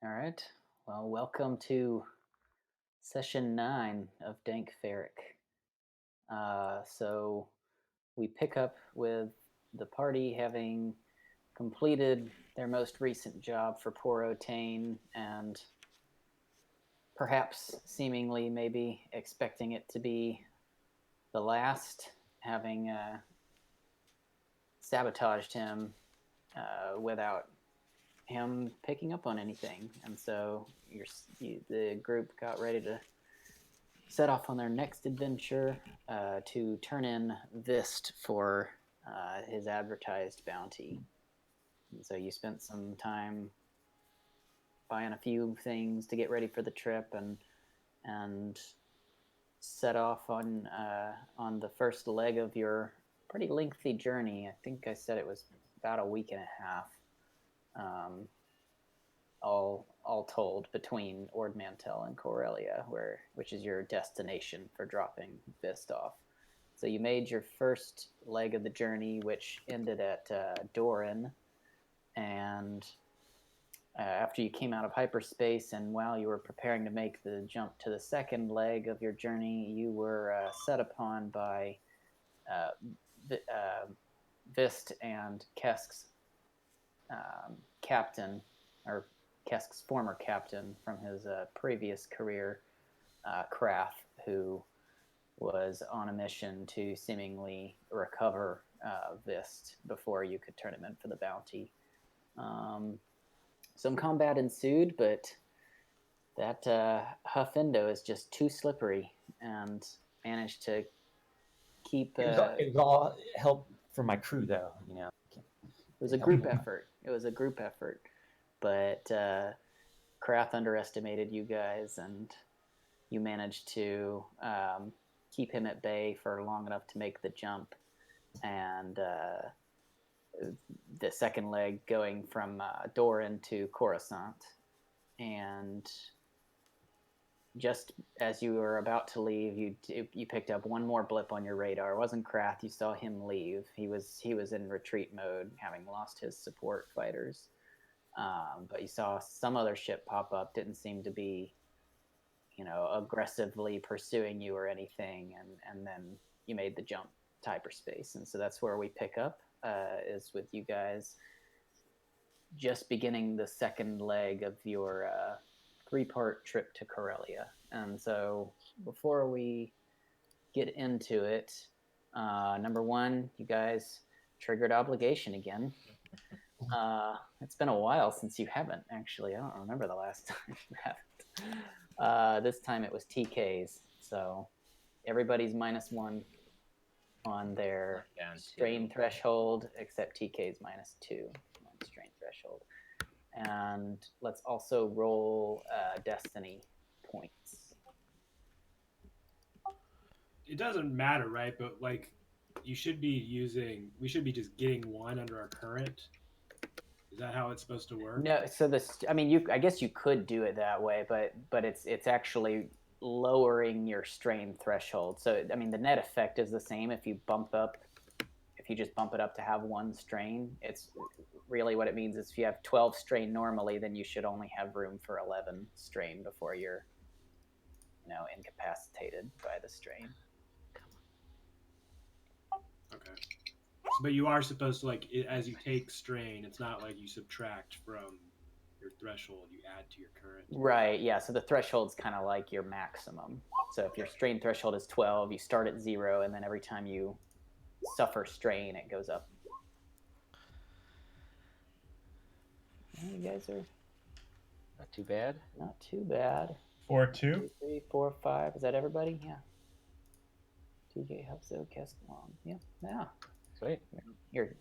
All right. Well, welcome to session 9 of Dank Farrik. So we pick up with the party having completed their most recent job for Porro Tane and perhaps seemingly maybe expecting it to be the last, having sabotaged him without him picking up on anything. And so the group got ready to set off on their next adventure to turn in Vist for his advertised bounty. And so you spent some time buying a few things to get ready for the trip, and set off on the first leg of your pretty lengthy journey. I think I said it was about a week and a half, all told, between Ord Mantell and Corellia, which is your destination for dropping Vist off. So you made your first leg of the journey, which ended at Dorin, and after you came out of hyperspace and while you were preparing to make the jump to the second leg of your journey, you were set upon by Vist and Qessk's captain, or Qessk's former captain from his previous career, Krath, who was on a mission to seemingly recover Vist before you could turn him in for the bounty. Some combat ensued, but that Huff is just too slippery and managed to keep... It was all help from my crew, though, you know. It was a group effort. But Krath underestimated you guys, and you managed to keep him at bay for long enough to make the jump. And the second leg going from Dorin to Coruscant. And just as you were about to leave, you picked up one more blip on your radar. It wasn't Krath. You saw him leave. He was in retreat mode, having lost his support fighters. But you saw some other ship pop up. Didn't seem to be, aggressively pursuing you or anything. And then you made the jump to hyperspace. And so that's where we pick up, is with you guys just beginning the second leg of your 3-part trip to Corellia. And so before we get into it, number one, you guys triggered obligation again. It's been a while since you haven't, actually. I don't remember the last time you haven't. This time it was TKs. So everybody's -1 on their strain threshold, except TK's -2 on strain threshold. And let's also roll destiny points. It doesn't matter, right? But we should be just getting 1 under our current. Is that how it's supposed to work? No, so I guess you could do it that way, but it's actually lowering your strain threshold. So the net effect is the same if you just bump it up to have 1 strain. It's really what it means is if you have 12 strain normally, then you should only have room for 11 strain before you're incapacitated by the strain. Okay. But you are supposed to, as you take strain, it's not like you subtract from your threshold, you add to your current. Right, yeah, so the threshold's kind of like your maximum. So if your strain threshold is 12, you start at 0, and then every time you suffer strain, it goes up. You guys are... Not too bad. Not too bad. 4-2. 2, 3, 4, 5. Is that everybody? Yeah. TJ helps so Qesskk long. Yeah. Sweet.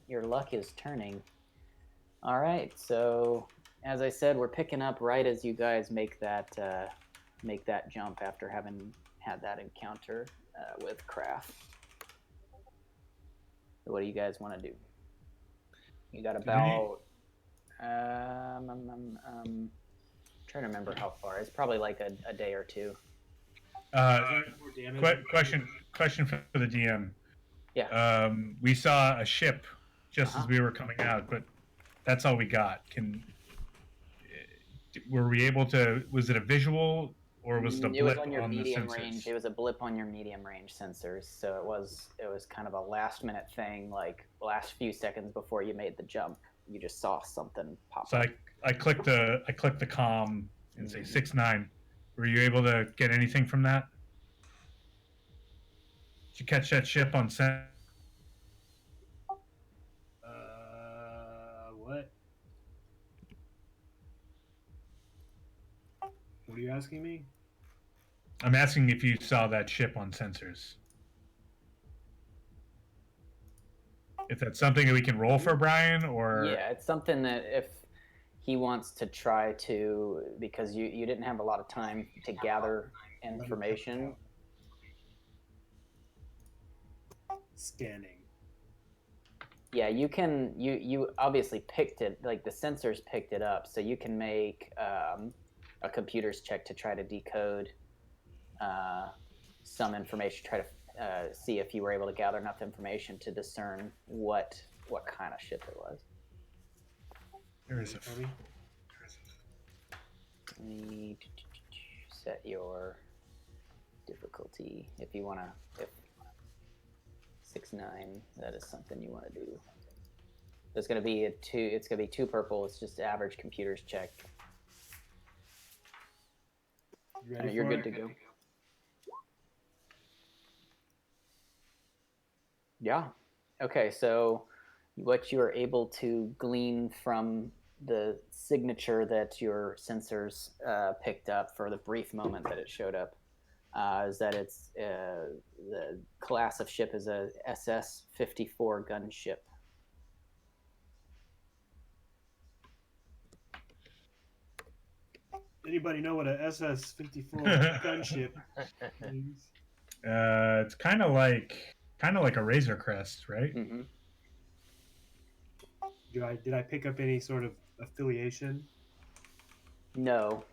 Your luck is turning. All right. So as I said, we're picking up right as you guys make that jump after having had that encounter with Krath. So what do you guys want to do? You got about trying to remember how far. It's probably like a day or two. Question for the DM. Yeah. We saw a ship just as we were coming out, but that's all we got. were we able to? Was it a visual or was it a It was blip on your on the medium sensors? range. It was a blip on your medium range sensors. So it was kind of a last minute thing, like last few seconds before you made the jump. You just saw something pop So up. I clicked the comm and say 6-9. Were you able to get anything from that? Did you catch that ship on set? What? What are you asking me? I'm asking if you saw that ship on sensors. If that's something that we can roll for Brian, or Yeah, it's something that if he wants to try to, because you didn't have a lot of time to gather information. Scanning. Yeah, you can. You obviously picked it. Like the sensors picked it up, so you can make a computer's check to try to decode some information. Try to see if you were able to gather enough information to discern what kind of ship it was. there is a Let me set your difficulty if you want to. If 6-9, that is something you want to do. There's going to be it's going to be 2 purple. It's just average computer's check. You're good to go. Yeah. Okay, so what you are able to glean from the signature that your sensors picked up for the brief moment that it showed up is that it's the class of ship is a SS-54 gunship. Anybody know what a SS-54 gunship is? It's kind of like a Razor Crest, right? Mm-hmm. Did I pick up any sort of affiliation? No.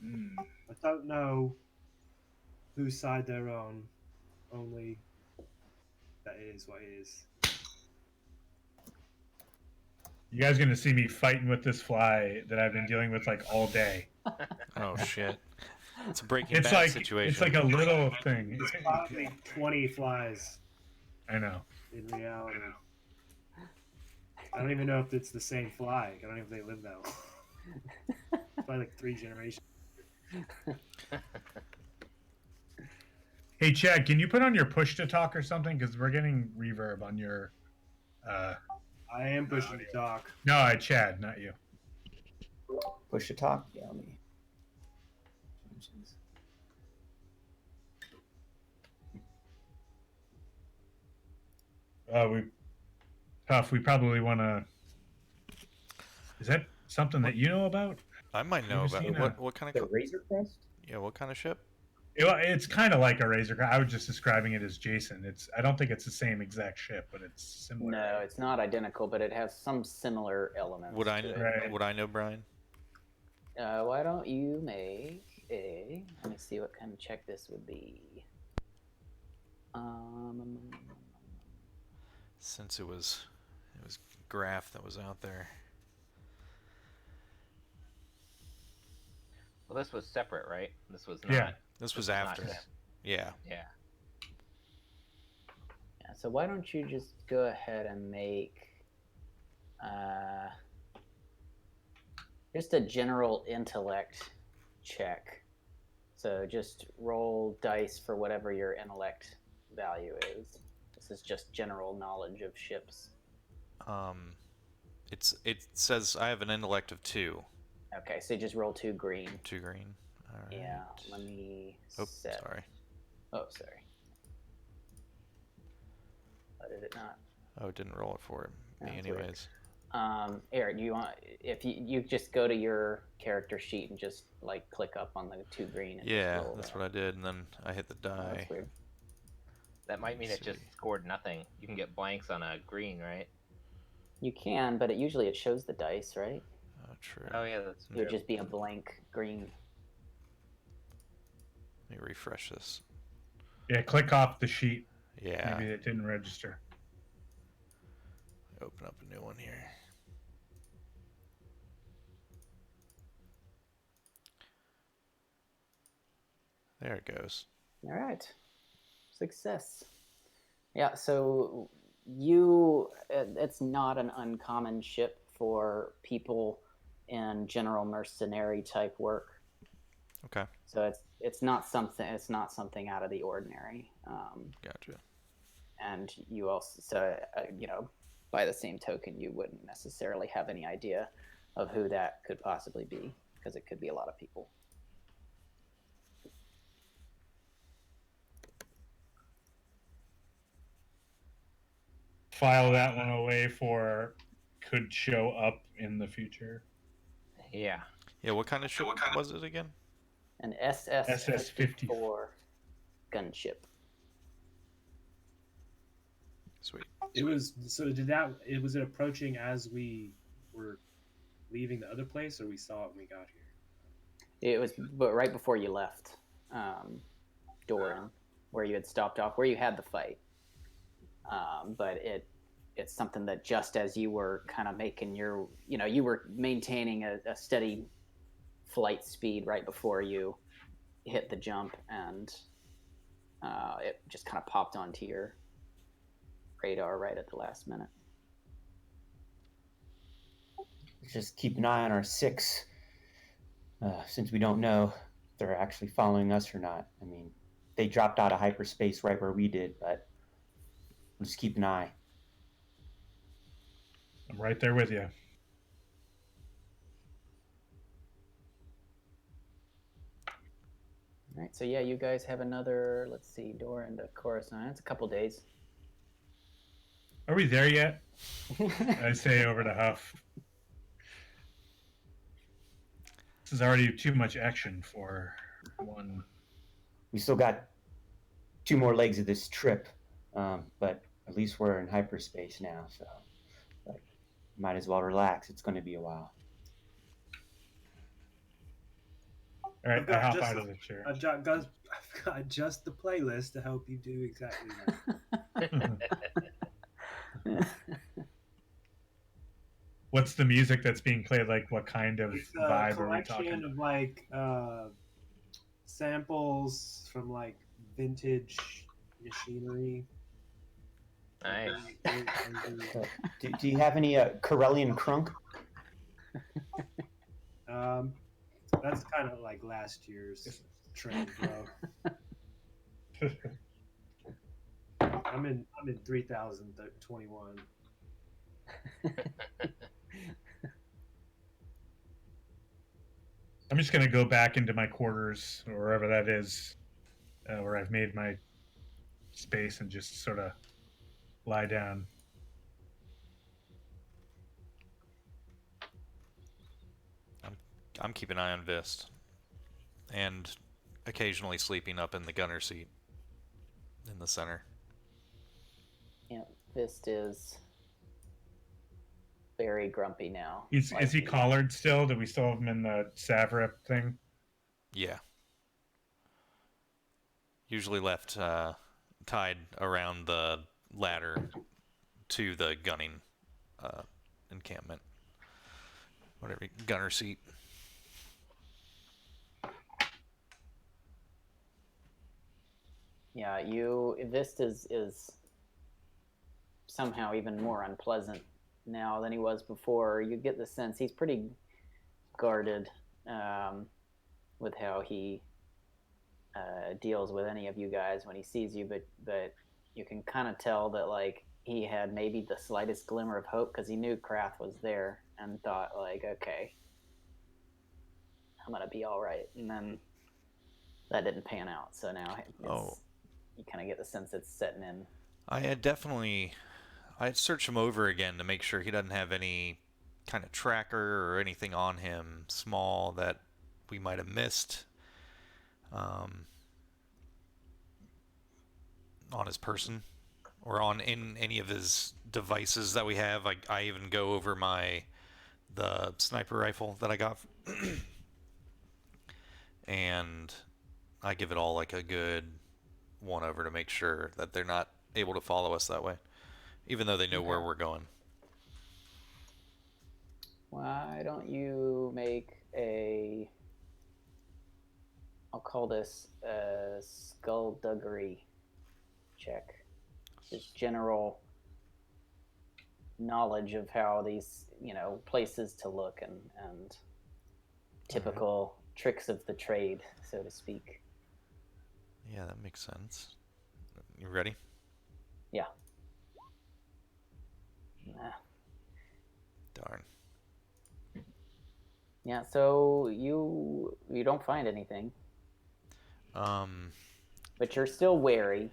I don't know whose side they're on. Only that is what it is. You guys gonna see me fighting with this fly that I've been dealing with like all day. Oh shit! It's a Breaking It's Bad like situation. it's like a little thing. There's probably 20 flies I know. in reality. I don't even know if it's the same fly. I don't even think they live that long. It's probably like 3 generations. Hey Chad, can you put on your push to talk or something? Because we're getting reverb on your. I am pushing the talk. No, Chad, not you. Push to talk. Yeah, let me change this. Huff, we probably want to. Is that something that you know about? I might know Ever about seen what kind The of Razor Crest? yeah, what kind of ship? It's kind of like a Razor Crest. I was just describing it as Jason. I don't think it's the same exact ship, but it's similar. No, it's not identical, but it has some similar elements. Would I to it. Right. would I know Brian? Why don't you make a? Let me see what kind of check this would be. Since it was Graf that was out there. Well, this was separate, right? This was not. Yeah. This was not after. him. Yeah. Yeah. Yeah, so why don't you just go ahead and make just a general intellect check. So just roll dice for whatever your intellect value is. This is just general knowledge of ships. It says I have an intellect of 2. Okay, so just roll 2 green. 2 green. All right. Yeah, let me Oh, set. sorry. Oh, sorry. Why did it not? Oh, it didn't roll it for me That's weird. anyways. Eric, do you want if you just go to your character sheet and just like click up on the 2 green? And Yeah, just roll that's that. what I did, and then I hit the Oh, die. that's weird. That might mean it just scored nothing. You can get blanks on a green, right? You can, but usually it shows the dice, right? Oh, true. Oh yeah, that's It would just be a blank green. Let me refresh this. Yeah, click off the sheet. Yeah. Maybe it didn't register. Open up a new one here. There it goes. All right. Success. Yeah, so it's not an uncommon ship for people in general mercenary type work. Okay. So it's not something out of the ordinary. Gotcha. And you also, so by the same token, you wouldn't necessarily have any idea of who that could possibly be, because it could be a lot of people. File that one away for could show up in the future. Yeah. Yeah, what kind of ship was it again? An SS-54 gunship. Sweet. It was was it approaching as we were leaving the other place, or we saw it when we got here? It was, but right before you left, Dorin, where you had stopped off, where you had the fight. But it's something that just as you were kind of making your, you were maintaining a steady flight speed right before you hit the jump, and it just kind of popped onto your radar right at the last minute. Just keep an eye on our 6, since we don't know if they're actually following us or not. I mean, they dropped out of hyperspace right where we did, but we'll just keep an eye. I'm right there with you. All right, so yeah, you guys have another, let's see, Dorin to Coruscant. It's a couple days. Are we there yet? I say over to Huff. This is already too much action for one. We still got 2 more legs of this trip, but at least we're in hyperspace now, so might as well relax. It's going to be a while. All right, I hop out of the chair. I've got just the playlist to help you do exactly that. What's the music that's being played? Like, what kind of It's vibe a are we talking? collection of like samples from like vintage machinery. Nice. Do you have any Corellian crunk? That's kind of like last year's trend, bro. I'm in 3021. I'm just going to go back into my quarters, or wherever that is, where I've made my space, and just sort of lie down. I'm keeping an eye on Vist, and occasionally sleeping up in the gunner seat in the center. Yeah, Vist is very grumpy now. Is he collared still? Do we still have him in the Savrip thing? Yeah. Usually left tied around the ladder to the gunning encampment. Whatever, gunner seat. Yeah, Vist is somehow even more unpleasant now than he was before. You get the sense he's pretty guarded with how he deals with any of you guys when he sees you, but you can kind of tell that like he had maybe the slightest glimmer of hope, because he knew Krath was there and thought like, okay, I'm gonna be all right, and then that didn't pan out. So now you kind of get the sense it's setting in. I'd search him over again to make sure he doesn't have any kind of tracker or anything on him small that we might have missed on his person or in any of his devices that we have. I even go over the sniper rifle that I got and I give it all like a good one over to make sure that they're not able to follow us that way, even though they know where we're going. Why don't you make I'll I'll call this a skullduggery check. Just general knowledge of how these, places to look and typical tricks of the trade, so to speak. Yeah, that makes sense. You ready? Yeah. Nah. Darn. Yeah, so you don't find anything, but you're still wary.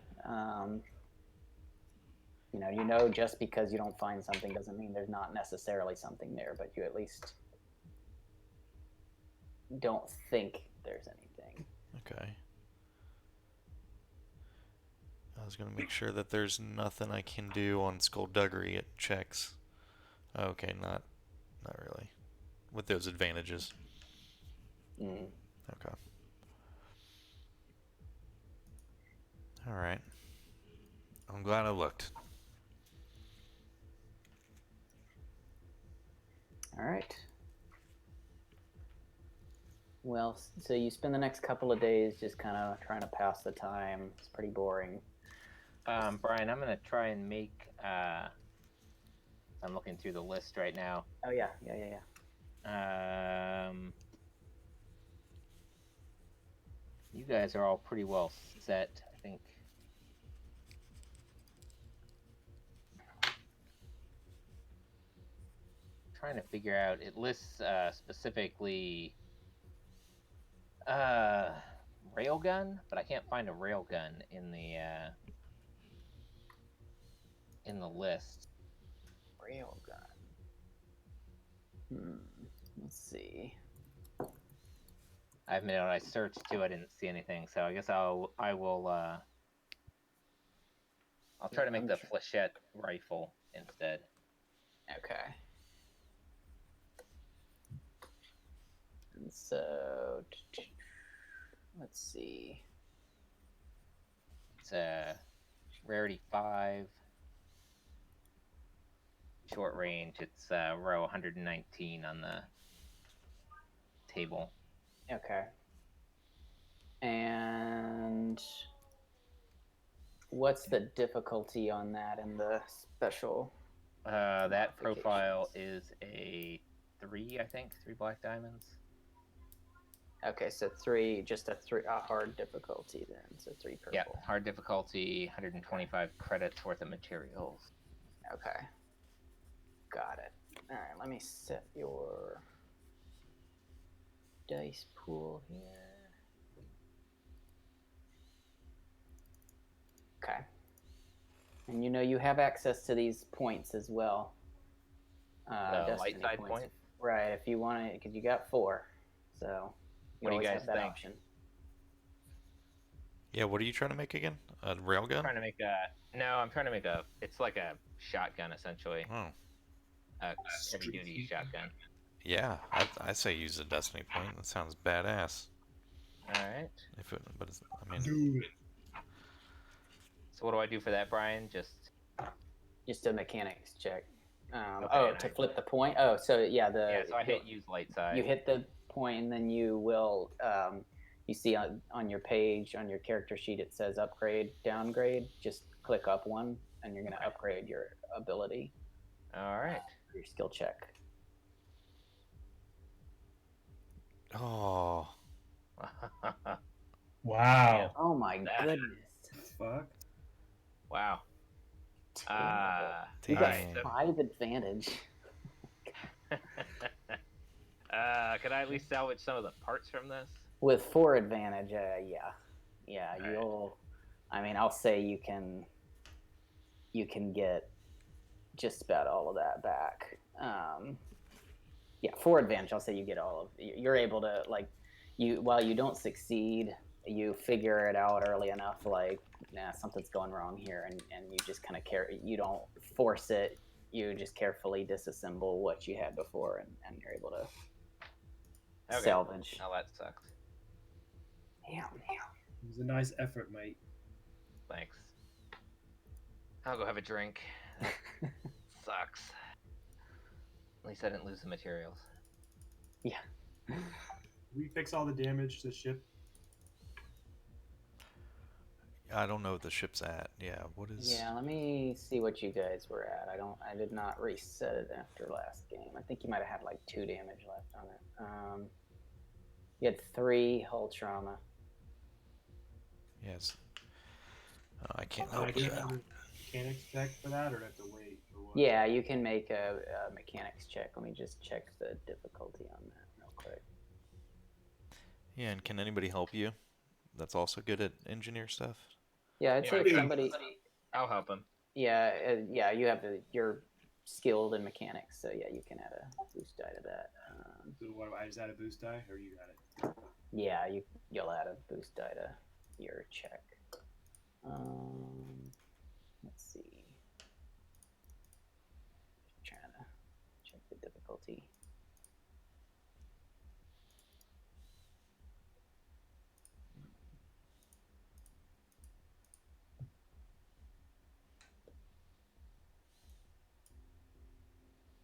Just because you don't find something doesn't mean there's not necessarily something there, but you at least don't think there's anything. Okay. I was gonna make sure that there's nothing I can do on skullduggery. It checks. Okay, not really. With those advantages. Mm. Okay. All right. I'm glad I looked. All right. Well, so you spend the next couple of days just kind of trying to pass the time. It's pretty boring. Brian, I'm gonna try and make. I'm looking through the list right now. Oh yeah. You guys are all pretty well set, I think. Trying to figure out. It lists specifically railgun, but I can't find a railgun in the list. Railgun. Let's see. I admit when I searched too, I didn't see anything. So I guess I'll try to make the flechette rifle instead. Okay. And so, let's see. It's a rarity 5, short range. It's row 119 on the table. Okay. And what's the difficulty on that in the special? That profile is a 3, I think. 3 black diamonds. Okay, so 3, just a hard difficulty then. So 3 purple. Yeah, hard difficulty, 125 credits worth of materials. Okay. Got it. All right, let me set your dice pool here. Okay. And you have access to these points as well. Light side points? Right, if you want to, because you got 4. So what do you guys have that think? option. Yeah, what are you trying to make again? A railgun? I'm trying to make it's like a shotgun essentially. Oh. A heavy duty shotgun. Yeah, I say use a destiny point. That sounds badass. Alright. Do it. So what do I do for that, Brian? Just a mechanics check. Okay, to flip the point. Oh, so yeah, so I hit use light side. You hit the point, and then you will. You see on your page, on your character sheet, it says upgrade, downgrade. Just click up one, and you're going to upgrade your ability. All right. Your skill check. Oh. Wow. Oh my goodness. Fuck. Wow. You got Dang. 5 advantage. Could I at least salvage some of the parts from this? With 4 advantage, yeah. All You'll. I mean, I'll say you can get just about all of that back. 4 advantage. I'll say you get all of. You're able to while you don't succeed, you figure it out early enough. Something's going wrong here, and you just kind of you don't force it. You just carefully disassemble what you had before, and you're able to salvage. Oh, that sucks. Damn. It was a nice effort, mate. Thanks. I'll go have a drink. That sucks. At least I didn't lose the materials. Yeah. We fix all the damage to the ship. I don't know what the ship's at. Yeah, what is? Yeah, let me see what you guys were at. I did not reset it after last game. I think you might have had like 2 damage left on it. You had 3 hull trauma. Yes. I can't Can I help do with that. another mechanics check for that, or do I have to wait for what? Yeah, you can make a mechanics check. Let me just check the difficulty on that real quick. Yeah, and can anybody help you? That's also good at engineer stuff. Yeah, I'd Yeah, say I if can- somebody. I'll help him. Yeah, yeah, you're skilled in mechanics, so yeah, you can add a boost die to that. So what? I just add a boost die, or you got it? Yeah, you'll add a boost die to your check. Let's see. Just trying to check the difficulty.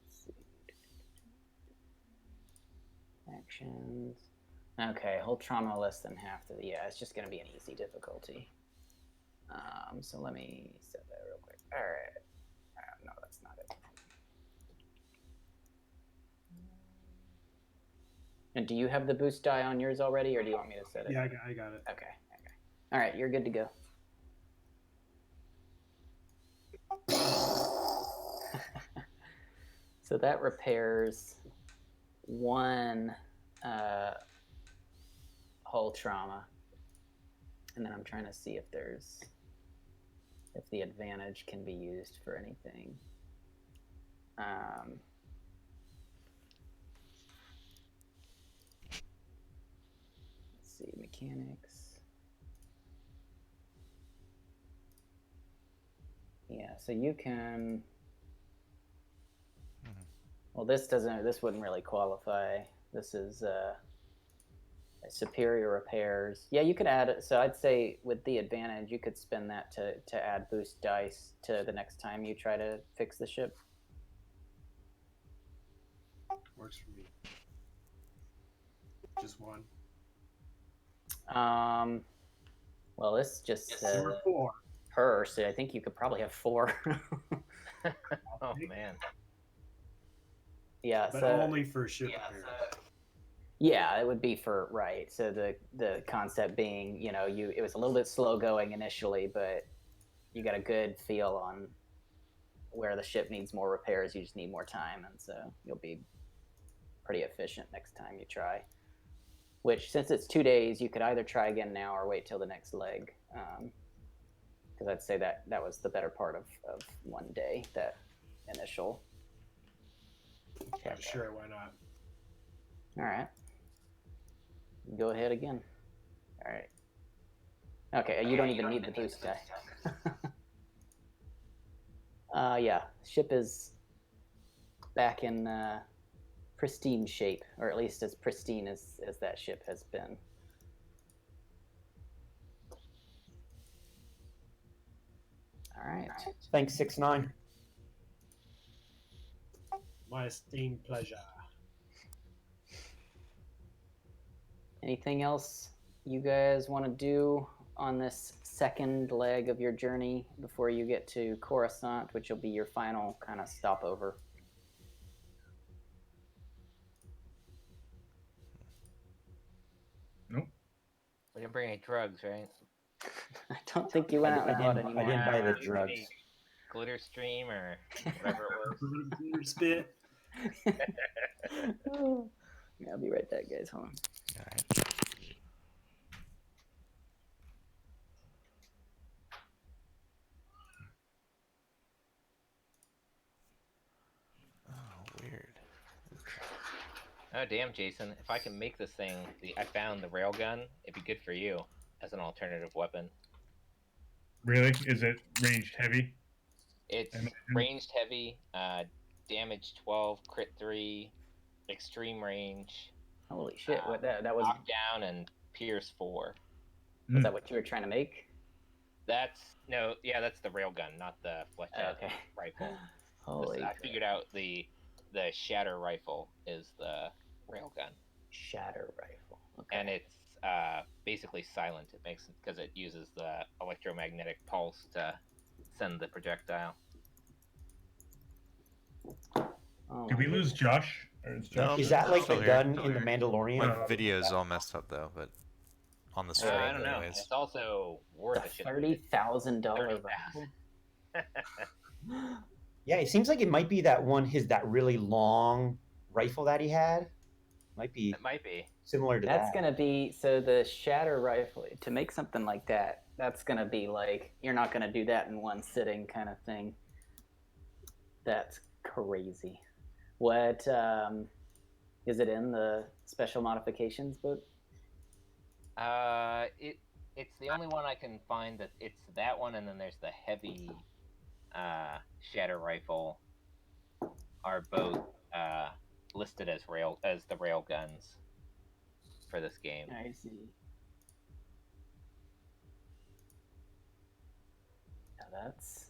Let's see. Actions. Okay, hold trauma less than half the. Yeah, it's just going to be an easy difficulty. So let me set that real quick. All right. No, that's not it. And do you have the boost die on yours already, or do you want me to set it? Yeah, I got it. Okay. All right, you're good to go. So that repairs 1 hull trauma, and then I'm trying to see if the advantage can be used for anything. Let's see, mechanics. Yeah, so you can. Well, this wouldn't really qualify. This is superior repairs. Yeah, you could add it. So I'd say with the advantage, you could spend that to add boost dice to the next time you try to fix the ship. Works for me. Just 1. Well, this just says Or 4. per, so I think you could probably have 4. Oh man. Yeah, But so only for ship repairs. yeah, it would be for right. So the concept being, it was a little bit slow going initially, but you got a good feel on where the ship needs more repairs. You just need more time, and so you'll be pretty efficient next time you try. Which, since it's 2 days, you could either try again now or wait till the next leg. Because I'd say that was the better part of 1 day, that initial. Yeah, sure, why not? All right. Go ahead again. All right. Okay, you don't even need the boost die. Yeah, ship is back in pristine shape, or at least as pristine as that ship has been. All right. Thanks, 6-9. My esteemed pleasure. Anything else you guys want to do on this second leg of your journey before you get to Coruscant, which will be your final kind of stopover? Nope. We didn't bring any drugs, right? I don't think you went out and bought any I more. didn't buy the Any drugs. Glitter stream or whatever it was. Spit. Yeah, I'll be right back, guys. Hold on. All right. Oh, weird. Oh damn, Jason! If I can make this thing, I found the railgun. It'd be good for you as an alternative weapon. Really? Is it ranged heavy? It's And- ranged heavy, damage 12, crit 3, extreme range, Holy shit! What that was? knockdown, and pierce 4. Was that what you were trying to make? That's that's the railgun, not the fletchette Okay. rifle. Holy. I figured out the shatter rifle is the railgun, Shatter rifle. Okay. and it's basically silent. It makes because it uses the electromagnetic pulse to send the projectile. Oh Did my we lose goodness. Josh? Or is No, Josh Is that like still the here. gun in the Mandalorian? My video's all messed up though, but on the stream, I don't know. anyways. It's also worth a shit. $30,000 30,000. rifle. Yeah, it seems like it might be that that really long rifle that he had. Might be It might be. similar to That's that. gonna be so the shatter rifle to make something like that. That's gonna be like you're not gonna do that in one sitting kind of thing. That's crazy. What is it in the special modifications book? It's the only one I can find that it's that one, and then there's the heavy shatter rifle. Are both listed as the rail guns for this game. I see. Now that's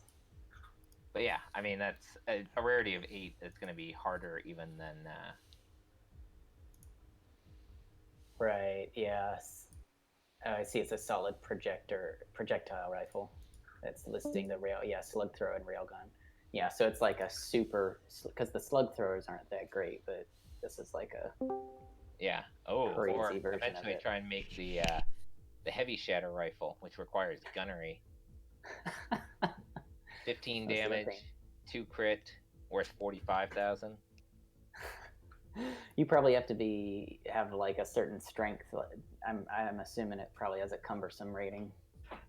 But yeah, I mean that's a rarity of 8. It's going to be harder even than. right. Yes. Oh, I see. It's a solid projectile rifle. That's listing the rail. Yeah, slug thrower and railgun. Yeah, so it's like a super because the slug throwers aren't that great, but this is like a Yeah. Oh, crazy or version of eventually it. try and make the heavy shatter rifle, which requires gunnery. 15 That's the damage, thing. 2 crit, worth 45,000. You probably have to have like a certain strength. I'm assuming it probably has a cumbersome rating.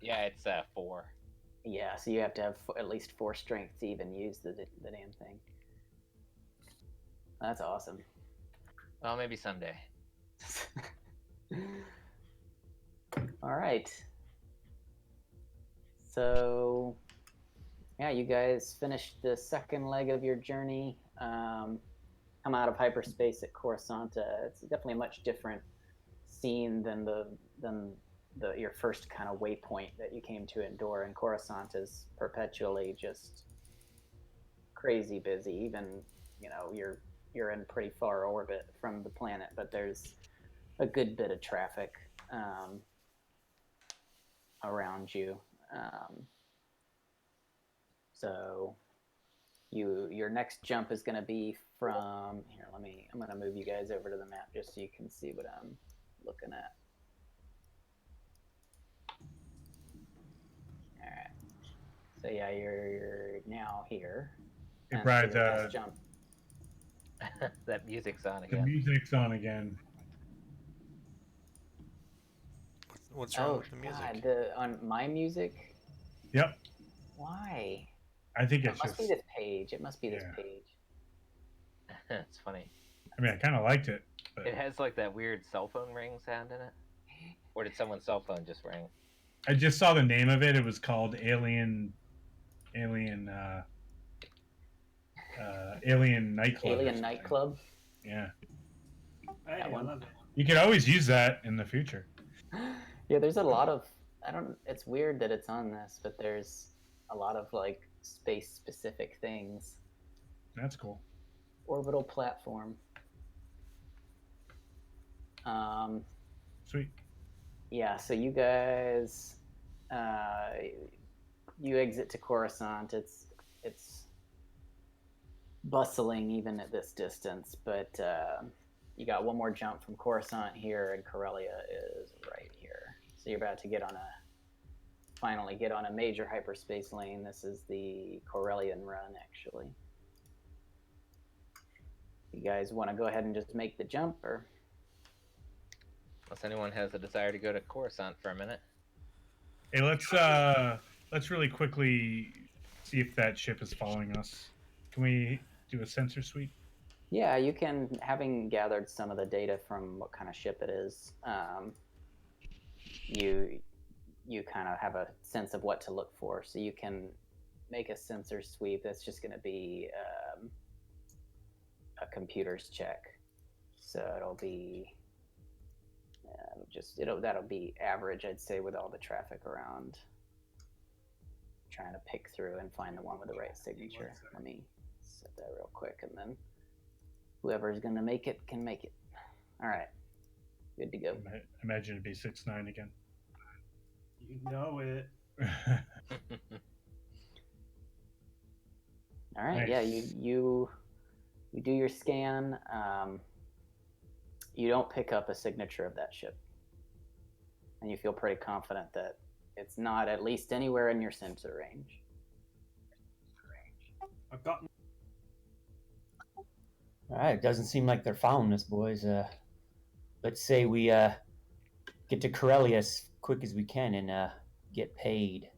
Yeah, it's 4. Yeah, so you have to have at least 4 strength to even use the damn thing. That's awesome. Well, maybe someday. All right. So, yeah, you guys finished the second leg of your journey. Come out of hyperspace at Coruscant. It's definitely a much different scene than your first kind of waypoint that you came to in Dorin. Coruscant is perpetually just crazy busy. Even you're in pretty far orbit from the planet, but there's a good bit of traffic around you. So your next jump is going to be from here. I'm going to move you guys over to the map just so you can see what I'm looking at. All right. So yeah, you're now here. Hey, And Brad, so your next jump. That music's on the again. music's on again. What's wrong with the music? God, on my music. Yep. Why? I think It it's must just. be this page. It must be this Yeah. page. It's funny. I mean, I kind of liked it. But It has like that weird cell phone ring sound in it. Or did someone's cell phone just ring? I just saw the name of it. It was called Alien Nightclub. or Alien something. Nightclub. Yeah. Hey, I one. love it. You could always use that in the future. Yeah, there's a lot of it's weird that it's on this, but there's a lot of like space specific things. That's cool. Orbital platform. Sweet. Yeah, so you guys you exit to Coruscant. It's bustling even at this distance, but you got one more jump from Coruscant here, and Corellia is right here. So you're about to finally get on a major hyperspace lane. This is the Corellian run, actually. You guys want to go ahead and just make the jump, or? Unless anyone has a desire to go to Coruscant for a minute. Hey, let's really quickly see if that ship is following us. Can we do a sensor sweep? Yeah, you can, having gathered some of the data from what kind of ship it is, you kind of have a sense of what to look for. So you can make a sensor sweep. That's just going to be a computer's check. So it'll be that'll be average, I'd say, with all the traffic around. Trying to pick through and find the one with the right signature. Let me set that real quick, and then whoever's going to make it can make it. All right. Good to go. Imagine it'd be 6'9" again. You know it. All right. Nice. Yeah, you do your scan. You don't pick up a signature of that ship, and you feel pretty confident that it's not at least anywhere in your sensor range. I've gotten. All right, it doesn't seem like they're following us, boys. Let's say we get to Corellia as quick as we can and get paid.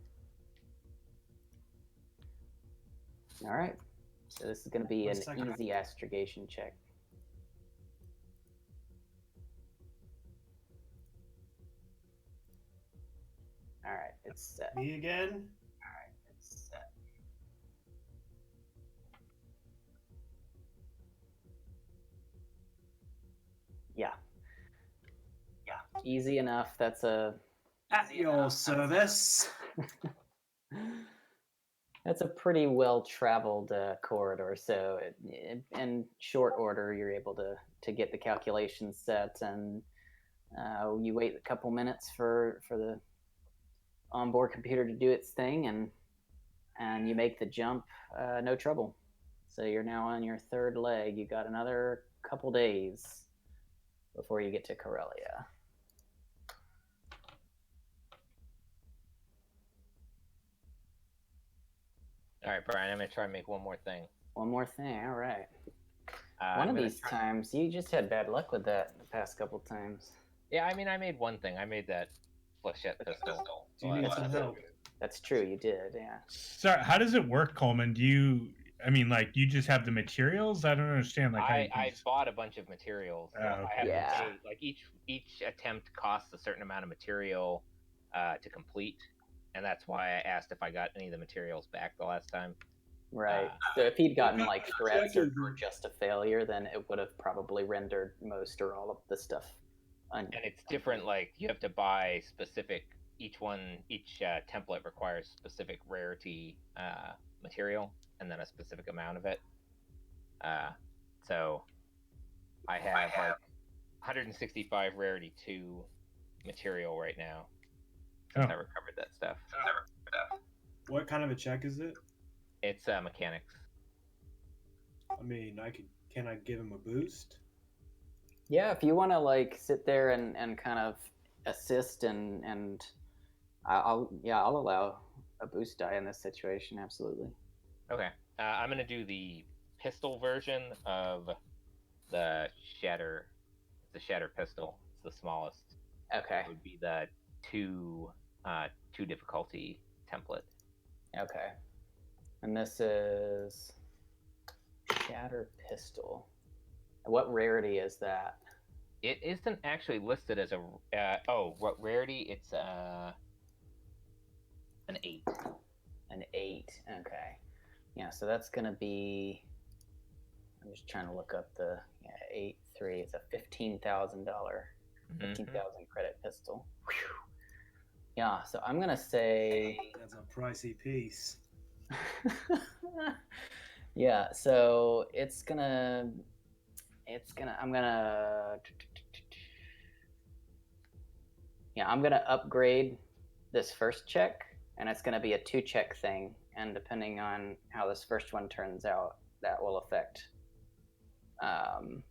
All right. So this is going to be an 1 second. easy astrogation check. All right, it's set. Me again? All right, it's set. Yeah. Easy enough. That's a At your service. That's a pretty well-traveled corridor. So in short order, you're able to get the calculations set, and you wait a couple minutes for the onboard computer to do its thing, and you make the jump, no trouble. So you're now on your third leg. You got another couple days before you get to Corellia. All right, Brian, I'm going to try and make one more thing. One more thing. All right. One of these times, you just had bad luck with that the past couple times. Yeah, I mean, I made one thing. I made that flechette pistol. Do you need some help? That's true. You did. Yeah. Sorry, how does it work, Coleman? Do you? I mean, like, you just have the materials? I don't understand. Like, I bought a bunch of materials. So okay. I have Yeah. to pay, like each attempt costs a certain amount of material to complete, and that's why I asked if I got any of the materials back the last time. Right. So if he'd gotten like threats or just a failure, then it would have probably rendered most or all of the stuff. And it's different. Like you have to buy specific. Each template requires specific rarity material, and then a specific amount of it. So I have like 165 rarity 2 material right now since I recovered that stuff. What kind of a check is it? It's mechanics. I mean, can I give him a boost? Yeah, if you want to like sit there and kind of assist and I'll allow a boost die in this situation. Absolutely. Okay. I'm gonna do the pistol version of the shatter. The shatter pistol. It's the smallest. Okay. It would be the 2 difficulty template. Okay. And this is shatter pistol. What rarity is that? It isn't actually listed as a. What rarity? It's an 8. An 8. Okay. Yeah, so that's gonna be. I'm just trying to look up the 8-3. It's a $15,000, 15,000 credit pistol. Whew. Yeah, so I'm gonna say. That's a pricey piece. Yeah, so I'm gonna upgrade this first check, and it's gonna be a 2-check thing, and depending on how this first one turns out, that will affect kind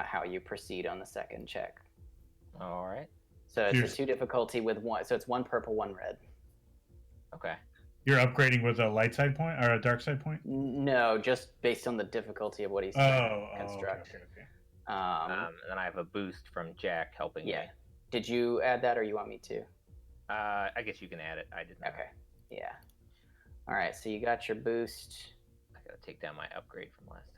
of how you proceed on the second check. All right. So it's a 2 difficulty with 1, so it's 1 purple, 1 red. Okay. You're upgrading with a light side point or a dark side point? No, just based on the difficulty of what he's trying to construct. Okay. And then I have a boost from Jack helping me. Did you add that, or you want me to? I guess you can add it. I didn't. Okay. Yeah. All right. So you got your boost. I gotta take down my upgrade from last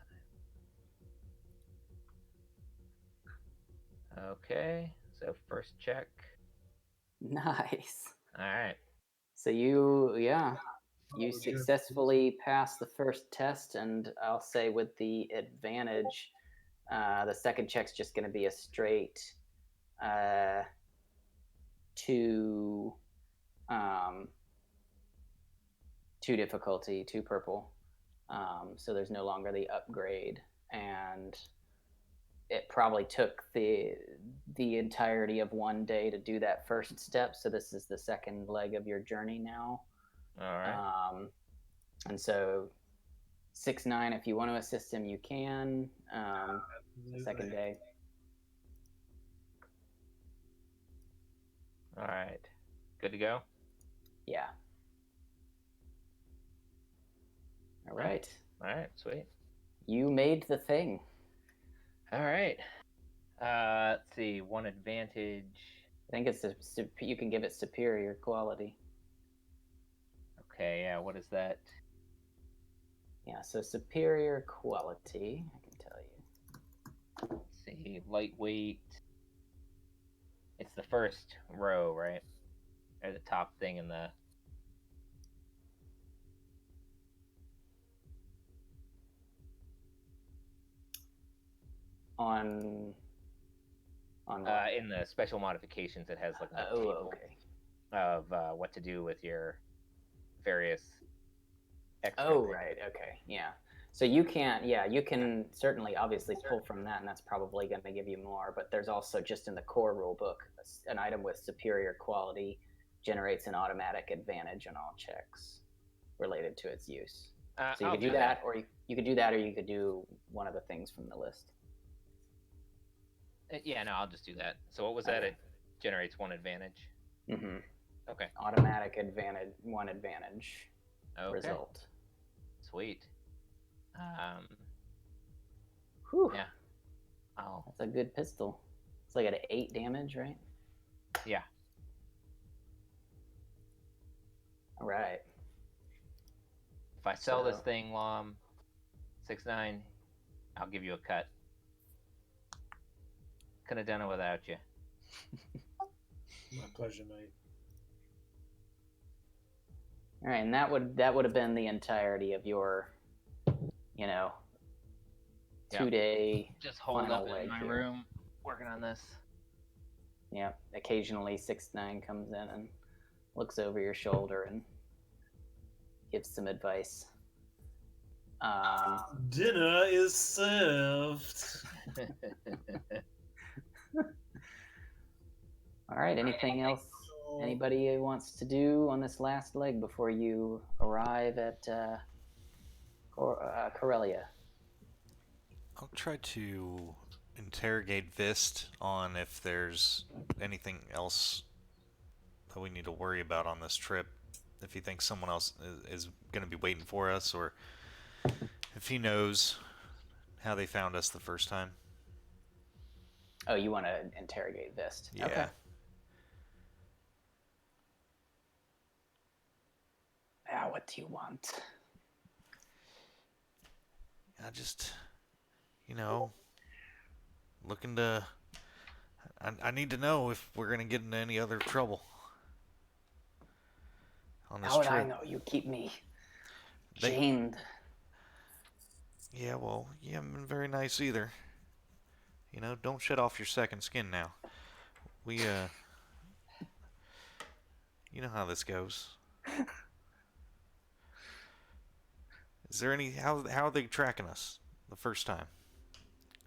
time. Okay. So first check. Nice. All right. So you successfully passed the first test, and I'll say with the advantage, the second check's just going to be a straight 2 difficulty, 2 purple. So there's no longer the upgrade, and it probably took the entirety of one day to do that first step. So this is the second leg of your journey now. All right. And so 6-9, if you want to assist him, you can. The second day. All right. Good to go? Yeah. All right. All right, sweet. You made the thing. All right. Let's see. One advantage. I think it's you can give it superior quality. Okay, yeah, what is that? Yeah, so superior quality, I can tell you. Let's see. Lightweight. It's the first row, right? Or the top thing in the... On in the special modifications, it has like a oh, table okay. of what to do with your various extra Oh, things. right, okay, yeah. So you can't, yeah, you can certainly obviously pull from that, and that's probably going to give you more, but there's also just in the core rule book, an item with superior quality generates an automatic advantage on all checks related to its use. So you I'll could do that, or you could do that, or you could do one of the things from the list. Yeah, no, I'll just do that. So what was that? Okay. It generates one advantage. Mm-hmm. Okay. Automatic advantage, one advantage result. Sweet. Whew. Yeah. Oh. That's a good pistol. It's like at 8 damage, right? Yeah. All right. If I sell this So- thing, Lom, 6-9, I'll give you a cut. Could have done it without you. My pleasure, mate. All right, and that would have been the entirety of your, 2-day. Just hold final up in leg my here. room, working on this. Yeah, occasionally 6-9 comes in and looks over your shoulder and gives some advice. Dinner is served. All right, anything else anybody wants to do on this last leg before you arrive at Corellia? I'll try to interrogate Vist on if there's anything else that we need to worry about on this trip. If he thinks someone else is going to be waiting for us, or if he knows how they found us the first time. Oh, you want to interrogate Vist? Yeah. Okay. Yeah, what do you want? I just, looking to... I need to know if we're going to get into any other trouble on this How would trip. I know? You keep me chained. Yeah, well, you haven't been very nice either. Don't shed off your second skin now. We, you know how this goes. Is there any... How are they tracking us the first time?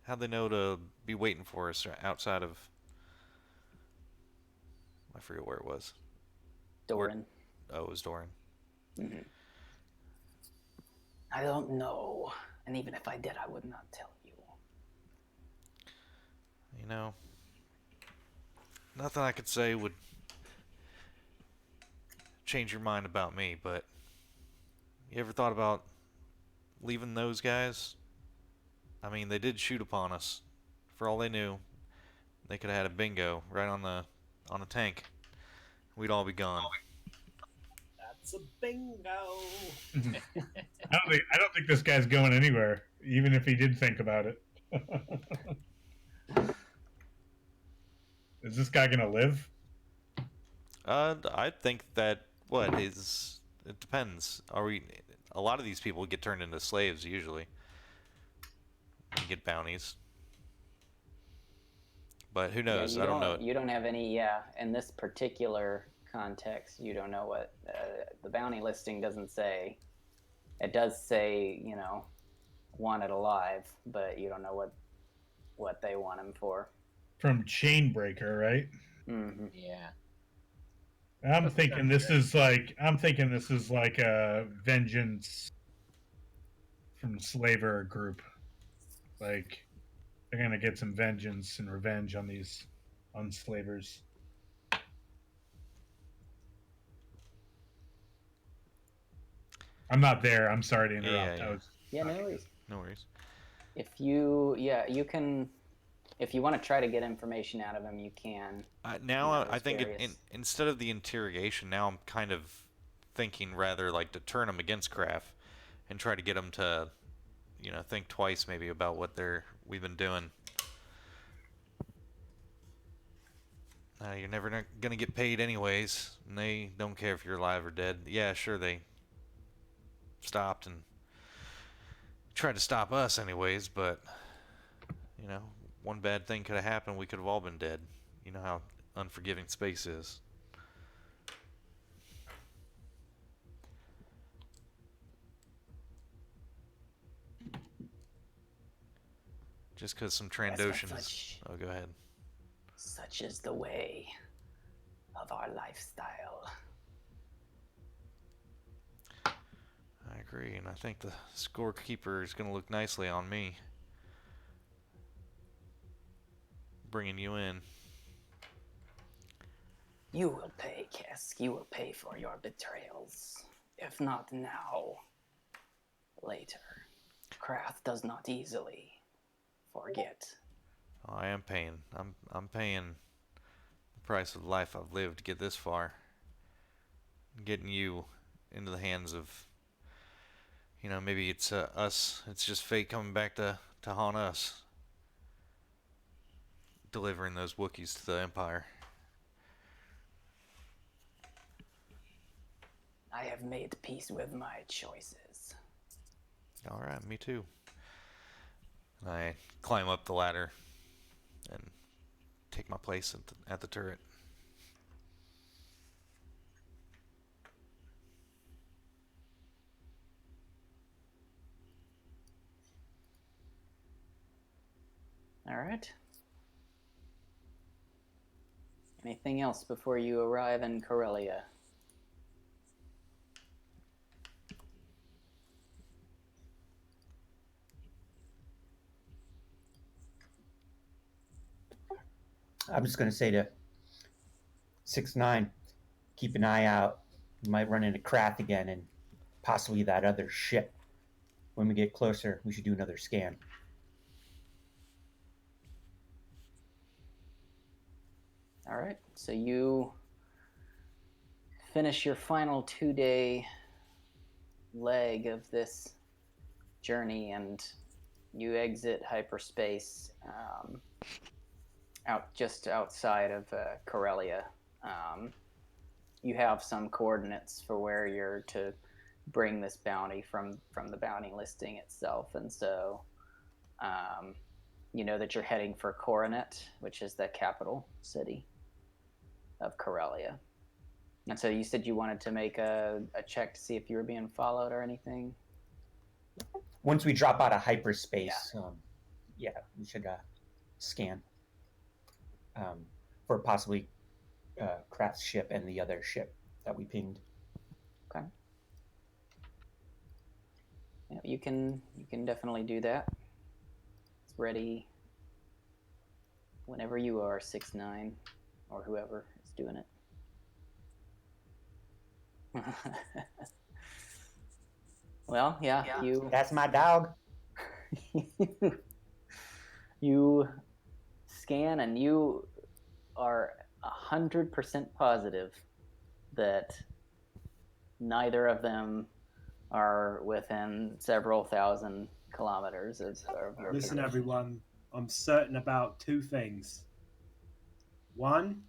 How'd they know to be waiting for us outside of... I forget where it was. Dorin. Oh, it was Dorin. Mm-hmm. I don't know. And even if I did, I would not tell you. Nothing I could say would change your mind about me, but you ever thought about leaving those guys? I mean, they did shoot upon us. For all they knew, they could have had a bingo right on a tank. We'd all be gone. That's a bingo. I don't think this guy's going anywhere, even if he did think about it. Is this guy gonna live? I think that it depends. A lot of these people get turned into slaves usually. You get bounties. But who knows? Yeah, I don't know. You don't have any, in this particular context, you don't know what the bounty listing doesn't say. It does say, wanted alive, but you don't know what they want him for. from Chainbreaker, right? Mm-hmm. Yeah. I'm Doesn't thinking sound this good. is like a vengeance from Slaver group. Like they're gonna get some vengeance and revenge on these unslavers. I'm not there. I'm sorry to interrupt. Yeah. I was Yeah, no talking. worries. No worries. If you can, if you want to try to get information out of him, you can. Now I There's think various. instead of the interrogation, now I'm kind of thinking rather like to turn them against Krath and try to get them to, think twice maybe about what we've been doing. You're never gonna get paid anyways, and they don't care if you're alive or dead. Yeah, sure, they stopped and tried to stop us anyways, but one bad thing could have happened. We could have all been dead. You know how unforgiving space is. Just because some Trandoshans. Oh, go ahead. Such is the way of our lifestyle. I agree, and I think the scorekeeper is going to look nicely on me. Bringing you in. You will pay, Qesskk. You will pay for your betrayals. If not now, later. Krath does not easily forget. Oh, I am paying. I'm paying the price of the life I've lived to get this far. Getting you into the hands of, maybe it's us. It's just fate coming back to haunt us. Delivering those Wookiees to the Empire. I have made peace with my choices. Alright, me too. I climb up the ladder and take my place at the turret. Alright. Anything else before you arrive in Corellia? I'm just going to say to 6-9, keep an eye out. We might run into Krath again and possibly that other ship. When we get closer, we should do another scan. All right, so you finish your final 2-day leg of this journey and you exit hyperspace just outside of Corellia. You have some coordinates for where you're to bring this bounty from the bounty listing itself, and so you know that you're heading for Coronet, which is the capital city of Corellia. And so you said you wanted to make a check to see if you were being followed or anything? Once we drop out of hyperspace, we should scan for possibly Krath's ship and the other ship that we pinged. Okay. Yeah, you can definitely do that. It's ready whenever you are, 6-9, or whoever is doing it. Well, yeah, you. That's my dog. You scan and you are 100% positive that neither of them are within several thousand kilometers of your Listen, position. everyone, I'm certain about two things. One,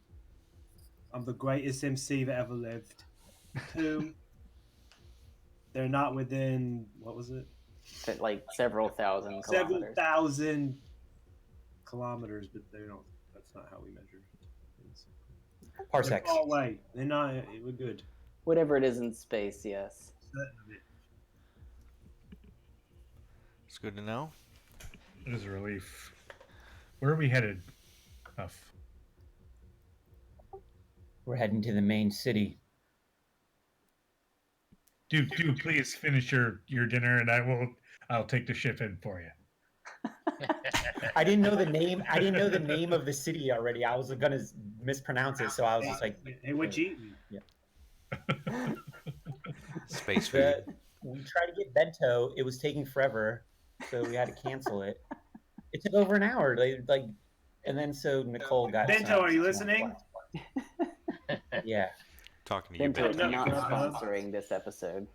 I'm the greatest MC that ever lived. Two, they're not within, what was it? Like several thousand Several kilometers. thousand kilometers, but they don't. That's not how we measure things. They're Parsecs. far away. They're not. We're good. Whatever it is in space, yes. Certain of it. It's good to know. It is a relief. Where are we headed? Huff. We're heading to the main city. Do please finish your dinner, and I'll take the ship in for you. I didn't know the name. I didn't know the name of the city already. I was gonna mispronounce it, so I was just like, Hey, what you eating? Space food. we tried to get bento. It was taking forever, so we had to cancel it. It took over an hour. And then so Nicole got Bento, are you listening? Yeah. Talking to you, Bento is Bento. not sponsoring this episode.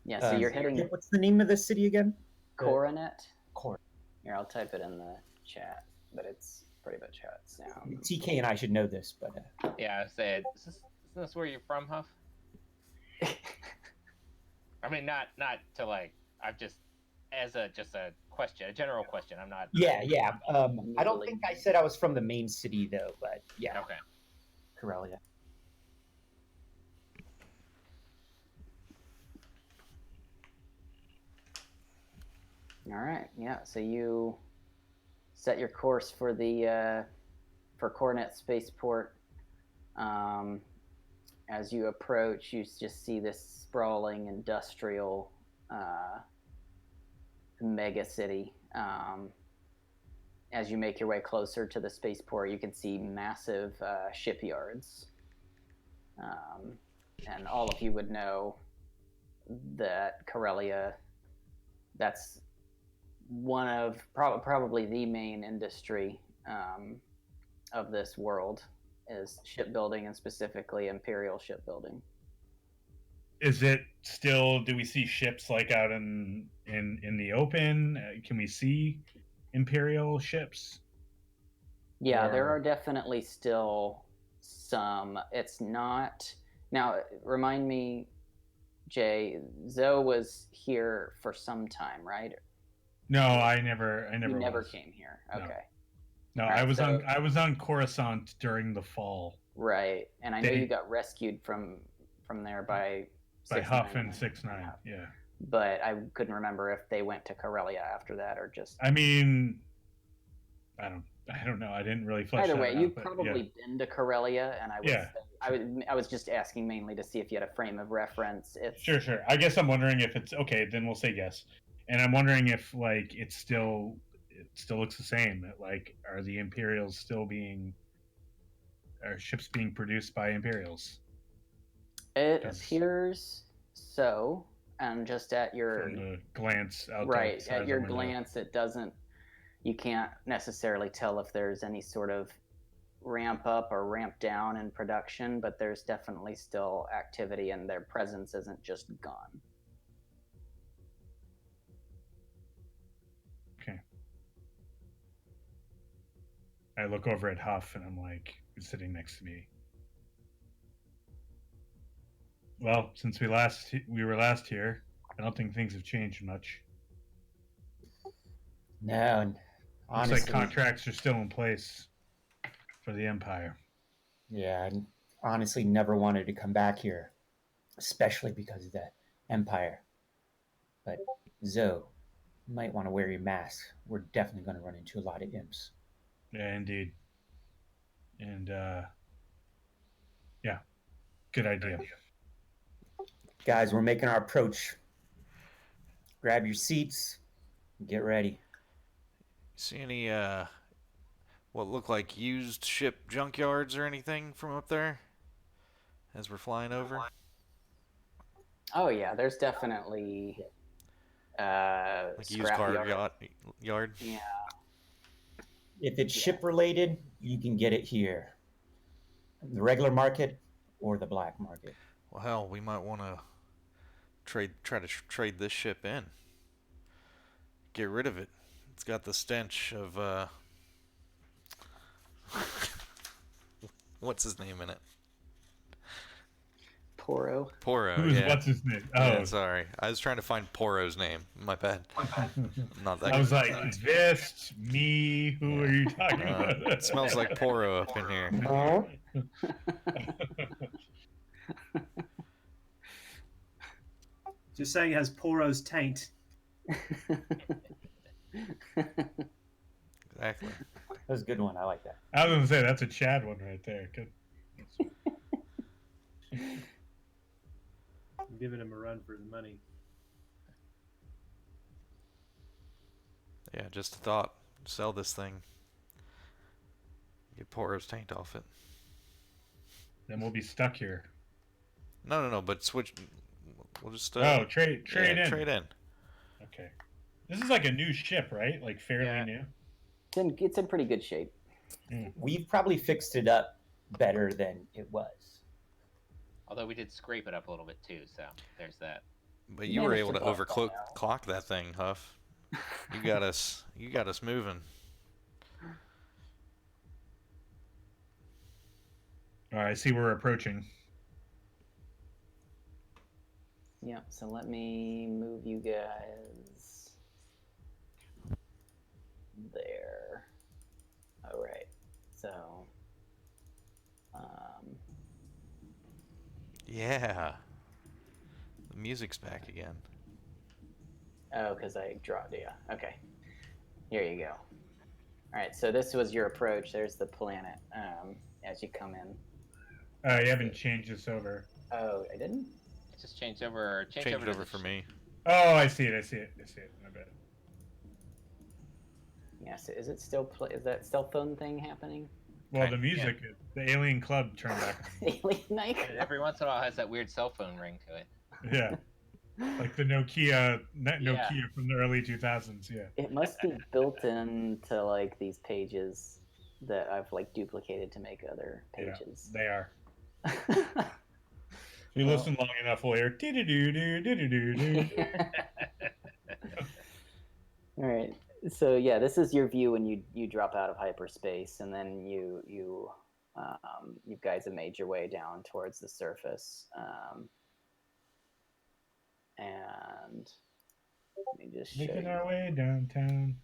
Yeah, so you're heading What's the name of the city again? Coronet. Cor. Here, I'll type it in the chat, but it's pretty much how it sounds. TK and I should know this, but Yeah, I said, is this where you're from, Huff? I mean, not to like. I've just just a question, a general question. I'm not. yeah. I don't think I said I was from the main city though, but yeah. Okay. Corellia. All right, yeah. So you set your course for the for Coronet Spaceport. As you approach, you just see this sprawling industrial mega city. As you make your way closer to the spaceport, you can see massive shipyards. And all of you would know that Corellia, that's one of probably the main industry of this world is shipbuilding, and specifically imperial shipbuilding. Is it still? Do we see ships like out in the open? Can we see imperial ships? Yeah, there are definitely still some. It's not now. Remind me, Jay. Zoe was here for some time, right? No, I never. You never was. came here. No. Okay. No, Right, I was on Coruscant during the fall. Right, and I know you got rescued from there by Huff and 6-9. Yeah. But I couldn't remember if they went to Corellia after that or just. I mean, I don't know. I didn't really flesh Either that way, out, you've but probably been to Corellia, and I was just asking mainly to see if you had a frame of reference. Sure. I guess I'm wondering if it's okay. Then we'll say yes. And I'm wondering if like it still looks the same. Like, are the Imperials still are ships being produced by Imperials? It appears so, and just at your from the glance out right at your glance, it doesn't. You can't necessarily tell if there's any sort of ramp up or ramp down in production, but there's definitely still activity, and their presence isn't just gone. Okay. I look over at Huff, and I'm like, he's sitting next to me. Well, since we were last here, I don't think things have changed much. No, and honestly, looks like contracts are still in place for the Empire. Yeah, I honestly never wanted to come back here, especially because of the Empire. But Zoe, you might want to wear your mask. We're definitely going to run into a lot of imps. Yeah, indeed. And yeah, good idea. Guys, we're making our approach. Grab your seats. Get ready. See any what look like used ship junkyards or anything from up there as we're flying over? Oh yeah, there's definitely like used car yard. Yeah. If it's ship related, you can get it here. The regular market or the black market. Well, hell, we might want to try to trade this ship in. Get rid of it. It's got the stench of what's his name in it? Porro. Yeah. What's his name? Oh, yeah, sorry. I was trying to find Porro's name. My bad. Not that. I was like, Vist, me. Who are you talking about? It smells like Porro up in here. Just saying, it has Porro's taint. Exactly. That was a good one. I like that. I was gonna say that's a Chad one right there. Good. I'm giving him a run for his money. Yeah, just a thought. Sell this thing. Get Porro's taint off it. Then we'll be stuck here. No, but switch. We'll just trade in. Trade in. Okay. This is like a new ship, right? Like fairly new. It's in pretty good shape. We've probably fixed it up better than it was. Although we did scrape it up a little bit too, so there's that. But you were able to overclock that thing, Huff. You got us moving. All right, I see we're approaching. Yeah, so let me move you guys there. All right, so Yeah. The music's back again. oh, because I dropped, yeah, okay. Here you go. All right, so this was your approach. There's the planet as you come in. You haven't changed this over. Oh, I didn't? It just changed over. Change it over for me. Oh, I see it. My bad. Yeah, so is it still is that cell phone thing happening? Well, the music, the Alien Club turned back on. Alien Night? Every once in a while it has that weird cell phone ring to it. Yeah. Like the Nokia from the early 2000s, yeah. It must be built into like these pages that I've like duplicated to make other pages. Yeah, they are. If you listen long enough, we'll hear All right. So yeah, this is your view when you drop out of hyperspace, and then you guys have made your way down towards the surface. And let me just show making you. our way downtown.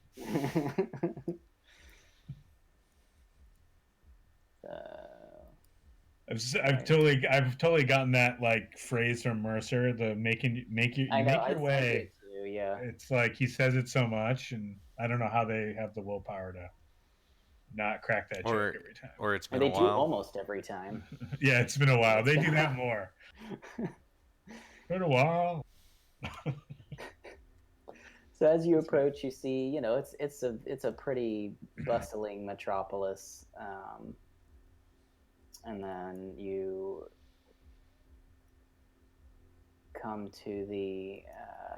I've totally gotten that like phrase from Mercer, the make your way. Yeah. It's like he says it so much, and I don't know how they have the willpower to not crack that joke every time. Or it's been they a while. do almost every time. Yeah, it's been a while. They do that more. Been a while. So as you approach, you see, it's a pretty bustling metropolis, and then you come to the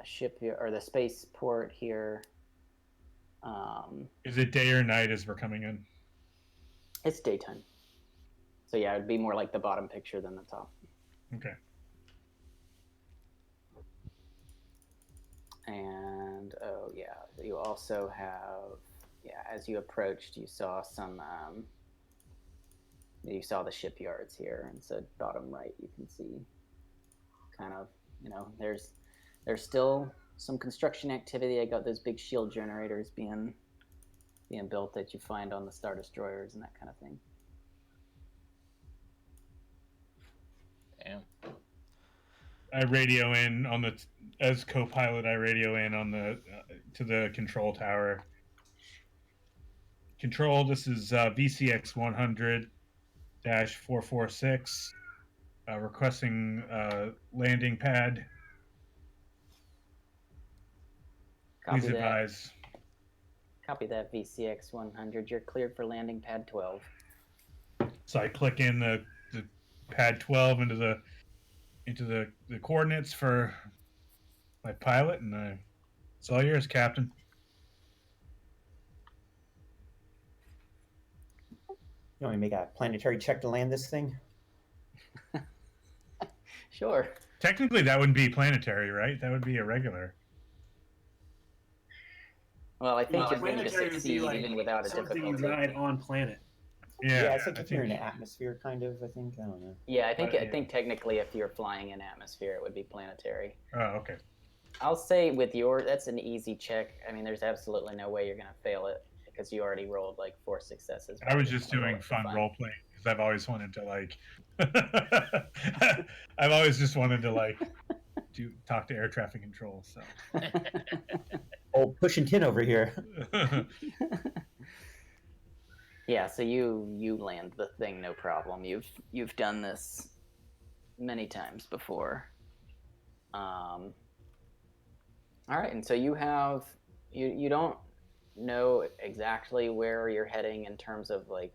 ship here, or the spaceport here. Is it day or night as we're coming in? It's daytime. So yeah, it'd be more like the bottom picture than the top. Okay. And you also have, as you approached, you saw you saw the shipyards here, and so bottom right you can see kind of, there's still some construction activity. I got those big shield generators being built that you find on the Star Destroyers and that kind of thing. Damn. I radio in as co-pilot. I radio in to the control tower. Control, this is VCX 100-446. Requesting landing pad. Please advise. Copy that, VCX 100. You're cleared for landing pad 12. So I click in the pad 12 into the coordinates for my pilot, and it's all yours, Captain. You want me to make a planetary check to land this thing? Sure. Technically, that wouldn't be planetary, right? That would be irregular. Well, I think you're going to planetary would be succeed like even without a something you difficulty. ride on planet. Yeah, it's like if you're in an atmosphere, kind of. I think. I don't know. Yeah, I think technically, if you're flying in atmosphere, it would be planetary. Oh, okay. I'll say that's an easy check. I mean, there's absolutely no way you're going to fail it because you already rolled like 4 successes. I was just doing fun role playing because I've always wanted to like. I've always just wanted to like talk to air traffic control. So. Oh, pushing tin over here. Yeah, so you land the thing, no problem. You've done this many times before. All right, and so you don't know exactly where you're heading in terms of like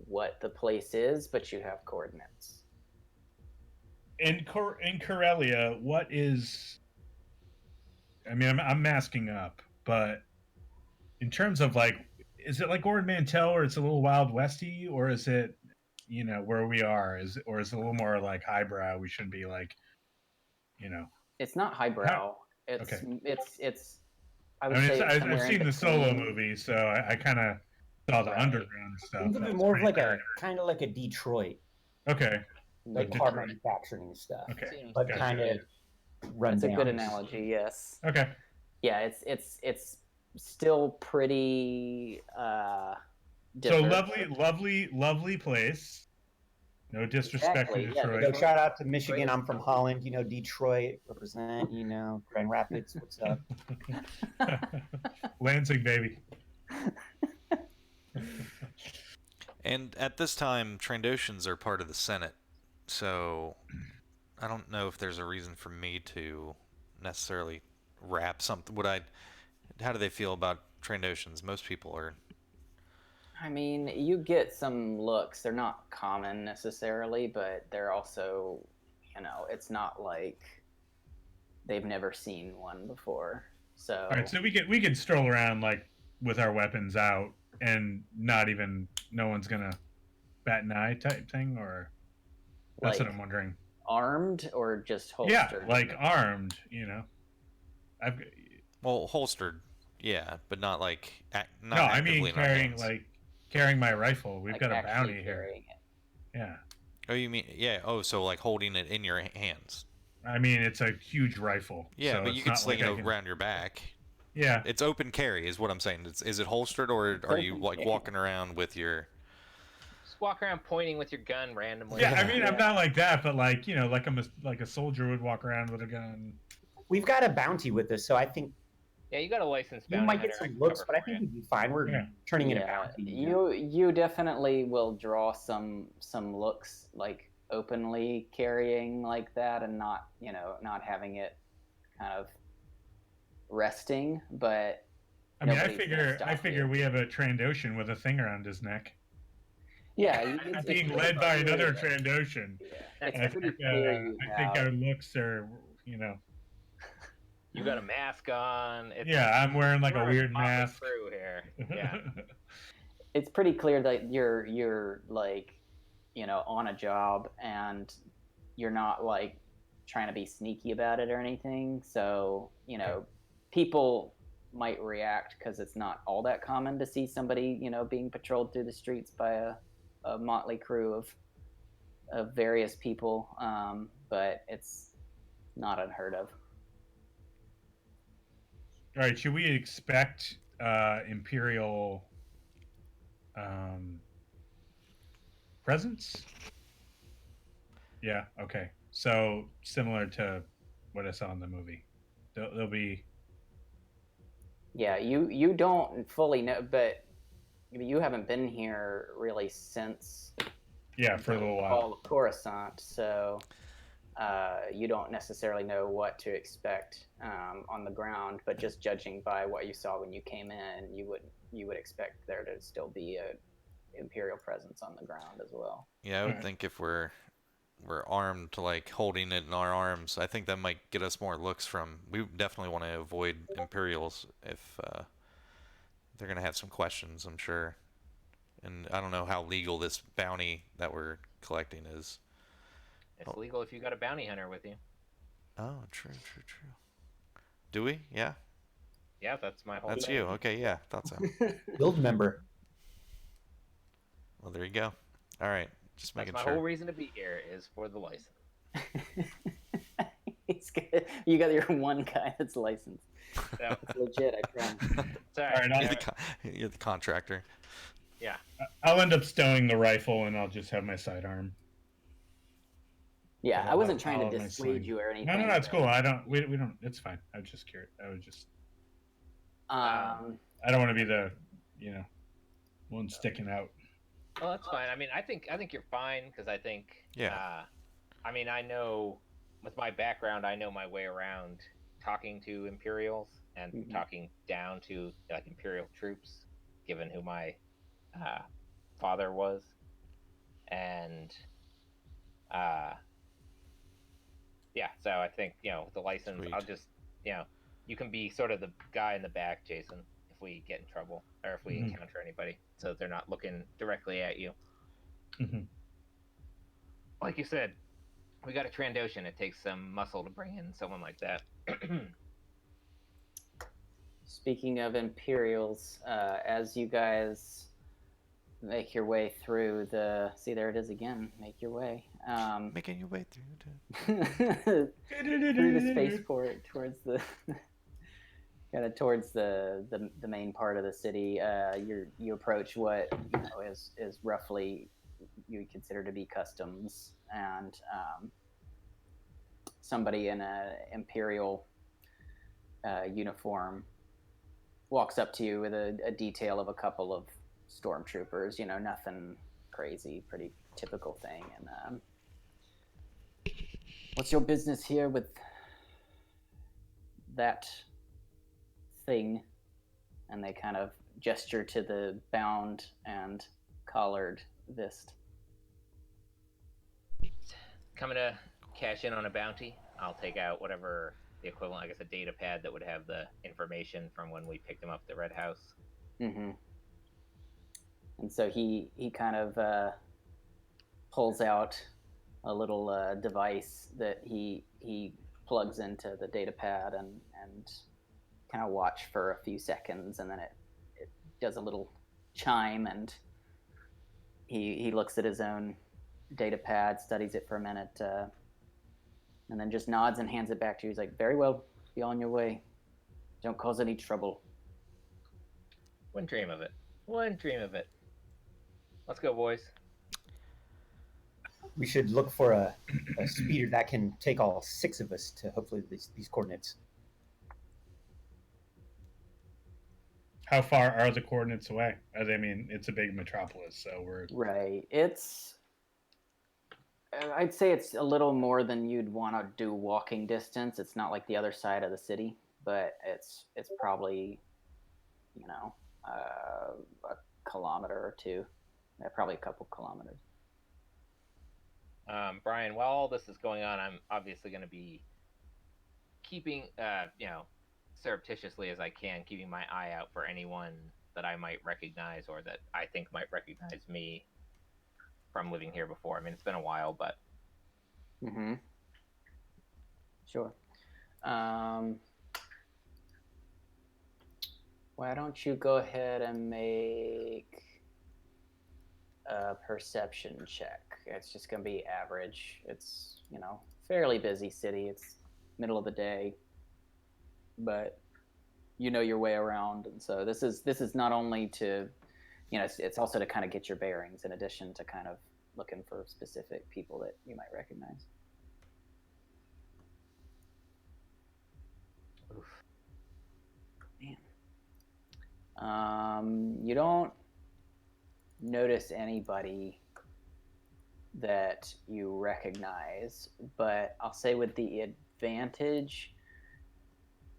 what the place is, but you have coordinates. In Corellia, what is? I mean, I'm masking up, but in terms of like, is it like Ord Mantell, or it's a little Wild Westy, or is it, where we are? Or is it a little more like highbrow? We shouldn't be like, It's not highbrow. It's okay. it's. I mean, say I've seen the Solo movie, so I kind of saw the underground stuff. Think of it more of like kind of like a Detroit. Okay. Like car manufacturing stuff. Okay. But kind of run down. That's a good analogy. Yes. Okay. Yeah, it's still pretty. So lovely place. No disrespect to Detroit. Yeah, shout out to Michigan. I'm from Holland. Detroit represent. Grand Rapids. What's up? Lansing, baby. And at this time, Trandoshans are part of the Senate, so I don't know if there's a reason for me to necessarily wrap something. How do they feel about Trandoshans? Most people are. I mean, you get some looks. They're not common necessarily, but they're also, it's not like they've never seen one before. So. All right, so we could stroll around like with our weapons out, and no one's gonna bat an eye type thing, or that's what I'm wondering. Armed or just holstered? Yeah, like armed. Holstered, yeah, but not like not. No, I mean carrying my rifle. We've got a bounty here. Yeah. Oh, you mean so like holding it in your hands. I mean, it's a huge rifle. Yeah, so but you can sling it around your back. Yeah. It's open carry is what I'm saying. Is it holstered, or are you like walking around with your... Just walk around pointing with your gun randomly. Yeah, I mean, I'm not like that, but like a soldier would walk around with a gun. We've got a bounty with us, so I think... Yeah, you got a license bounty. You might get some looks, but I think we'd be fine. We're turning in a bounty. You definitely will draw some looks, like openly carrying like that, and not having it kind of resting. But I mean, I figure we have a Trandoshan with a thing around his neck. Yeah, being led by another Trandoshan. Yeah. I think our looks are, You got a mask on. I'm wearing like a weird mask. Through here. Yeah. It's pretty clear that you're like, on a job, and you're not like trying to be sneaky about it or anything. So, people might react because it's not all that common to see somebody, being patrolled through the streets by a motley crew of various people. But it's not unheard of. All right, should we expect Imperial presence? Yeah, okay. So similar to what I saw in the movie. There'll be... Yeah, you don't fully know, but you haven't been here really since... Yeah, for a little while. All of Coruscant, so... you don't necessarily know what to expect on the ground, but just judging by what you saw when you came in, you would expect there to still be a Imperial presence on the ground as well. Yeah, I would think if we're armed, like holding it in our arms, I think that might get us more looks from... We definitely want to avoid Imperials if they're going to have some questions, I'm sure. And I don't know how legal this bounty that we're collecting is. It's legal if you got a bounty hunter with you. Oh, true. Do we? Yeah. Yeah, that's my whole. That's thing. you. Okay, yeah, thought so. Guild member. Well, there you go. All right, just making sure. My whole reason to be here is for the license. You got your one guy that's licensed. That's legit, I promise. Sorry. You're the contractor. Yeah. I'll end up stowing the rifle, and I'll just have my sidearm. Yeah, I wasn't trying All to of my dissuade slang. you or anything. No, it's cool. I don't. We don't. It's fine. I was just curious. I don't want to be the, one sticking out. Well, that's fine. I mean, I think you're fine because I think. Yeah. I mean, I know with my background, I know my way around talking to Imperials and talking down to like Imperial troops, given who my father was, and yeah. So I think with the license, Sweet. I'll just you can be sort of the guy in the back, Jason, if we get in trouble or if we encounter anybody, so they're not looking directly at you. Mm-hmm. Like you said, we got a Trandoshan. It takes some muscle to bring in someone like that. Speaking of Imperials, as you guys make your way through see, there it is again. Make your way. Making your way through. Through the spaceport towards the the main part of the city. You approach what is roughly you would consider to be customs, and somebody in a Imperial uniform walks up to you with a detail of a couple of stormtroopers. Nothing crazy, pretty typical thing. And what's your business here with that thing? And they kind of gesture to the bound and collared Vist. Coming to cash in on a bounty. I'll take out whatever the equivalent, I guess, a data pad that would have the information from when we picked him up at the Red House. Mm-hmm. And so he kind of pulls out a little device that he plugs into the data pad and kind of watch for a few seconds, and then it does a little chime, and he looks at his own data pad, studies it for a minute, and then just nods and hands it back to you. He's like, very well, be on your way. Don't cause any trouble. Wouldn't dream of it. Let's go, boys. We should look for a speeder that can take all 6 of us to hopefully these coordinates. How far are the coordinates away? I mean, it's a big metropolis, so we're... Right. I'd say it's a little more than you'd want to do walking distance. It's not like the other side of the city, but it's probably, a kilometer or two. Probably a couple kilometers. Brian, while all this is going on, I'm obviously going to be keeping, surreptitiously as I can, keeping my eye out for anyone that I might recognize or that I think might recognize me from living here before. I mean, it's been a while, but... Mm-hmm. Sure. Why don't you go ahead and make a perception check? It's just going to be average. It's, fairly busy city. It's middle of the day, but you know your way around. And so this is not only to, it's also to kind of get your bearings in addition to kind of looking for specific people that you might recognize. Oof. Man. You don't notice anybody that you recognize, but I'll say with the advantage,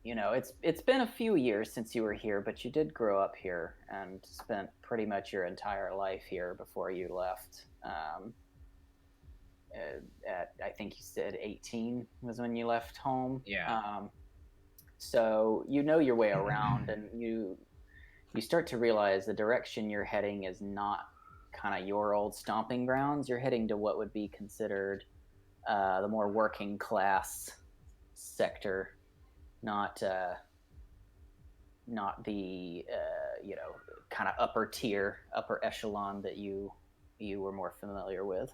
it's been a few years since you were here, but you did grow up here and spent pretty much your entire life here before you left. I think you said 18 was when you left home. Yeah. So you know your way around, and you start to realize the direction you're heading is not kind of your old stomping grounds. You're heading to what would be considered the more working class sector, not the kind of upper echelon that you were more familiar with.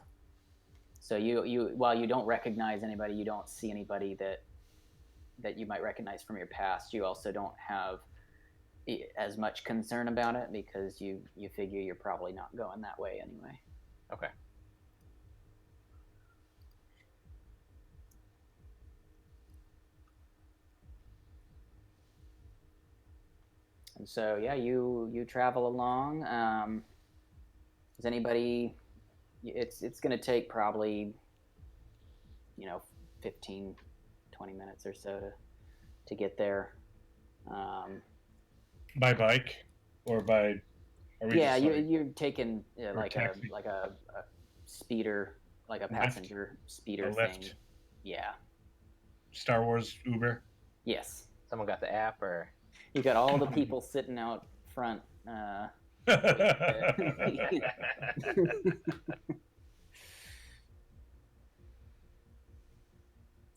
So you while you don't recognize anybody, you don't see anybody that you might recognize from your past. You also don't have as much concern about it because you figure you're probably not going that way anyway. Okay. And so yeah, you travel along. Does anybody? It's going to take probably 15, 20 minutes or so to get there. By bike or by? Are we Yeah, just like, you're taking like taxi? a speeder, like a Lyft? passenger speeder A thing. Lyft? Yeah. Star Wars Uber? Yes. Someone got the app, or You got all the people sitting out front.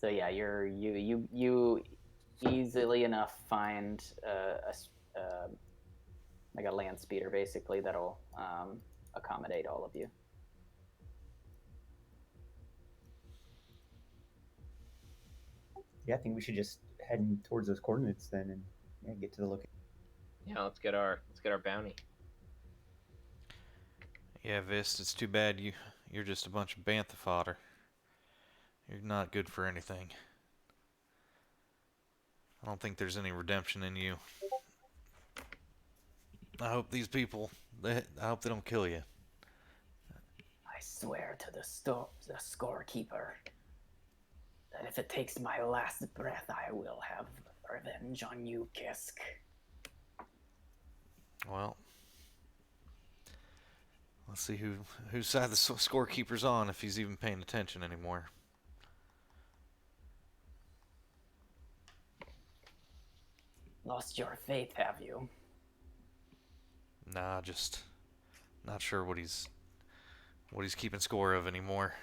So yeah, you easily enough find like a land speeder basically that'll accommodate all of you. Yeah, I think we should just head towards those coordinates then, and get to the location. yeah, let's get our bounty. Yeah, Vist, it's too bad you're just a bunch of bantha fodder. You're not good for anything. I don't think there's any redemption in you. I hope these people, I hope they don't kill you. I swear to the scorekeeper that if it takes my last breath, I will have revenge on you, Qesskk. Well, let's see whose side the scorekeeper's on, if he's even paying attention anymore. Lost your faith, have you? Nah, just not sure what he's keeping score of anymore.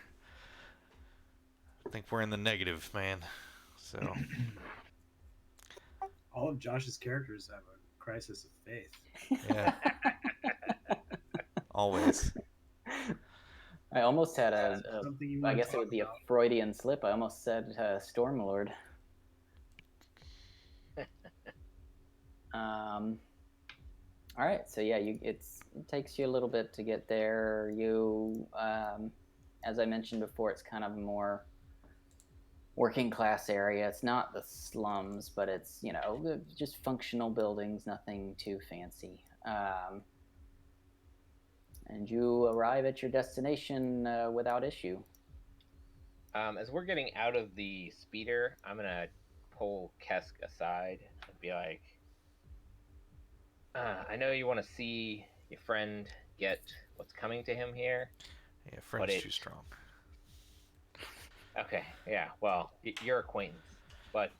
I think we're in the negative, man. So All of Josh's characters have a crisis of faith. yeah, always. I almost had Something you I wanna guess it talk would be a about? Freudian slip. I almost said Stormlord. All right, so yeah, it takes you a little bit to get there. You, as I mentioned before, it's kind of a more working class area. It's not the slums, but it's just functional buildings, nothing too fancy. And you arrive at your destination without issue. As we're getting out of the speeder, I'm gonna pull Qesskk aside and be like, I know you want to see your friend get what's coming to him here. Yeah, friend's too strong. Okay, yeah, well, your acquaintance. But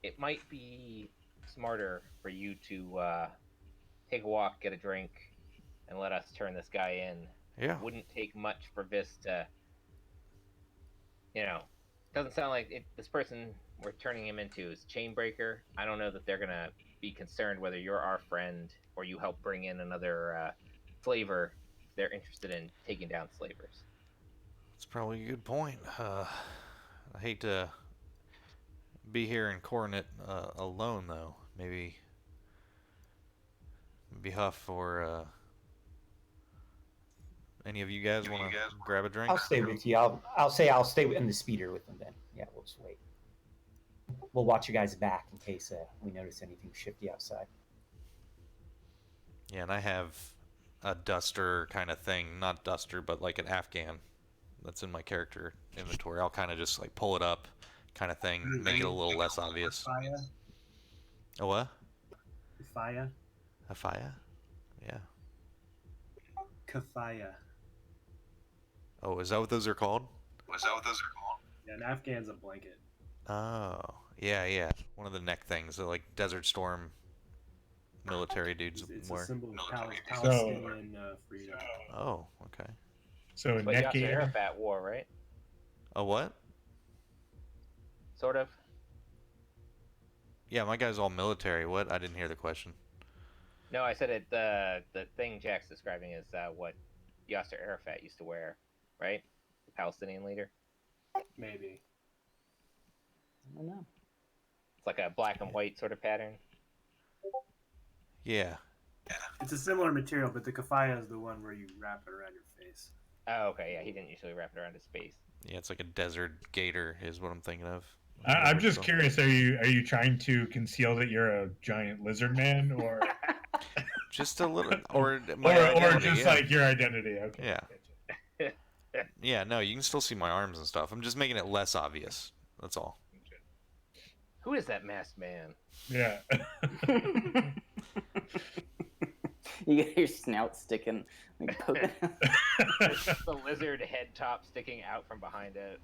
it might be smarter for you to take a walk, get a drink, and let us turn this guy in. Yeah. It wouldn't take much for Vis to, doesn't sound like this person we're turning him into is Chainbreaker. I don't know that they're going to be concerned whether you're our friend or you help bring in another slaver if they're interested in taking down slavers. That's probably a good point. I hate to be here in Coronet alone, though. Maybe Huff or any of you guys want to grab a drink? I'll stay with you. I'll stay in the speeder with them then. Yeah, we'll just wait. We'll watch you guys back in case we notice anything shifty outside. Yeah, and I have a duster kind of thing. Not duster, but like an Afghan that's in my character inventory. I'll kind of just like pull it up kind of thing, make it a little less obvious. Kafaya? A what? Kafaya? A fire? Yeah. Kafaya. Oh, is that what those are called? Yeah, an Afghan's a blanket. Oh, yeah. One of the neck things, like Desert Storm military dudes It's wear. a symbol of Palestinian freedom. Oh, okay. So But neck Yasser gaiter? Arafat wore, right? A what? Sort of. Yeah, my guy's all military. What? I didn't hear the question. No, I said it. The thing Jack's describing is what Yasser Arafat used to wear, right? The Palestinian leader. Maybe. I don't know. It's like a black and white sort of pattern. Yeah. It's a similar material, but the kafaya is the one where you wrap it around your face. Oh, okay, yeah. He didn't usually wrap it around his face. Yeah, it's like a desert gaiter is what I'm thinking of. I'm just curious. Are you trying to conceal that you're a giant lizard man, or Just a little, or my or identity, just yeah. like your identity? Okay. Yeah. Gotcha. Yeah, no, you can still see my arms and stuff. I'm just making it less obvious. That's all. Who is that masked man? Yeah. You get your snout sticking, like poking. The lizard head top sticking out from behind it.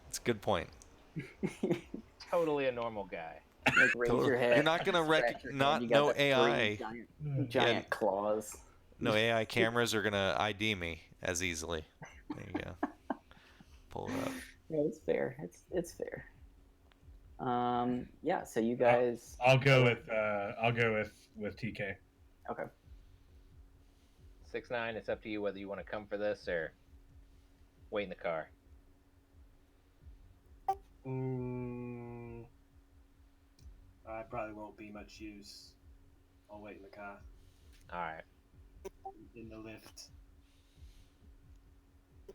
It's a good point. Totally a normal guy. Like raise your head. You're not gonna scratch your not head, you got no the three AI. giant claws. No AI cameras are gonna ID me as easily. There you go. Pull it up. Yeah, it's fair. It's fair. Yeah. So you guys. I'll go with TK. Okay. 6'9", it's up to you whether you want to come for this or wait in the car. I probably won't be much use. I'll wait in the car. Alright. In the lift.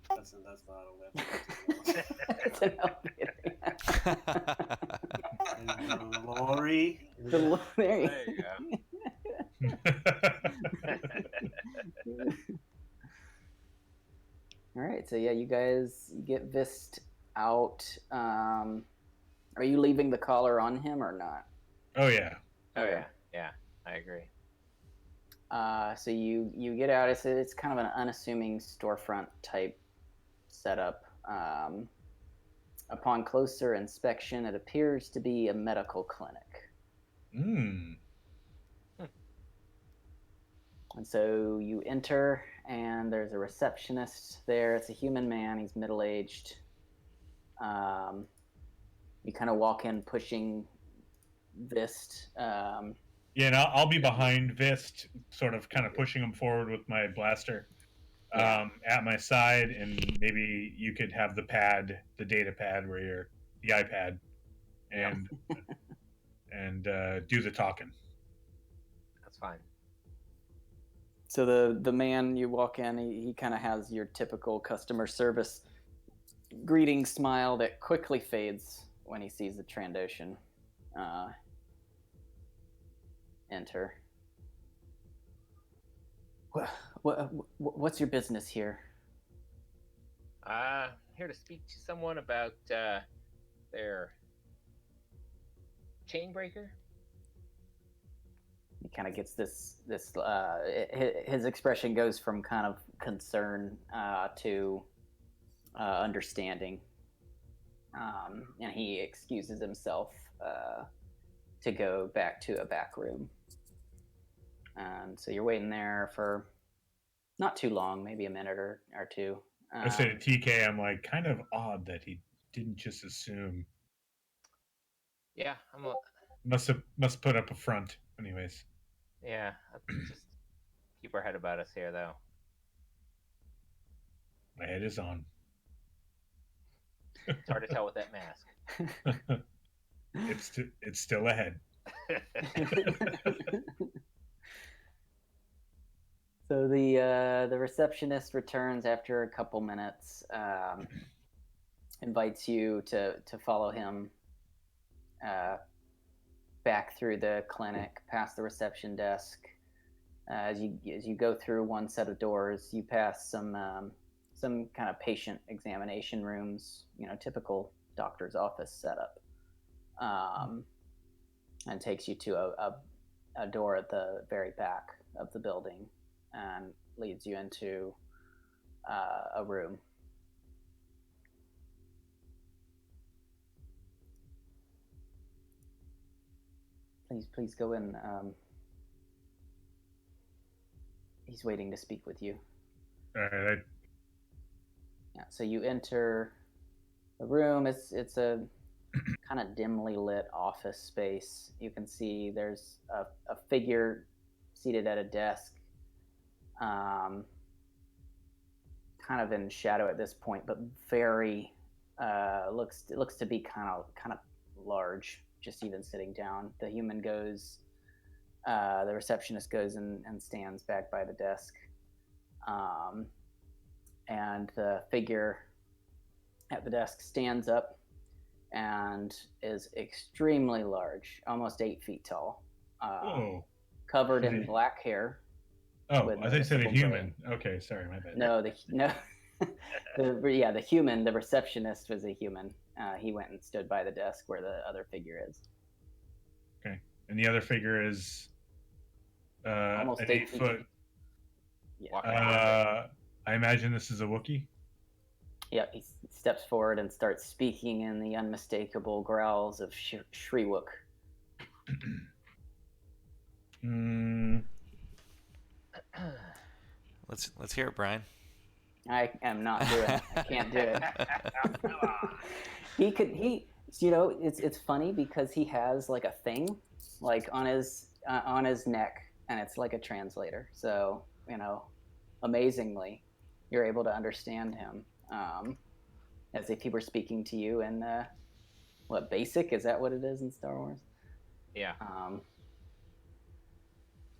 That's not a lift. It's an elevator. In the lorry. There you There you go. All right, so yeah, you guys get Vist out. Are you leaving the collar on him or not? Oh yeah. Oh yeah, yeah, I agree. So you get out. It's kind of an unassuming storefront type setup. Upon closer inspection, it appears to be a medical clinic. And so you enter, and there's a receptionist there. It's a human man. He's middle-aged. You kind of walk in pushing Vist. Yeah, and I'll be behind Vist, sort of kind of pushing him forward with my blaster at my side, and maybe you could have the pad, the data pad, where you're the iPad, and and do the talking. That's fine. So the man, you walk in, he kind of has your typical customer service greeting smile that quickly fades when he sees the Trandoshan enter. What's your business here? Here to speak to someone about their chain breaker. He kind of gets his expression goes from kind of concern to understanding, and he excuses himself to go back to a back room. And so you're waiting there for not too long, maybe a minute or two. I said to TK, I'm like, kind of odd that he didn't just assume. Yeah, Must put up a front, anyways. Yeah, just keep our head about us here, though. My head is on. It's hard to tell with that mask. It's still ahead. So the receptionist returns after a couple minutes, invites you to follow him back through the clinic, past the reception desk. As you go through one set of doors, you pass some kind of patient examination rooms, typical doctor's office setup, and takes you to a door at the very back of the building and leads you into a room. Please go in. He's waiting to speak with you. All right. Yeah, so you enter the room. It's a kind of dimly lit office space. You can see there's a figure seated at a desk, kind of in shadow at this point, but very looks to be kind of large, just even sitting down. The human goes, the receptionist goes and stands back by the desk, and the figure at the desk stands up and is extremely large, almost 8 feet tall, Oh. covered in black hair. Oh, with I thought you said a noticeable human. Okay, sorry, my bad. No, the human, the receptionist was a human. He went and stood by the desk where the other figure is. Okay, and the other figure is Almost an 8 8 feet. foot. Yeah. I imagine this is a Wookiee. Yeah, he steps forward and starts speaking in the unmistakable growls of Shriwook. Let's hear it, Brian. I am not doing it. I can't do it. It's funny because he has like a thing like on his neck, and it's like a translator. So, amazingly, you're able to understand him as if he were speaking to you in basic? Is that what it is in Star Wars? Yeah.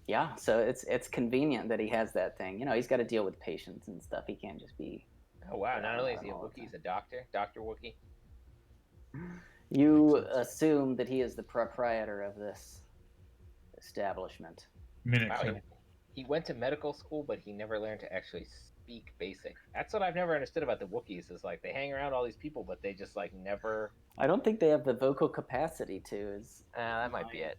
Yeah, so it's convenient that he has that thing. He's got to deal with patients and stuff. He can't just be... Oh, wow. Not only is he a Wookiee, he's a doctor. Dr. Wookiee. You assume that he is the proprietor of this establishment. Wow, he went to medical school, but he never learned to actually speak basic. That's what I've never understood about the Wookiees, is like they hang around all these people, but they just like never... I don't think they have the vocal capacity to. That might be it.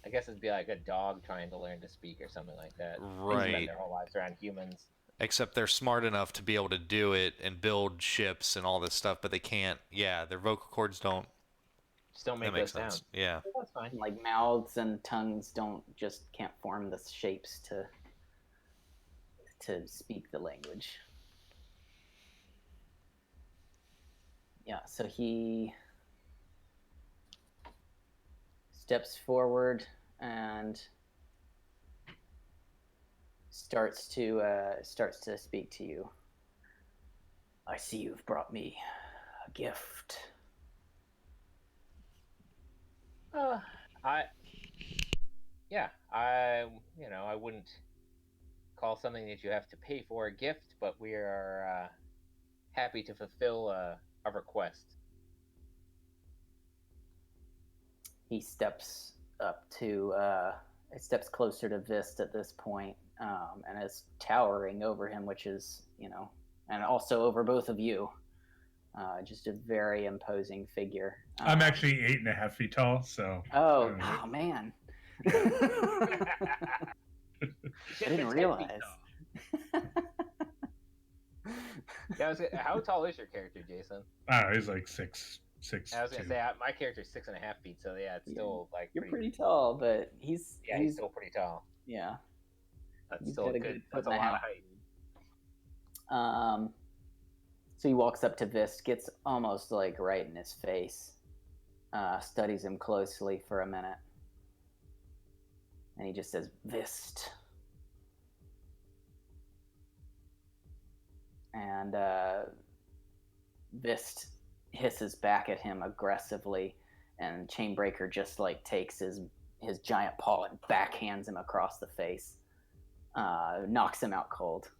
I guess it'd be like a dog trying to learn to speak or something like that. Right. They spend their whole lives around humans. Except they're smart enough to be able to do it and build ships and all this stuff, but they can't. Yeah, their vocal cords don't. Just don't make those sounds. Yeah. That's fine. Like mouths and tongues can't form the shapes to speak the language. Yeah, so he steps forward and starts to speak to you. I see you've brought me a gift. I wouldn't call something that you have to pay for a gift, but we are happy to fulfill a request. He steps closer to Vist at this point, and is towering over him, which is, and also over both of you. Just a very imposing figure. I'm actually 8.5 feet tall, so. Oh man. I didn't realize. Yeah, how tall is your character, Jason? He's like 6'6". I was gonna say my character's 6.5 feet, so yeah, it's still like you're pretty tall, but he's still pretty tall. Yeah, that's still good. That's a lot of height. So he walks up to Vist, gets almost like right in his face, studies him closely for a minute, and he just says, "Vist." And Vist hisses back at him aggressively, and Chainbreaker just like takes his giant paw and backhands him across the face, knocks him out cold.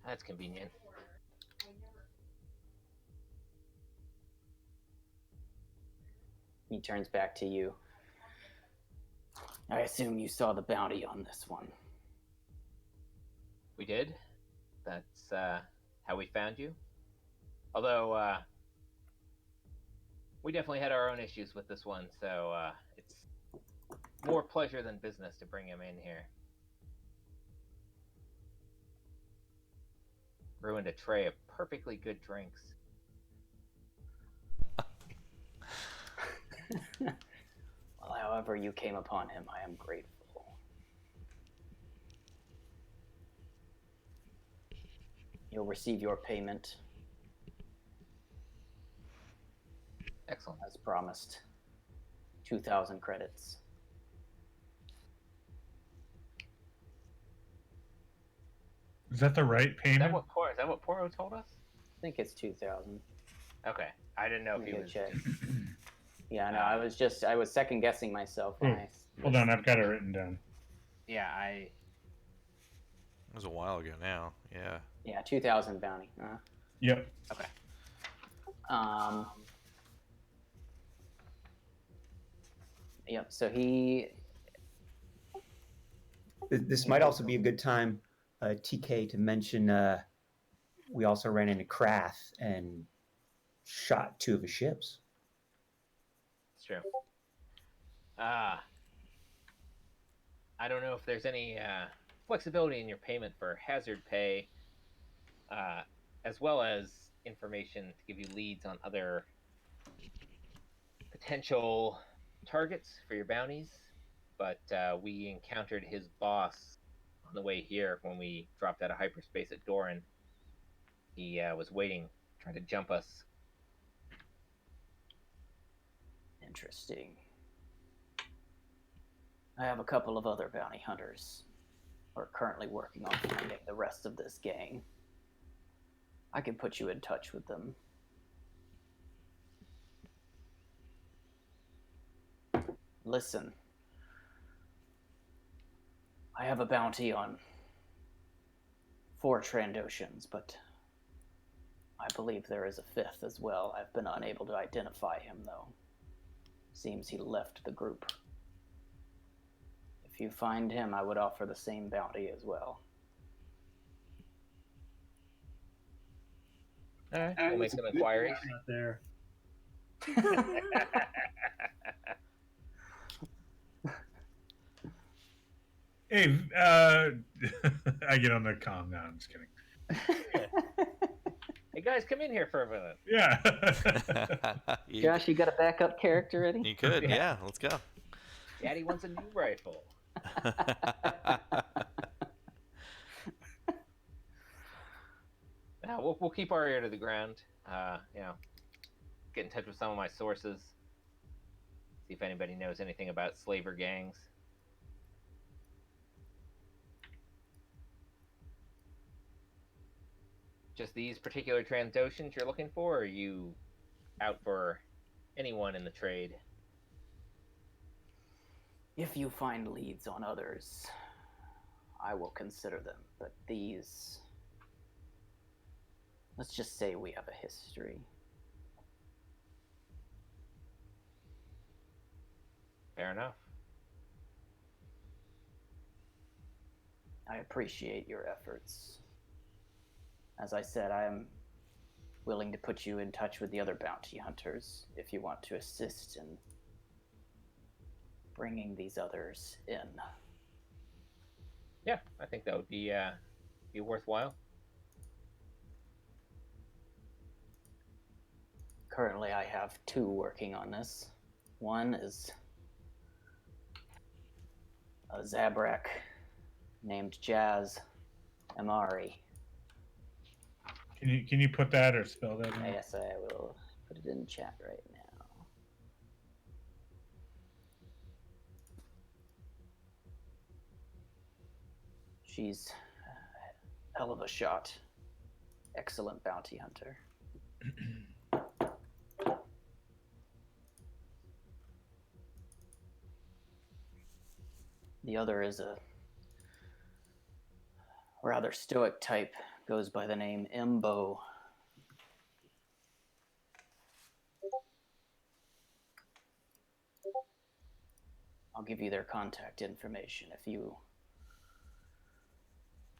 That's convenient. He turns back to you. I assume you saw the bounty on this one. We did. That's how we found you. Although, we definitely had our own issues with this one, so it's more pleasure than business to bring him in here. Ruined a tray of perfectly good drinks. Well, however you came upon him, I am grateful. You'll receive your payment. Excellent. As promised. 2,000 credits. Is that the right payment? Is that what Porro told us? I think it's 2,000. Okay. I didn't know if he was check. just... Yeah, no, I was second guessing myself when I... Hold on, I've got it written down. Yeah, It was a while ago now, yeah. Yeah, 2,000 bounty. Yep. Okay. Yep. So he. This might also be a good time, TK, to mention we also ran into Krath and shot 2 of his ships. It's true. I don't know if there's any flexibility in your payment for hazard pay, as well as information to give you leads on other potential targets for your bounties. But we encountered his boss on the way here when we dropped out of hyperspace at Dorin. He was waiting, trying to jump us. Interesting. I have a couple of other bounty hunters who are currently working on finding the rest of this gang. I can put you in touch with them. Listen. I have a bounty on 4 Trandoshans, but I believe there is a 5th as well. I've been unable to identify him, though. Seems he left the group. If you find him, I would offer the same bounty as well. All right, we'll make some inquiries. Out there. Hey, I get on the comm now. I'm just kidding. Hey guys, come in here for a minute. Yeah. Josh, you got a backup character ready? You could, yeah. Let's go. Daddy wants a new rifle. Now we'll keep our ear to the ground. Get in touch with some of my sources. See if anybody knows anything about slaver gangs. Just these particular Trandoshans you're looking for, or are you out for anyone in the trade? If you find leads on others, I will consider them. But these... Let's just say we have a history. Fair enough. I appreciate your efforts. As I said, I am willing to put you in touch with the other bounty hunters if you want to assist in bringing these others in. Yeah, I think that would be worthwhile. Currently, I have 2 working on this. One is a Zabrak named Jazz Amari. Can you put that or spell that? In? Yes, I will put it in chat right now. She's a hell of a shot. Excellent bounty hunter. The other is a rather stoic type, goes by the name Embo. I'll give you their contact information if you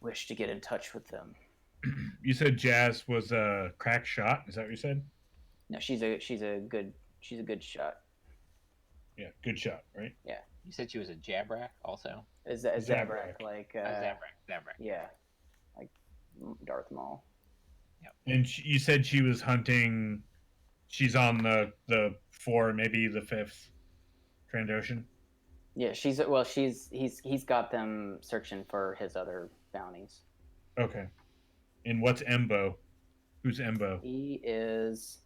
wish to get in touch with them. You said Jazz was a crack shot. Is that what you said? No, she's a good shot. Yeah, good shot, right? Yeah. You said she was a Jabrak also? Is that Zabrak. Zabrak, like Zabrak. yeah, like Darth Maul. Yep. And you said she was hunting. She's on the 4, maybe the 5th Trandoshan. Yeah, he's got them searching for his other bounties. Okay. And what's Embo? Who's Embo? He is,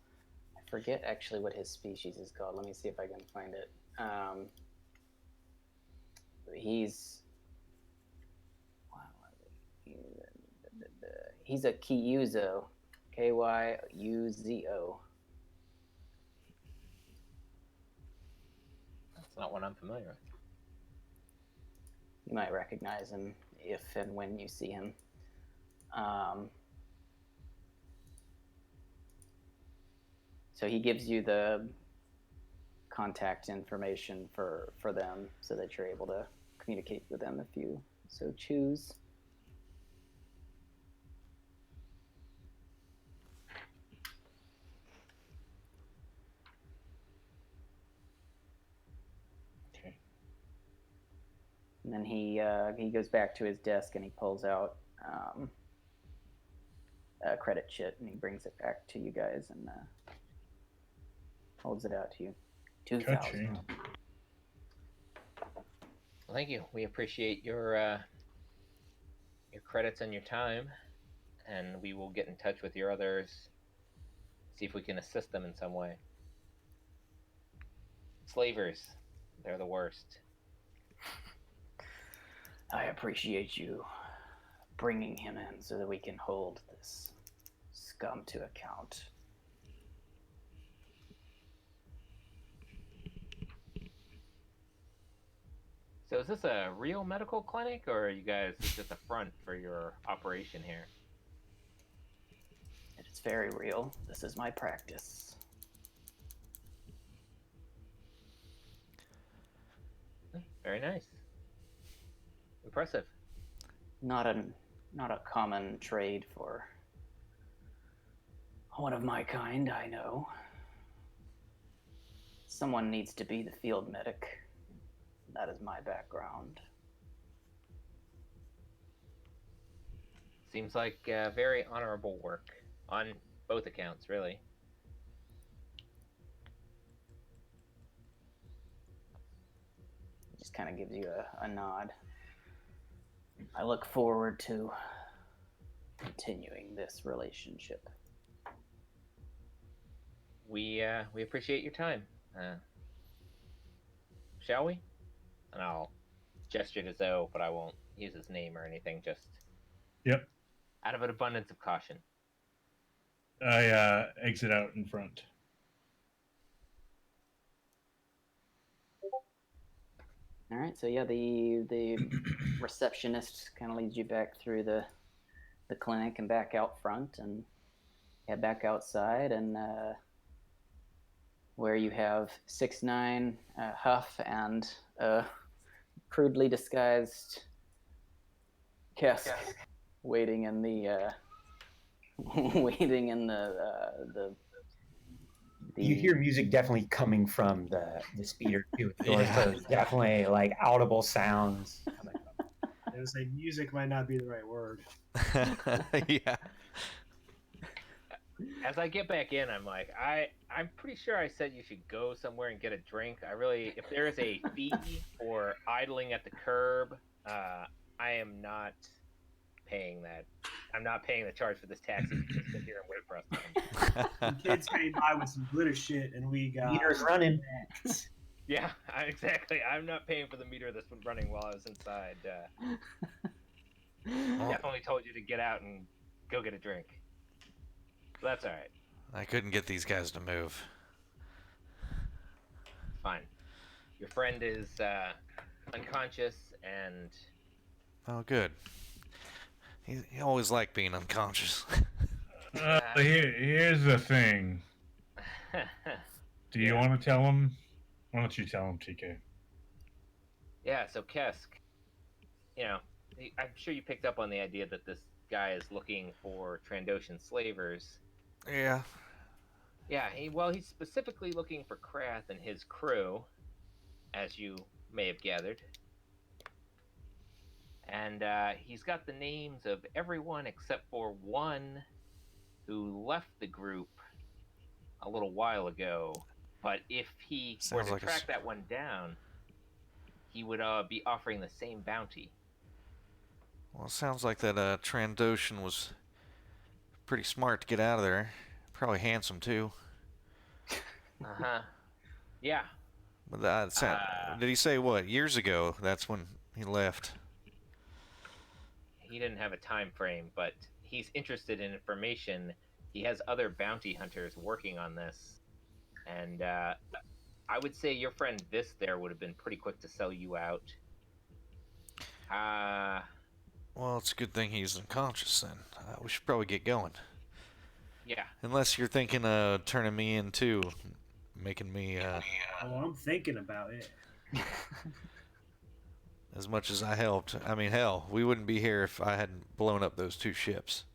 I forget actually what his species is called. Let me see if I can find it. He's a Kyuzo, Kyuzo. That's not one I'm familiar with. You might recognize him if and when you see him. So he gives you the contact information for them so that you're able to communicate with them if you so choose. Okay. And then he goes back to his desk and he pulls out a credit chit and he brings it back to you guys and holds it out to you. 2,000. Ka-ching. Well, thank you. We appreciate your credits and your time, and we will get in touch with your others, see if we can assist them in some way. Slavers, they're the worst. I appreciate you bringing him in so that we can hold this scum to account. So is this a real medical clinic, or are you guys just a front for your operation here? It is very real. This is my practice. Very nice. Impressive. Not a common trade for one of my kind, I know. Someone needs to be the field medic. That is my background. Seems like very honorable work on both accounts, really. Just kind of gives you a nod. I look forward to continuing this relationship. We appreciate your time. Shall we? And I'll gesture to Zoe, but I won't use his name or anything, just Yep. out of an abundance of caution. I exit out in front. All right, so yeah, the receptionist kind of leads you back through the clinic and back out front and head back outside and where you have 6'9", Huff and crudely disguised Qesskk waiting in the You hear music definitely coming from the speeder too. Doors closed. Definitely like audible sounds. I would say music might not be the right word. Yeah. As I get back in, I'm like, I'm pretty sure I said you should go somewhere and get a drink. If there is a fee for idling at the curb, I am not paying that. I'm not paying the charge for this taxi. Just sit here and wait for us to come. Some kids came by with some glitter shit, and we got Meters running. Yeah, exactly. I'm not paying for the meter that's been running while I was inside. Definitely told you to get out and go get a drink. But that's all right. I couldn't get these guys to move. Fine. Your friend is unconscious and... Oh, good. He always liked being unconscious. Here's the thing. Do you want to tell him? Why don't you tell him, TK? Yeah, so Qesskk, I'm sure you picked up on the idea that this guy is looking for Trandoshan slavers. Yeah. Yeah, he's specifically looking for Krath and his crew, as you may have gathered. And he's got the names of everyone except for one who left the group a little while ago. But if he were to track that one down, he would be offering the same bounty. Well, it sounds like that Trandoshan was pretty smart to get out of there. Probably handsome, too. Uh-huh. Yeah. But did he say what? Years ago, that's when he left. He didn't have a time frame, but he's interested in information. He has other bounty hunters working on this. And I would say your friend Vis there would have been pretty quick to sell you out. Well, it's a good thing he's unconscious then. We should probably get going. Yeah. Unless you're thinking of turning me in too, making me Oh, I'm thinking about it. as much as I helped. I mean, hell, we wouldn't be here if I hadn't blown up those 2 ships.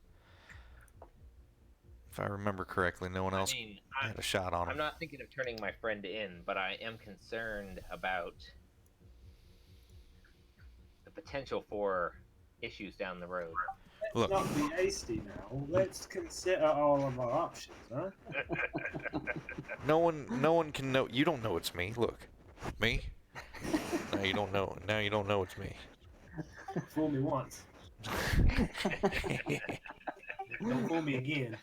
If I remember correctly, no one else had a shot on I'm him. not thinking of turning my friend in, but I am concerned about the potential for issues down the road. Look, Let's not be hasty now. Let's consider all of our options, huh? no one can know. You don't know it's me. Look, me. Now you don't know. Now you don't know it's me. Fool me once. Don't fool me again.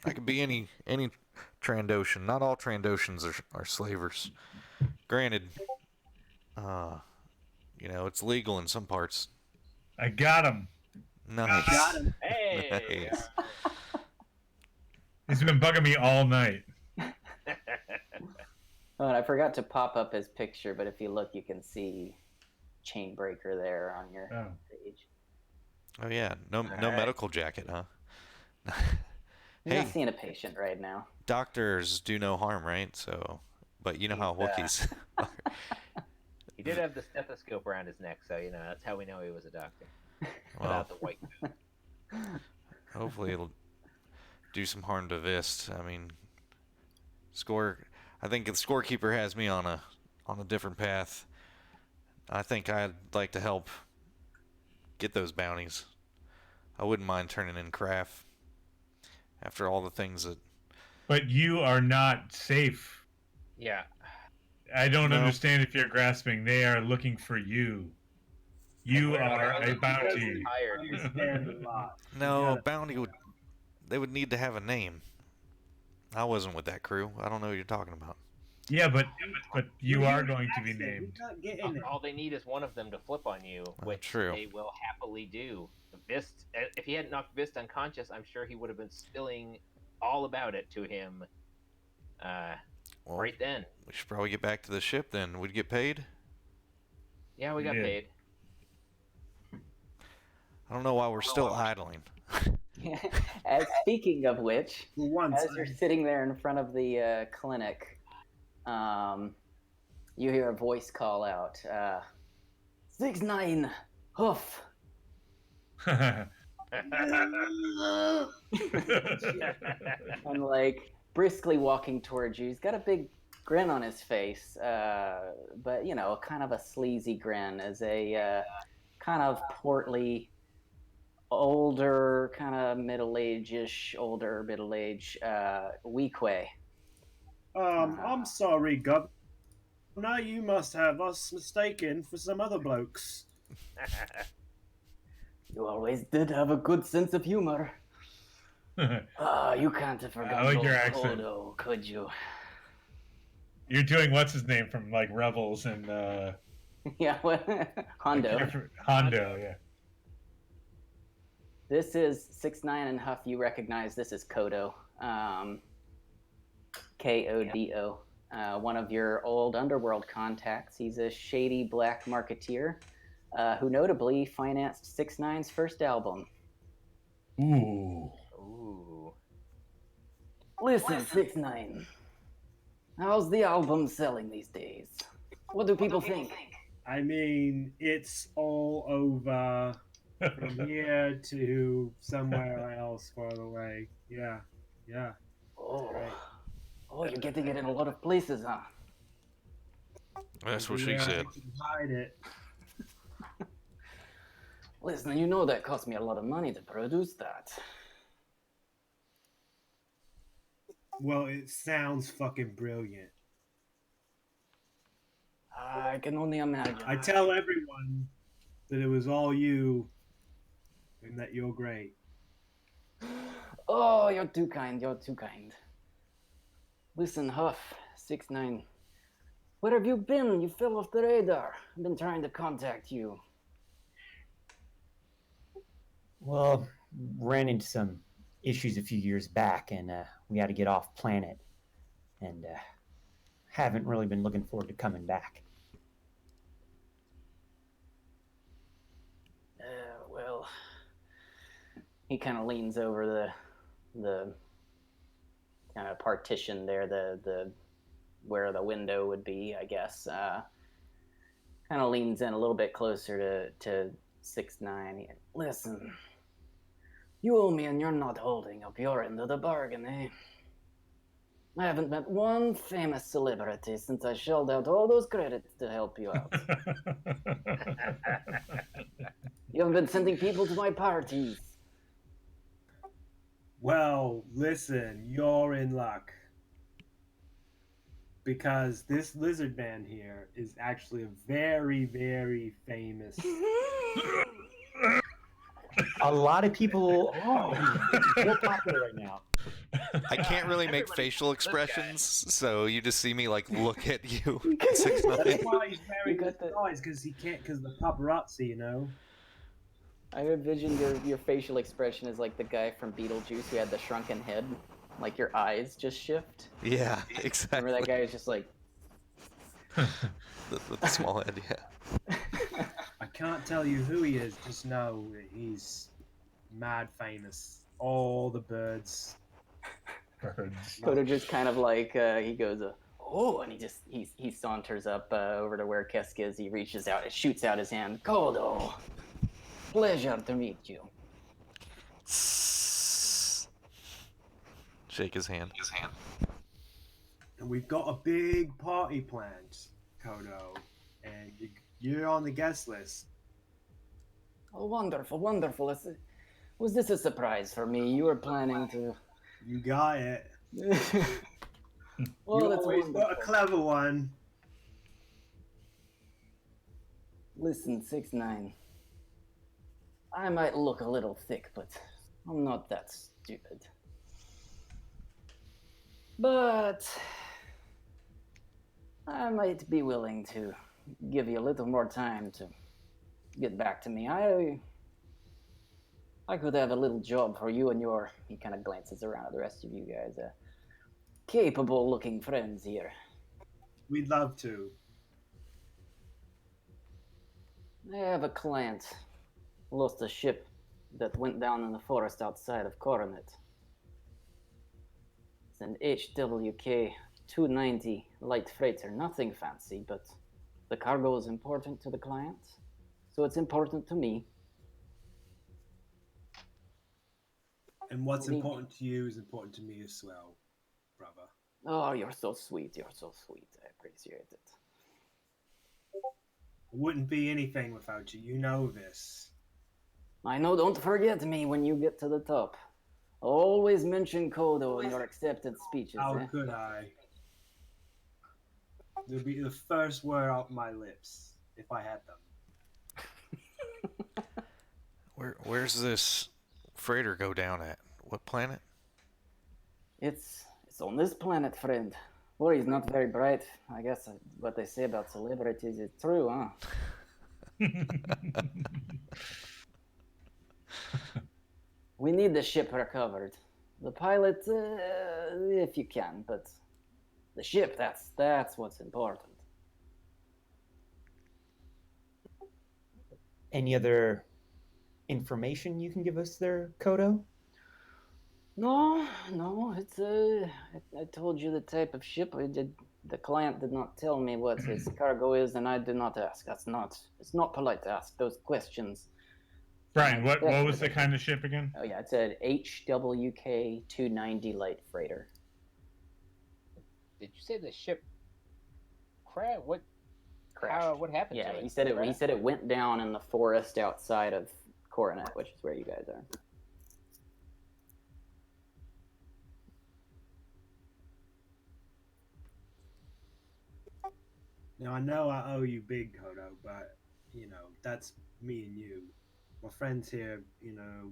I could be any Trandoshan. Not all Trandoshans are slavers. Granted, it's legal in some parts. I got him. Nice. Got him. Hey! Nice. He's been bugging me all night. Oh, and I forgot to pop up his picture, but if you look, you can see Chainbreaker there on your page. Oh yeah, no right. medical jacket, huh? He's Hey. not seeing a patient right now. Doctors do no harm, right? So, but you know how Wookiees. He did have the stethoscope around his neck, so that's how we know he was a doctor. Well, Without the white coat. hopefully it'll do some harm to Vist. I mean, I think the scorekeeper has me on a different path. I think I'd like to help get those bounties. I wouldn't mind turning in Krath after all the things that. But you are not safe. Yeah. I don't No. understand if you're grasping. They are looking for you. You are a bounty. Understand a lot. No, a bounty they would need to have a name. I wasn't with that crew. I don't know what you're talking about. Yeah, but you Well, are you're going to be accent. named. You're not getting it. All they need is one of them to flip on you, which true. they will happily do. Vist, if he hadn't knocked Vist unconscious, I'm sure he would have been spilling all about it to him Well, right then. we should probably get back to the ship then. We'd get paid. Yeah, we got Yeah. paid. I don't know why we're still idling. As speaking of which, For once, as you're sitting there in front of the clinic, you hear a voice call out, 6-9, Huff. And like briskly walking towards you. He's got a big grin on his face, but kind of a sleazy grin, as a kind of portly, older, kind of middle-age-ish, older middle-age Weequay. I'm sorry, Governor. You must have us mistaken for some other blokes. You always did have a good sense of humor. You can't have I forgotten like old your accent. Kodo, could you? You're doing what's his name from like Rebels and Yeah, Hondo. Hondo, yeah. This is 6-9 and Huff. You recognize this is Kodo, Kodo, one of your old underworld contacts. He's a shady black marketeer who notably financed 6-9's first album. Ooh. Ooh. Listen, 6-9. How's the album selling these days? What do people think? I mean, it's all over from here to somewhere else farther away. Yeah. Oh, Right. you're getting it in a lot of places, huh? That's what she Yeah, said. I can hide it. Listen, you know that cost me a lot of money to produce that. Well, it sounds fucking brilliant. I can only imagine. I tell everyone that it was all you and that you're great. Oh, you're too kind. Listen, Huff, 6-9. Where have you been? You fell off the radar. I've been trying to contact you. Well, ran into some issues a few years back, and we had to get off planet, and haven't really been looking forward to coming back. Well, he kind of leans over the kind of partition there, the where the window would be, I guess. Kind of leans in a little bit closer to 6'9". Listen, you owe me and you're not holding up your end of the bargain, eh? I haven't met one famous celebrity since I shelled out all those credits to help you out. You haven't been sending people to my parties. Well, listen, you're in luck. Because this lizard man here is actually a very, very famous. A lot of people. Oh, he's real popular right now. I can't really make facial expressions, so you just see me like look at you. 6'9". That's why he's wearing You got the the- eyes, because he can't, because the paparazzi, you know. I envisioned your facial expression as like the guy from Beetlejuice who had the shrunken head. Like your eyes just shift. Yeah, exactly. Remember that guy was just like... With the small head, yeah. I can't tell you who he is, just know that he's mad famous. All the birds. Birds. Kodo just kind of like, he goes, oh, and he saunters up over to where Qesskk is. He reaches out and shoots out his hand. Kodo, pleasure to meet you. Shake his hand. And we've got a big party planned, Kodo. And you're on the guest list. Oh, wonderful, wonderful. Was this a surprise for me? You were planning to... You got it. Well, you that's always wonderful. got a clever one. Listen, 6'9". I might look a little thick, but I'm not that stupid. But I might be willing to give you a little more time to get back to me. I could have a little job for you and your... He kind of glances around at the rest of you guys. Capable-looking friends here. We'd love to. I have a client. Lost a ship that went down in the forest outside of Coronet. It's an HWK 290 light freighter. Nothing fancy, but the cargo is important to the client, so it's important to me. And what's Maybe. important to you is important to me as well, brother. Oh, you're so sweet. You're so sweet. I appreciate it. I wouldn't be anything without you. You know this. I know, don't forget me when you get to the top. Always mention Kodo in your acceptance speeches. How Eh? could I? It would be the first word out my lips if I had them. Where's this freighter go down at? What planet? It's on this planet, friend. Well, he's not very bright. I guess what they say about celebrities is true, huh? We need the ship recovered. The pilot, if you can, but the ship, that's what's important. Any other information you can give us there, Kodo? No, it's I told you the type of ship. The client did not tell me what his cargo is, and I did not ask. It's not polite to ask those questions. Brian, what was the kind of ship again? Oh yeah, it's an HWK 290 light freighter. Did you say the ship crashed? What Crashed. What happened Yeah, to it? he said it went down in the forest outside of Coronet, which is where you guys are. Now, I know I owe you big, Kodo, but, you know, that's me and you. My friends here, you know,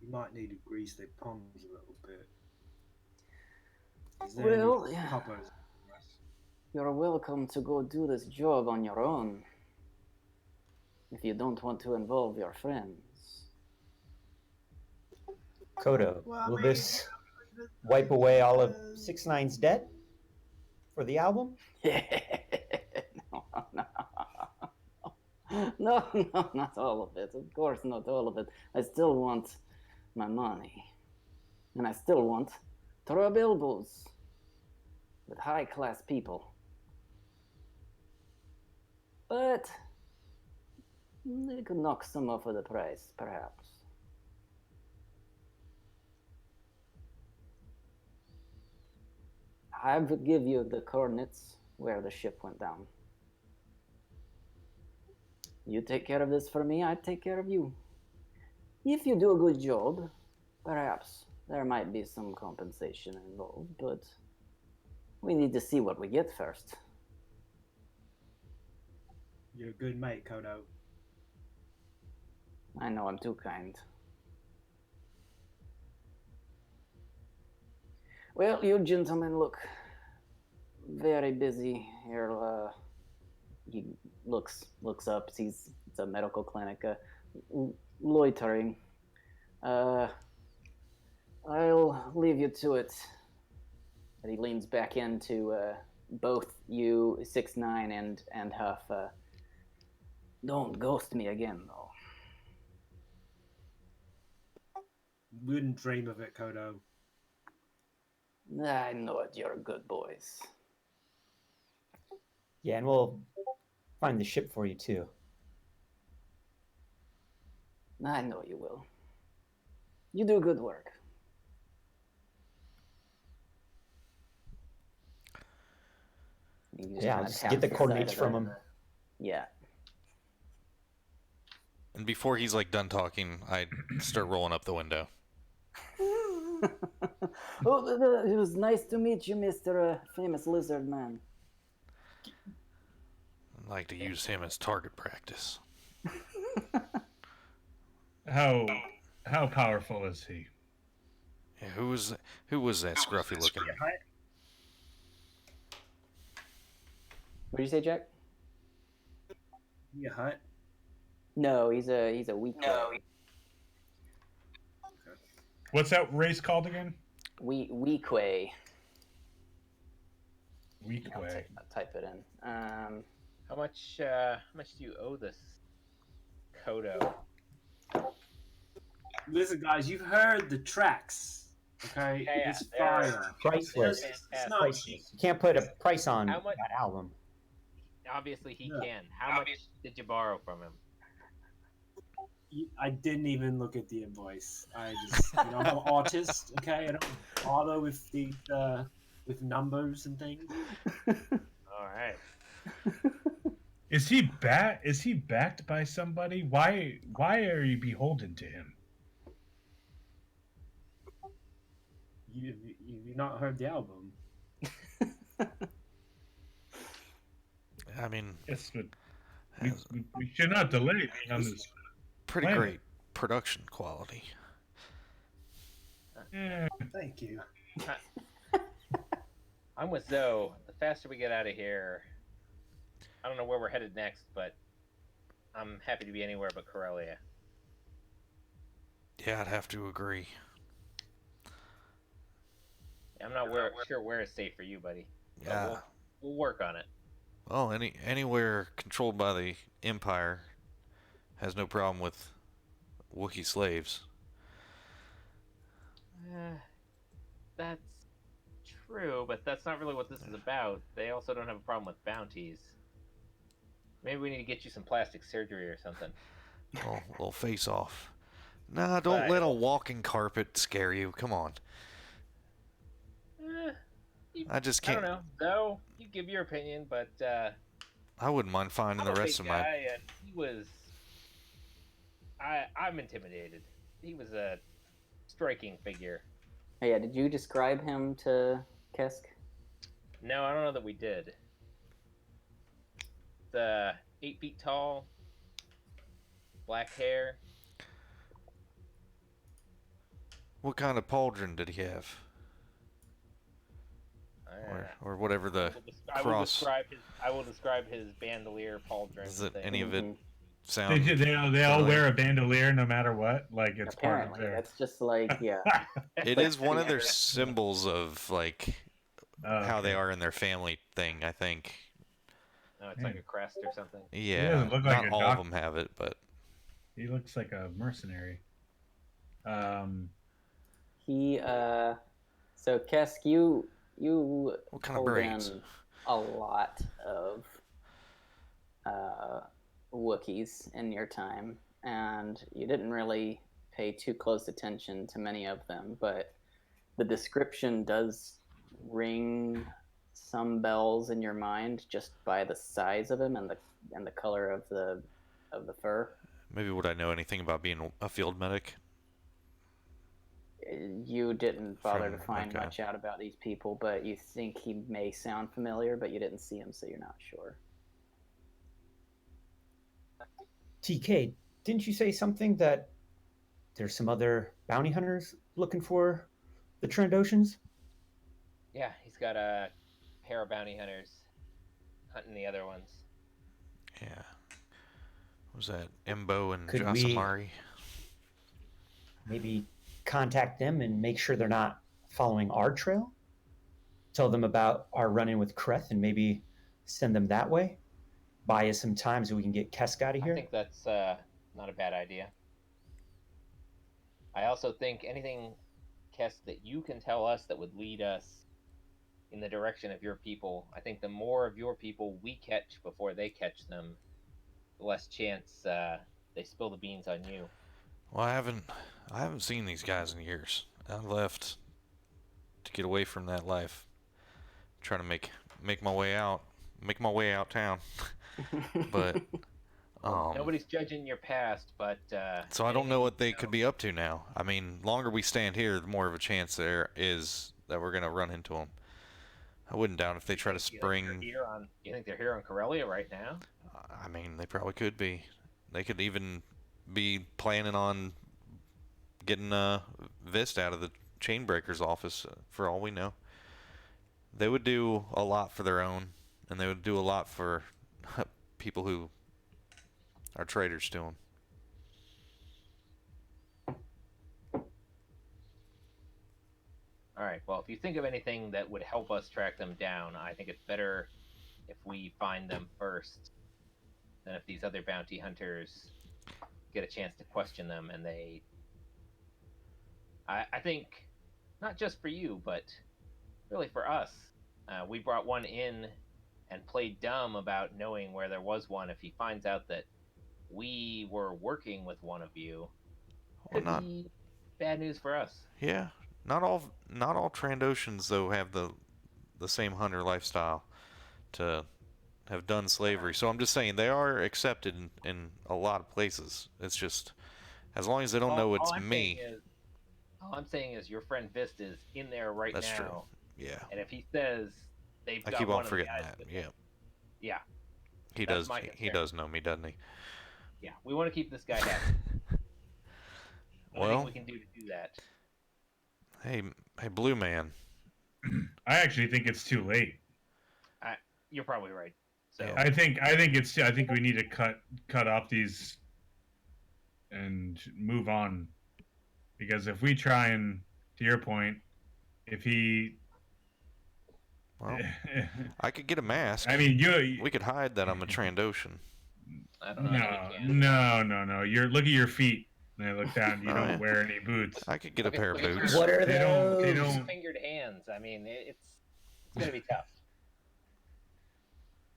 you might need to grease their palms a little bit. Is there Well, any yeah. coppers? You're welcome to go do this job on your own. If you don't want to involve your friends. Kodo, Well, I will mean, this wipe away all of 6ix9ine's debt for the album? No, not all of it. Of course, not all of it. I still want my money. And I still want to rub elbows with high-class people. But they could knock some off of the price, perhaps. I will give you the coordinates where the ship went down. You take care of this for me, I take care of you. If you do a good job, perhaps there might be some compensation involved, but we need to see what we get first. You're a good mate, Kodo. I know I'm too kind. Well, you gentlemen look very busy here. He looks up, sees it's a medical clinic, loitering. I'll leave you to it. And he leans back into both you, 6ix9ine, and Huff. Don't ghost me again, though. Wouldn't dream of it, Kodo. I know it. You're good boys. Yeah, and we'll find the ship for you too. I know you will. You do good work. Yeah, just get the coordinates from him. Yeah. And before he's like done talking, I start rolling up the window. Oh, it was nice to meet you, Mr. Famous Lizard Man. I'd like to use him as target practice. How powerful is he? Yeah, who was that scruffy looking? What did you say, Jack? You hut? No, he's a weak. What's that race called again? Weequay. Weequay. I'll type it in. How much do you owe this Kodo? Listen, guys, you've heard the tracks. Okay, Yeah, it's they're fire. Priceless. It's not cheap. You can't put a price on How much- that album. Obviously, he No. can. How much did you borrow from him? I didn't even look at the invoice. I just, I'm an artist. Okay, I don't bother with the with numbers and things. All right. Is he backed by somebody? Why are you beholden to him? You've not heard the album. I mean, Yes, but we should not delay being on this. pretty planet. great production quality. Yeah. Thank you. I'm with Zoe. The faster we get out of here, I don't know where we're headed next, but I'm happy to be anywhere but Corellia. Yeah, I'd have to agree. I'm not sure where is safe for you, buddy. But Yeah. we'll work on it. Well, anywhere controlled by the Empire has no problem with Wookiee slaves. That's true, but that's not really what this is about. They also don't have a problem with bounties. Maybe we need to get you some plastic surgery or something. Oh, we'll face off. Nah, don't Right. let a walking carpet scare you. Come on. I just I can't. don't know. Though you give your opinion, but I wouldn't mind finding I'm the a rest big of my. guy, and he was. I'm intimidated. He was a striking figure. Oh, yeah, did you describe him to Qesskk? No, I don't know that we did. The 8 feet tall, black hair. What kind of pauldron did he have? Or whatever the cross. I will describe his bandolier pauldron. Is it thing. any of it Mhm. sound? They all familiar? wear a bandolier no matter what. Like it's part of Apparently, their. that's just like, yeah. It is one of their symbols of like how they Okay. are in their family thing. I think. No, it's like a crest or something. Yeah, doesn't look like not a all of doc- them have it, but He looks like a mercenary. He so Qesskk, you What kind of pulled brains? in a lot of Wookiees in your time, and you didn't really pay too close attention to many of them, but the description does ring some bells in your mind just by the size of him and the color of the fur. Maybe would I know anything about being a field medic? You didn't bother to From find okay. much out about these people, but you think he may sound familiar, but you didn't see him, so you're not sure. TK, didn't you say something that there's some other bounty hunters looking for the Trandoshans? Yeah, he's got a pair of bounty hunters hunting the other ones. Yeah. What was that Embo and Could we- Josamari? Maybe contact them and make sure they're not following our trail? Tell them about our run-in with Krath and maybe send them that way? Buy us some time so we can get Qesskk out of here? I think that's not a bad idea. I also think anything, Qesskk, that you can tell us that would lead us in the direction of your people. I think the more of your people we catch before they catch them, the less chance they spill the beans on you. Well, I haven't seen these guys in years. I left to get away from that life. Trying to make my way out town. But Nobody's judging your past, but so I don't know what they could be up to now. I mean, longer we stand here, the more of a chance there is that we're gonna run into them. I wouldn't doubt if they try to spring. You think they're here on Corellia right now? I mean, they probably could be. They could even be planning on getting Vist out of the Chainbreaker's office, for all we know. They would do a lot for their own, and they would do a lot for people who are traitors to them. All right. Well, if you think of anything that would help us track them down, I think it's better if we find them first than if these other bounty hunters get a chance to question them and they. I think not just for you, but really for us. We brought one in and played dumb about knowing where there was one. If he finds out that we were working with one of you, could be bad news for us. Yeah, not all Trandoshans though have the same hunter lifestyle to have done slavery. So I'm just saying they are accepted in a lot of places. It's just as long as they don't know it's me. All I'm saying is your friend Vist is in there right now. That's true. Yeah. And if he says they've got I keep one on of forgetting the guys that. with Yeah. him. Yeah. He That's does. He does know me, doesn't he? Yeah. We want to keep this guy happy. Well, we can do to do that. Hey, Blue Man. I actually think it's too late. You're probably right. So Yeah. I think we need to cut off these and move on, because if we try and, to your point, if he, Well, I could get a mask. I mean, we could hide that I'm a Trandoshan. I don't know. No. Look at your feet. And I look down. You Oh, don't yeah. wear any boots. I could get a Look pair at- of look at boots. your- What are They those? don't. Fingered hands. I mean, it's gonna be tough.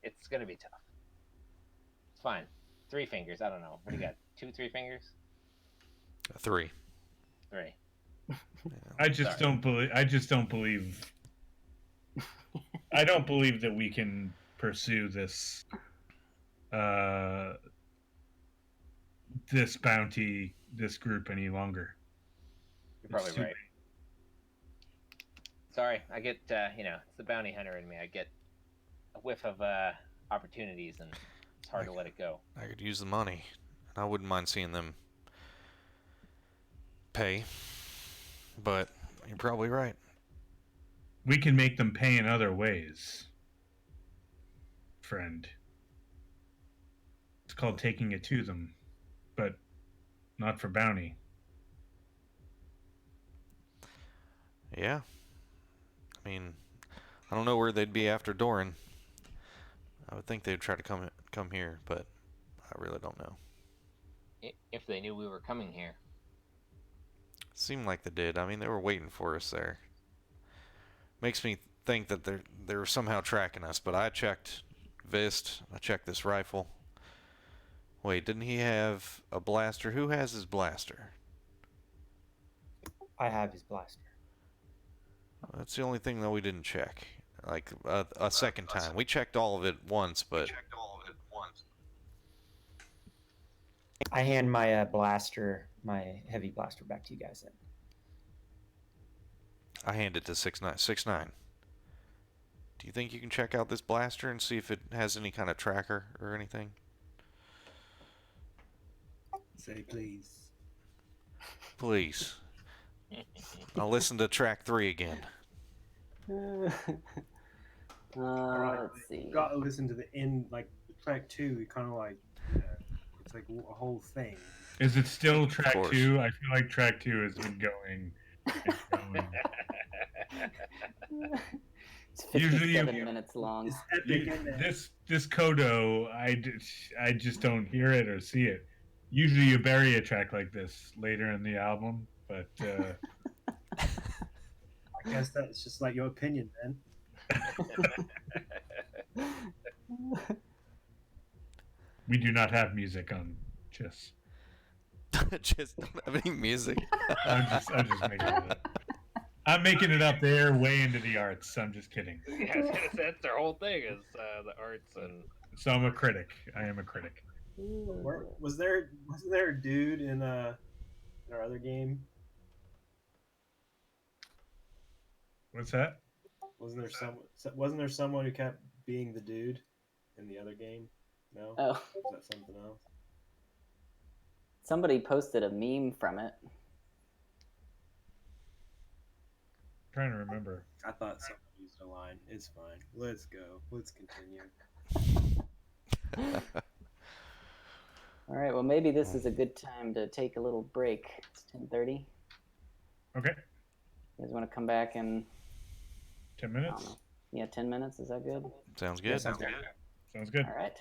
It's gonna be tough. It's fine. 3 fingers. I don't know. What do you got? 2, 3 fingers? 3. 3. I just Sorry. don't believe. I just don't believe. I don't believe that we can pursue this. This bounty, this group any longer. You're probably It's too right. Sorry, I get it's the bounty hunter in me. I get a whiff of opportunities, and it's hard to let it go. I could use the money, and I wouldn't mind seeing them pay. But you're probably right. We can make them pay in other ways, friend. It's called taking it to them, but not for bounty. Yeah. I mean, I don't know where they'd be after Dorin. I would think they'd try to come here, but I really don't know. If they knew we were coming here. Seemed like they did. I mean, they were waiting for us there. Makes me think that they're somehow tracking us. But I checked Vist. I checked this rifle. Wait, didn't he have a blaster? Who has his blaster? I have his blaster. That's the only thing that we didn't check. Like a second time. We checked all of it once, but I hand my blaster, my heavy blaster, back to you guys then. I hand it to 6'9". 6'9". Do you think you can check out this blaster and see if it has any kind of tracker or anything? Say please. Please. I'll listen to track 3 again. Let's see. You gotta listen to the end, like track 2. You kind of like, it's like a whole thing. Is it still track course. 2? I feel like track 2 has been going. It's going. It's Usually 57 minutes long. It's epic, isn't it? This Kodo, I just don't hear it or see it. Usually you bury a track like this later in the album, but I guess that's just like your opinion, man. we do not have music on Just. Just don't have any music. I'm just making it up. I'm making it up there way into the arts. I'm just kidding. Yeah, that's their whole thing is the arts and. So I'm a critic. I am a critic. Wasn't there a dude in our other game? What's that? Wasn't there someone who kept being the dude in the other game? No. Oh, Is that something else? somebody posted a meme from it. I'm trying to remember. I thought someone used a line. It's fine. Let's go. Let's continue. All right. Well, maybe this is a good time to take a little break. It's 10:30. Okay. You guys want to come back in? 10 I don't minutes? know. Yeah, 10 minutes. Is that good? Sounds good. Sounds good. Sounds good. All right.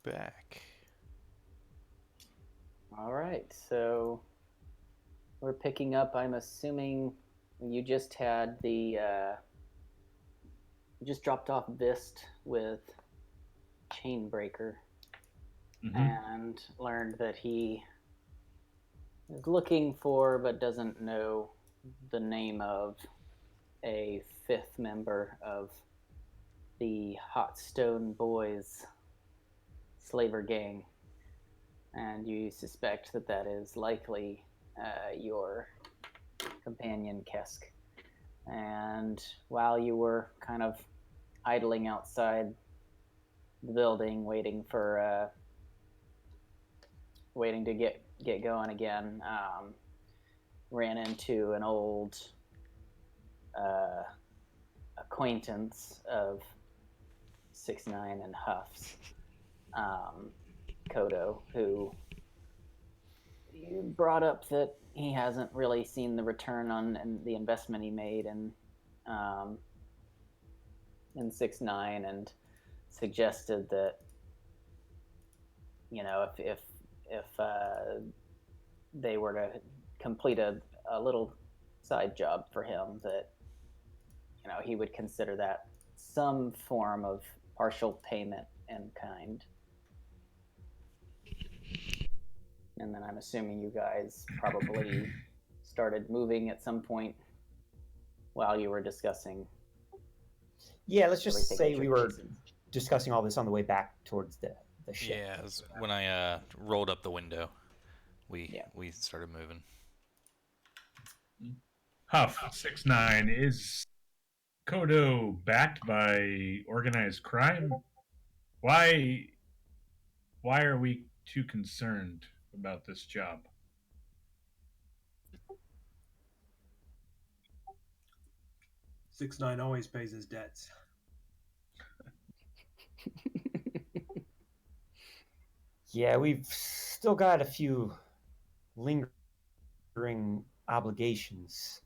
We're back. All right, so we're picking up. I'm assuming you just had the you just dropped off Vist with Chainbreaker and learned that he is looking for but doesn't know the name of a fifth member of the Hot Stone Boys slaver gang, and you suspect that that is likely your companion Qesskk. And while you were kind of idling outside the building, waiting to get going again, ran into an old acquaintance of 6ix9ine and Huff's, Kodo, who brought up that he hasn't really seen the return on the investment he made in 6ix9ine, and suggested that, you know, if they were to complete a little side job for him, that, you know, he would consider that some form of partial payment in kind. And then I'm assuming you guys probably started moving at some point while you were discussing. Yeah, let's just everything say at we your were places. discussing all this on the way back towards the ship. Yeah, when I rolled up the window, we Yeah. started moving. Huff 6ix9ine, is Kodo backed by organized crime? Why are we too concerned about this job? 6ix9ine always pays his debts. Yeah, we've still got a few lingering obligations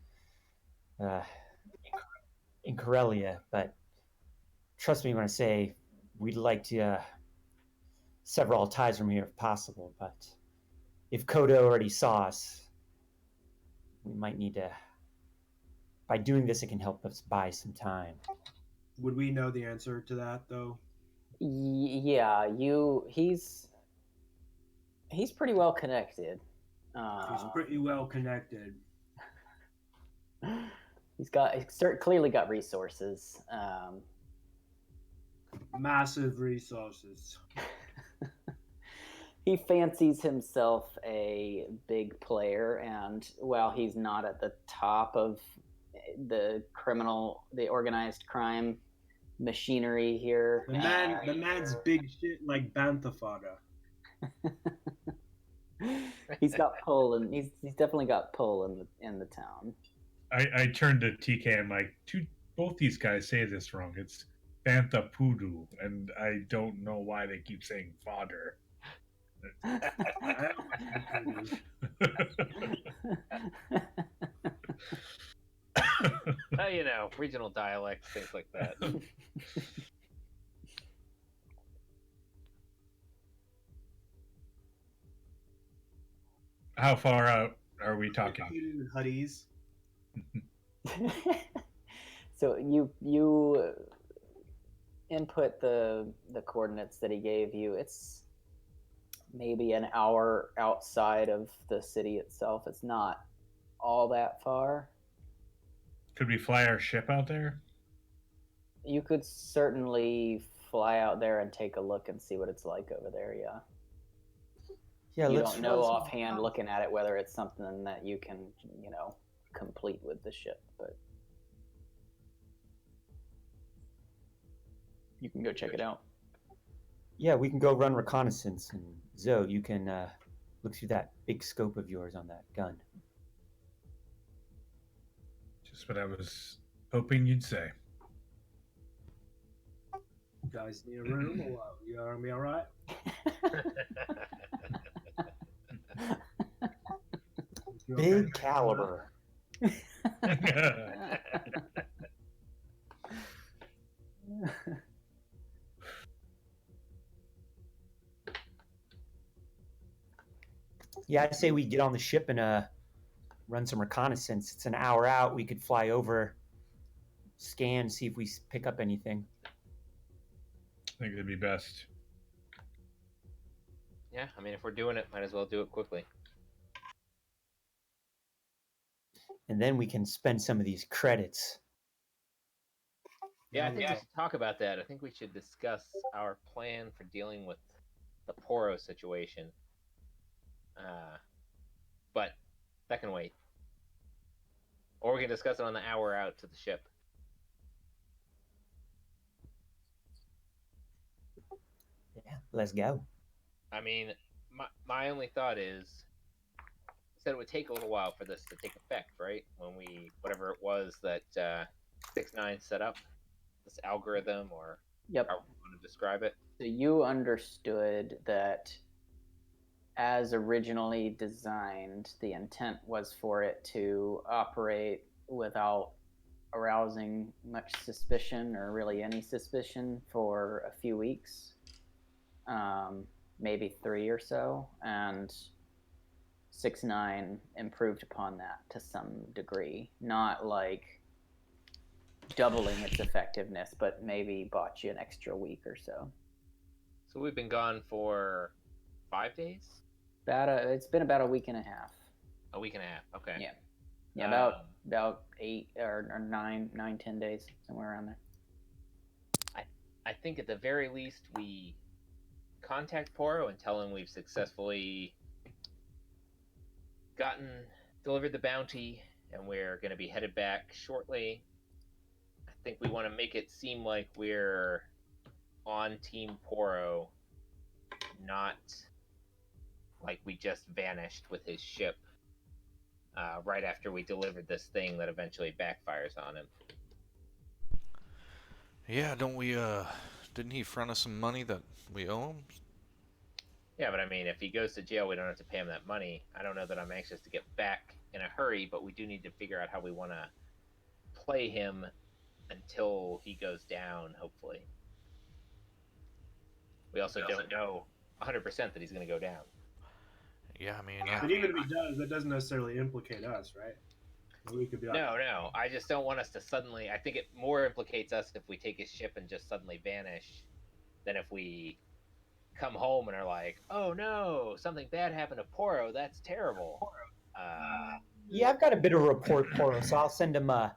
in Corellia, but trust me when I say we'd like to sever all ties from here if possible. But if Kodo already saw us, we might need to. By doing this, it can help us buy some time. Would we know the answer to that, though? Yeah, he's pretty well connected. He's pretty well connected. He's clearly got resources. Massive resources. He fancies himself a big player, and while he's not at the top of the organized crime machinery here, The man's big shit like bantha fodder. he's got pull, and he's definitely got pull in the town. I turned to TK. I'm like, both these guys say this wrong. It's Bantha Poodoo, and I don't know why they keep saying fodder. You know, regional dialects, things like that. How far out are we talking? Hoodies. So you input the coordinates that he gave you. It's maybe an hour outside of the city itself. It's not all that far. Could we fly our ship out there? You could certainly fly out there and take a look and see what it's like over there, yeah. Yeah, You let's don't know offhand looking at it whether it's something that you can, you know, complete with the ship, but you can go check it out. Yeah, we can go run reconnaissance, and Zoe, you can look through that big scope of yours on that gun. Just what I was hoping you'd say. You guys need a room or what? You gonna be all right? Big caliber. Yeah, I say we get on the ship and run some reconnaissance. It's an hour out. We could fly over, scan, see if we pick up anything. I think it'd be best. Yeah, I mean, if we're doing it, might as well do it quickly. And then we can spend some of these credits. Yeah, I think we should talk about that. I think we should discuss our plan for dealing with the Porro situation. But that can wait. Or we can discuss it on the hour out to the ship. Yeah, let's go. I mean, my only thought is, you said it would take a little while for this to take effect, right? When we, whatever it was that 6ix9ine set up, this algorithm, or Yep. how we want to describe it. So you understood that as originally designed, the intent was for it to operate without arousing much suspicion or really any suspicion for a few weeks, maybe 3 or so, and 6ix9ine improved upon that to some degree. Not like doubling its effectiveness, but maybe bought you an extra week or so. So we've been gone for 5 days? It's been about a week and a half. A week and a half, okay. Yeah, about 8 or 9, 10 days, somewhere around there. I think at the very least we contact Porro and tell him we've successfully delivered the bounty, and we're going to be headed back shortly. I think we want to make it seem like we're on Team Porro, not like we just vanished with his ship right after we delivered this thing that eventually backfires on him. Yeah, didn't he front us some money that we owe him? Yeah, but I mean, if he goes to jail, we don't have to pay him that money. I don't know that I'm anxious to get back in a hurry, but we do need to figure out how we want to play him until he goes down, hopefully. We also don't know 100% that he's going to go down. Yeah, I mean... But even if he does, that doesn't necessarily implicate us, right? We could be like, No. I just don't want us to suddenly... I think it more implicates us if we take his ship and just suddenly vanish than if we come home and are like, oh no, something bad happened to Porro. That's terrible. Yeah, I've got a bit of a report, Porro, so I'll send him a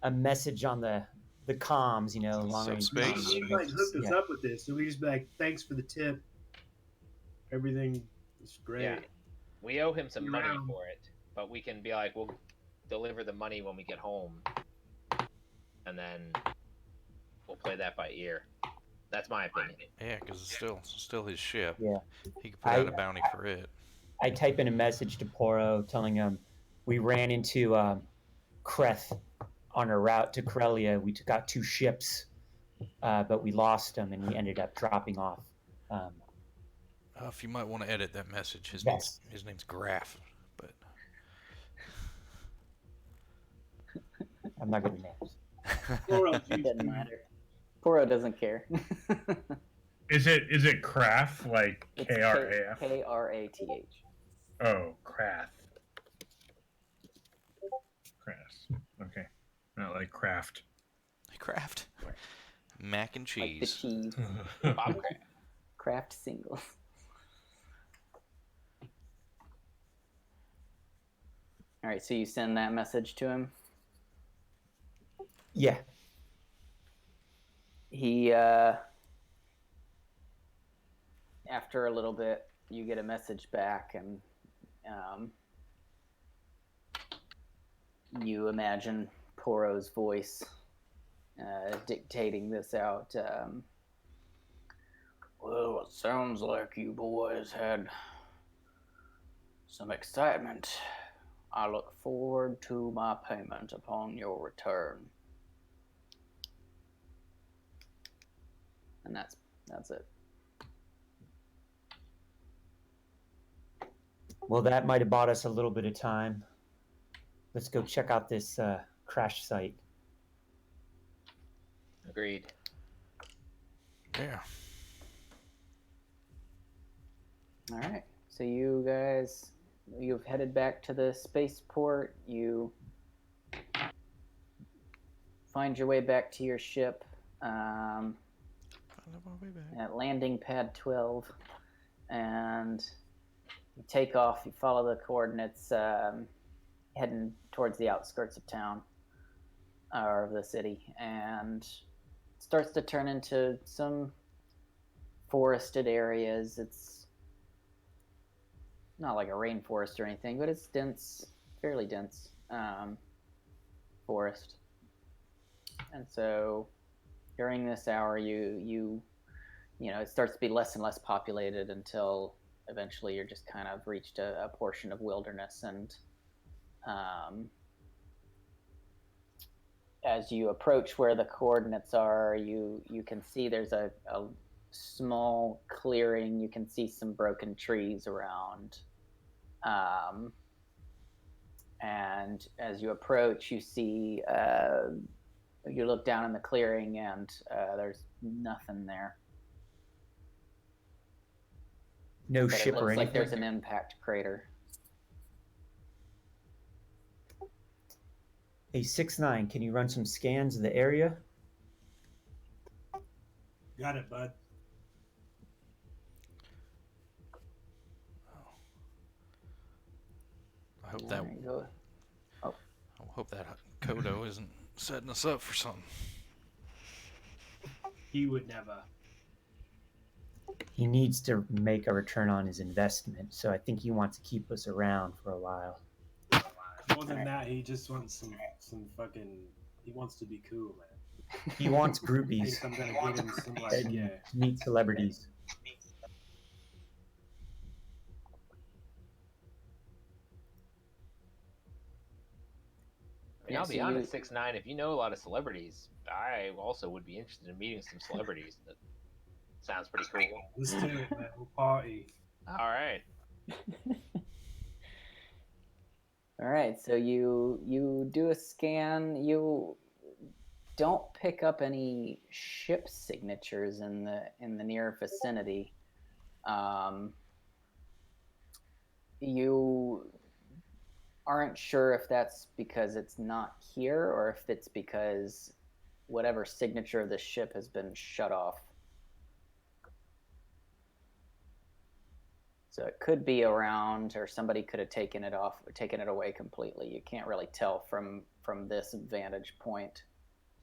message on the comms, long range Subspace. comms. he might hook us up with this, so we just be like, thanks for the tip. Everything is great. Yeah. We owe him some money for it, but we can be like, we'll deliver the money when we get home, and then we'll play that by ear. That's my opinion. Yeah, because it's still his ship. Yeah. He could put out a bounty for it. I type in a message to Porro telling him we ran into Krath on our route to Corellia. We took out 2 ships, but we lost them, and we ended up dropping off. If you might want to edit that message, his name's Graf, but I'm not good at names. It doesn't matter. Porro doesn't care. Is it Krath, like Kraf? Krath. Oh, Krath. Krath. Okay. Not like Kraft. Kraft. Mac and cheese. Like the cheese. Bob Kraft. Kraft singles. All right, so you send that message to him. Yeah. He, after a little bit, you get a message back, and you imagine Porro's voice dictating this out. Well, it sounds like you boys had some excitement. I look forward to my payment upon your return. And that's it. Well, that might have bought us a little bit of time. Let's go check out this crash site. Agreed. Yeah. All right. So you guys you've headed back to the spaceport. You find your way back to your ship at landing pad 12, and you take off. You follow the coordinates, heading towards the outskirts of town or of the city, and it starts to turn into some forested areas. It's not like a rainforest or anything, but it's dense, fairly dense forest. And so during this hour, you know, it starts to be less and less populated until eventually you're just kind of reached a portion of wilderness. And as you approach where the coordinates are, you can see there's a small clearing. You can see some broken trees around. And as you approach, you see, you look down in the clearing, and there's nothing there. No But ship it or looks anything? like there's an impact crater. Hey, 6-9, can you run some scans of the area? Got it, bud. I hope There you go. I hope that Kodo isn't setting us up for something. He would never. He needs to make a return on his investment, so I think he wants to keep us around for a while. More than that, he just wants some fucking. He wants to be cool, man. He wants I groupies think I'm gonna get him some like and yeah. meet celebrities. I mean, I'll be honest, 6ix9ine. If you know a lot of celebrities, I also would be interested in meeting some celebrities. That sounds pretty cool. Let's do it, man. We'll party. All right. All right, so you do a scan. You don't pick up any ship signatures in the near vicinity. You aren't sure if that's because it's not here or if it's because whatever signature of the ship has been shut off. So it could be around, or somebody could have taken it off, or taken it away completely. You can't really tell from this vantage point.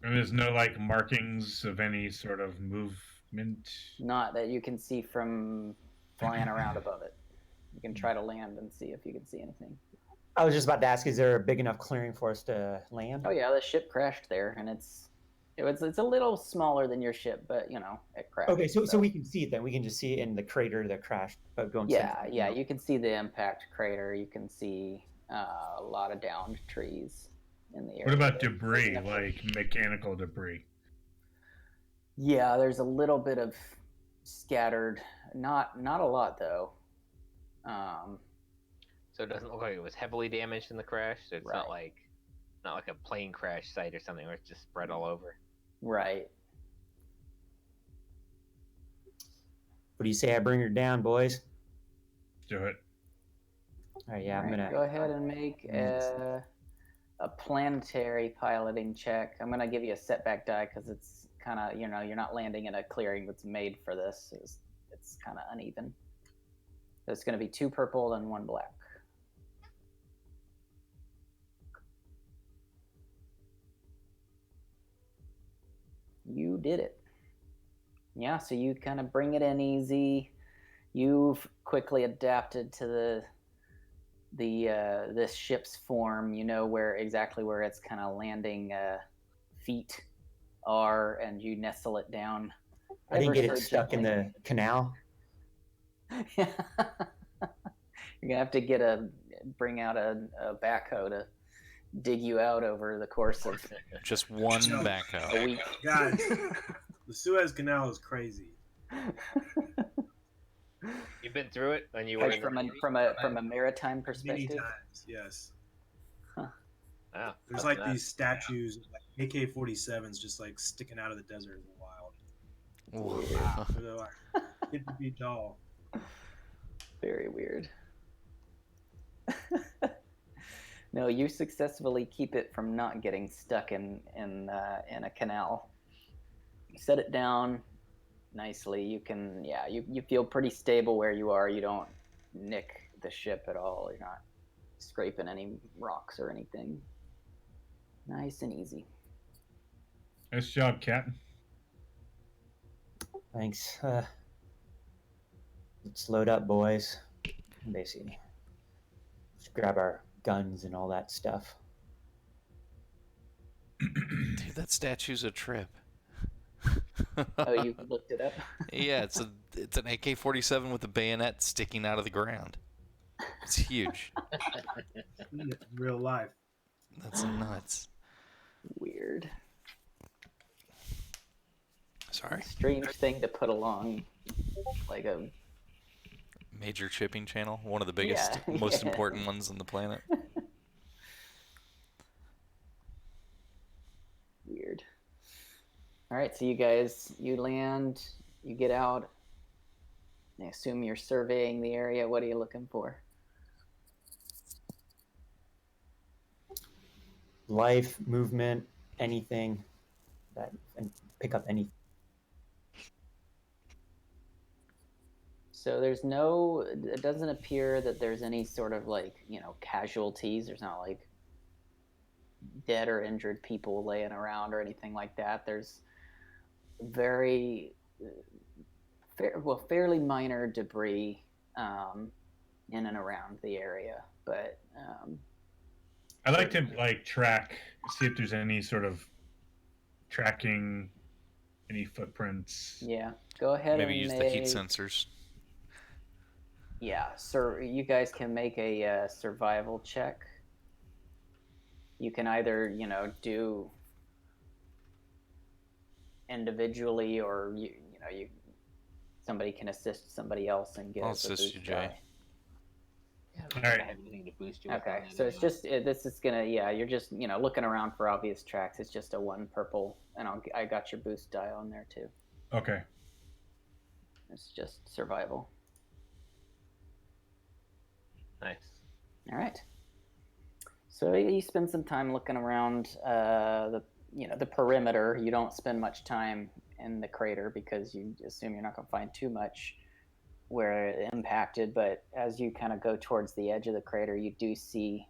And there's no like markings of any sort of movement. Not that you can see from flying around above it. You can try to land and see if you can see anything. I was just about to ask, is there a big enough clearing for us to land? Oh yeah, the ship crashed there, and it's a little smaller than your ship, but you know it crashed. Okay, so we can see it then. We can just see it in the crater that crashed. Yeah, you can see the impact crater. You can see a lot of downed trees in the area. What about debris, like mechanical debris? Yeah, there's a little bit of scattered. Not a lot though. So it doesn't look like it was heavily damaged in the crash. So it's Right. not like a plane crash site or something where it's just spread all over. Right. What do you say I bring her down, boys? Do it. All right, yeah, I'm gonna go ahead and make a planetary piloting check. I'm gonna give you a setback die because it's kind of, you're not landing in a clearing that's made for this. It's kind of uneven. So it's gonna be 2 purple and 1 black. You did it. Yeah, so you kind of bring it in easy. You've quickly adapted to this ship's form. You know exactly where its kind of landing feet are, and you nestle it down. I didn't get it stuck in the canal. You're gonna have to bring out a backhoe to dig you out over the course of Just one backhoe. a week. Guys, the Suez Canal is crazy. You've been through it, and you were Like from a maritime Many perspective. times, yes. Wow, There's like these statues, like AK-47s, just like sticking out of the desert in the wild. Wow. They're like 50 feet tall. Very weird. No, you successfully keep it from not getting stuck in a canal. You set it down nicely. You can, yeah, you feel pretty stable where you are. You don't nick the ship at all. You're not scraping any rocks or anything. Nice and easy. Nice job, Captain. Thanks. Let's load up, boys. Basically, let's grab our guns and all that stuff. Dude, that statue's a trip. Oh, you looked it up? Yeah, it's an AK-47 with a bayonet sticking out of the ground. It's huge. Real life. That's nuts. Weird. Sorry. Strange thing to put along, like a Major shipping channel, one of the biggest, Yeah, most yeah. important ones on the planet. Weird. All right, so you land, you get out. I assume you're surveying the area. What are you looking for? Life, movement, anything that, and pick up anything. So it doesn't appear that there's any sort of casualties. There's not like dead or injured people laying around or anything like that. There's fairly minor debris in and around the area, but I like to see if there's any sort of tracking, any footprints. yeah, go ahead Maybe and use the heat sensors. Yeah, sir, you guys can make a survival check. You can either, do individually, or somebody can assist somebody else and get I'll the assist boost you, Jay. die. Yeah, All right. I have anything to boost you with Okay, on that so it's anyway. just this is gonna you're just looking around for obvious tracks. It's just a 1 purple, and I got your boost die on there too. Okay. It's just survival. Nice. All right. So you spend some time looking around the perimeter. You don't spend much time in the crater because you assume you're not going to find too much where it impacted. But as you kind of go towards the edge of the crater, you do see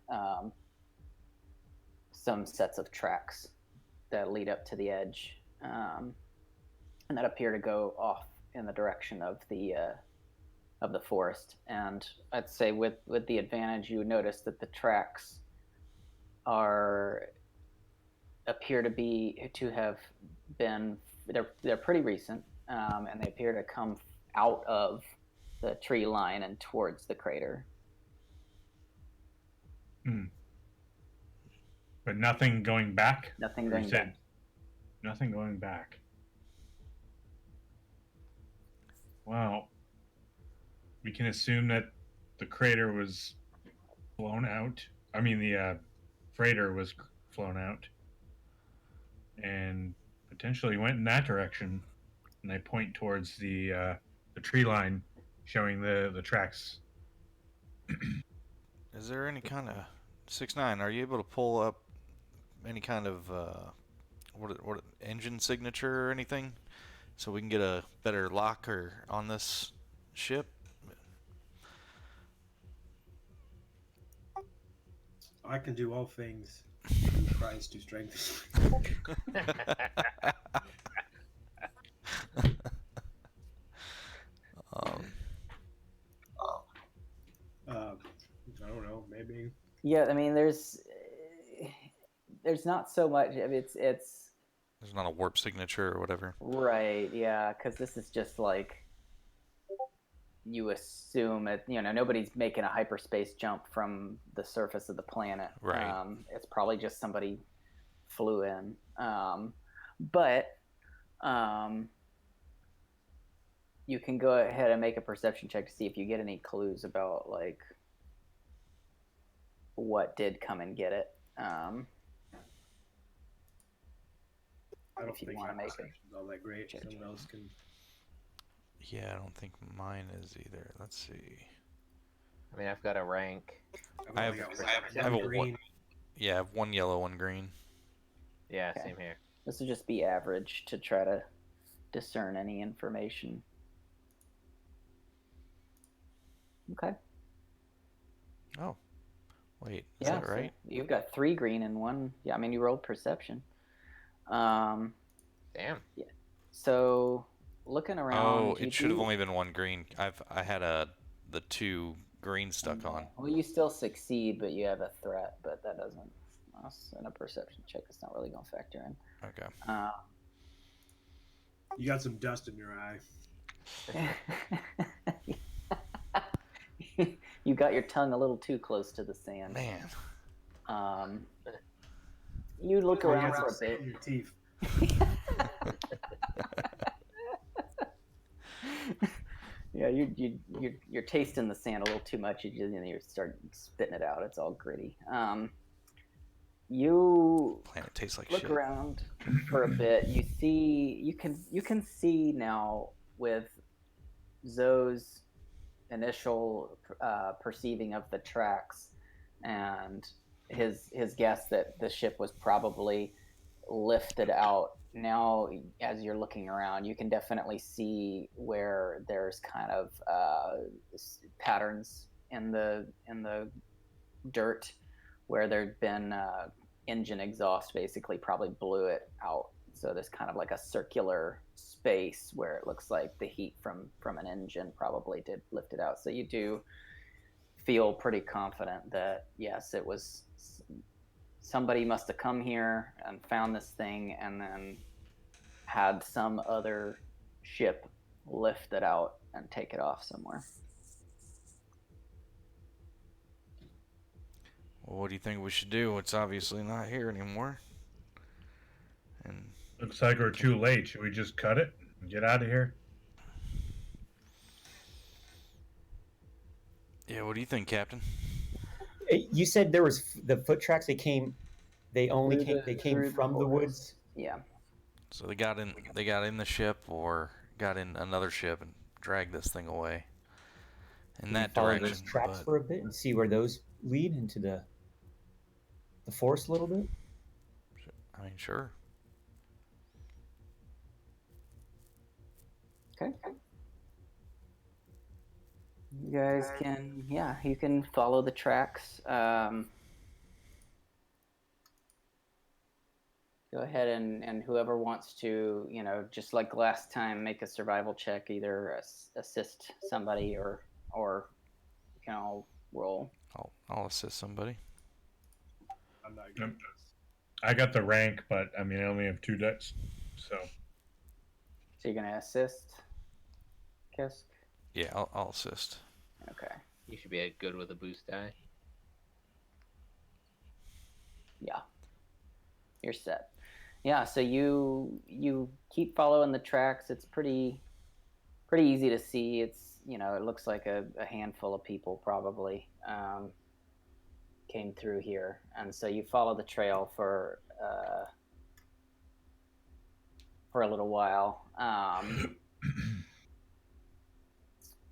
some sets of tracks that lead up to the edge, and that appear to go off in the direction of the forest. And I'd say with the advantage, you would notice that the tracks appear to have been they're pretty recent, and they appear to come out of the tree line and towards the crater. But nothing going back? Nothing Or going you said back. Nothing going back. Well, we can assume that the crater was blown out. I mean, the freighter was flown out and potentially went in that direction. And they point towards the tree line, showing the tracks. Is there any kind of 6-9? Are you able to pull up any kind of what engine signature or anything, so we can get a better locker on this ship? I can do all things through Christ who strengthens me. I don't know, maybe. Yeah, I mean, there's not so much. It's There's not a warp signature or whatever. right, yeah, because this is just like you assume it. Nobody's making a hyperspace jump from the surface of the planet. Right. It's probably just somebody flew in. But you can go ahead and make a perception check to see if you get any clues about what did come and get it. I don't If you think wanna my make it. perception's all that great. Check. Someone else can. Yeah, I don't think mine is either. Let's see. I mean, I've got a rank. I have- I have a green. Yeah, I have one yellow, one green. Yeah, Okay. same here. This would just be average to try to discern any information. Okay. Oh, wait, is Yeah, that right? so you've got 3 green and 1. Yeah, I mean, you rolled perception. Damn. So looking around. Oh, it should have only been 1 green. I had the 2 green stuck on. Well, you still succeed, but you have a threat. But that doesn't. In a perception check, it's not really going to factor in. Okay. You got some dust in your eye. You got your tongue a little too close to the sand. Man. You look around You got for a some sand bit. in your teeth. Yeah, you're tasting the sand a little too much. You start spitting it out. It's all gritty. You Planet tastes like look shit. around for a bit. You can see now with Zoe's initial perceiving of the tracks and his guess that the ship was probably lifted out. Now, as you're looking around, you can definitely see where there's kind of patterns in the dirt where there'd been engine exhaust, basically probably blew it out. So there's kind of like a circular space where it looks like the heat from an engine probably did lift it out. So you do feel pretty confident that yes, it was somebody must have come here and found this thing and then had some other ship lift it out and take it off somewhere. Well, what do you think we should do? It's obviously not here anymore. And Looks like we're too late. Should we just cut it and get out of here? yeah, what do you think, Captain? You said there was the foot tracks. They came Through from the woods. Yeah. So they got in the ship or got in another ship and dragged this thing away in that Follow direction. those tracks But for a bit and see where those lead into the forest a little bit. I mean, sure. Okay. You guys can, you can follow the tracks. Go ahead and whoever wants to, just like last time, make a survival check, either assist somebody or you can all roll. I'll assist somebody. I'm not good. I got the rank, but I mean, I only have 2 decks, so. So you're gonna assist, Qesskk? Yeah, I'll assist. Okay. You should be good with a boost die. Yeah. You're set. Yeah, so you keep following the tracks. It's pretty easy to see. It's it looks like a handful of people probably came through here, and so you follow the trail for a little while.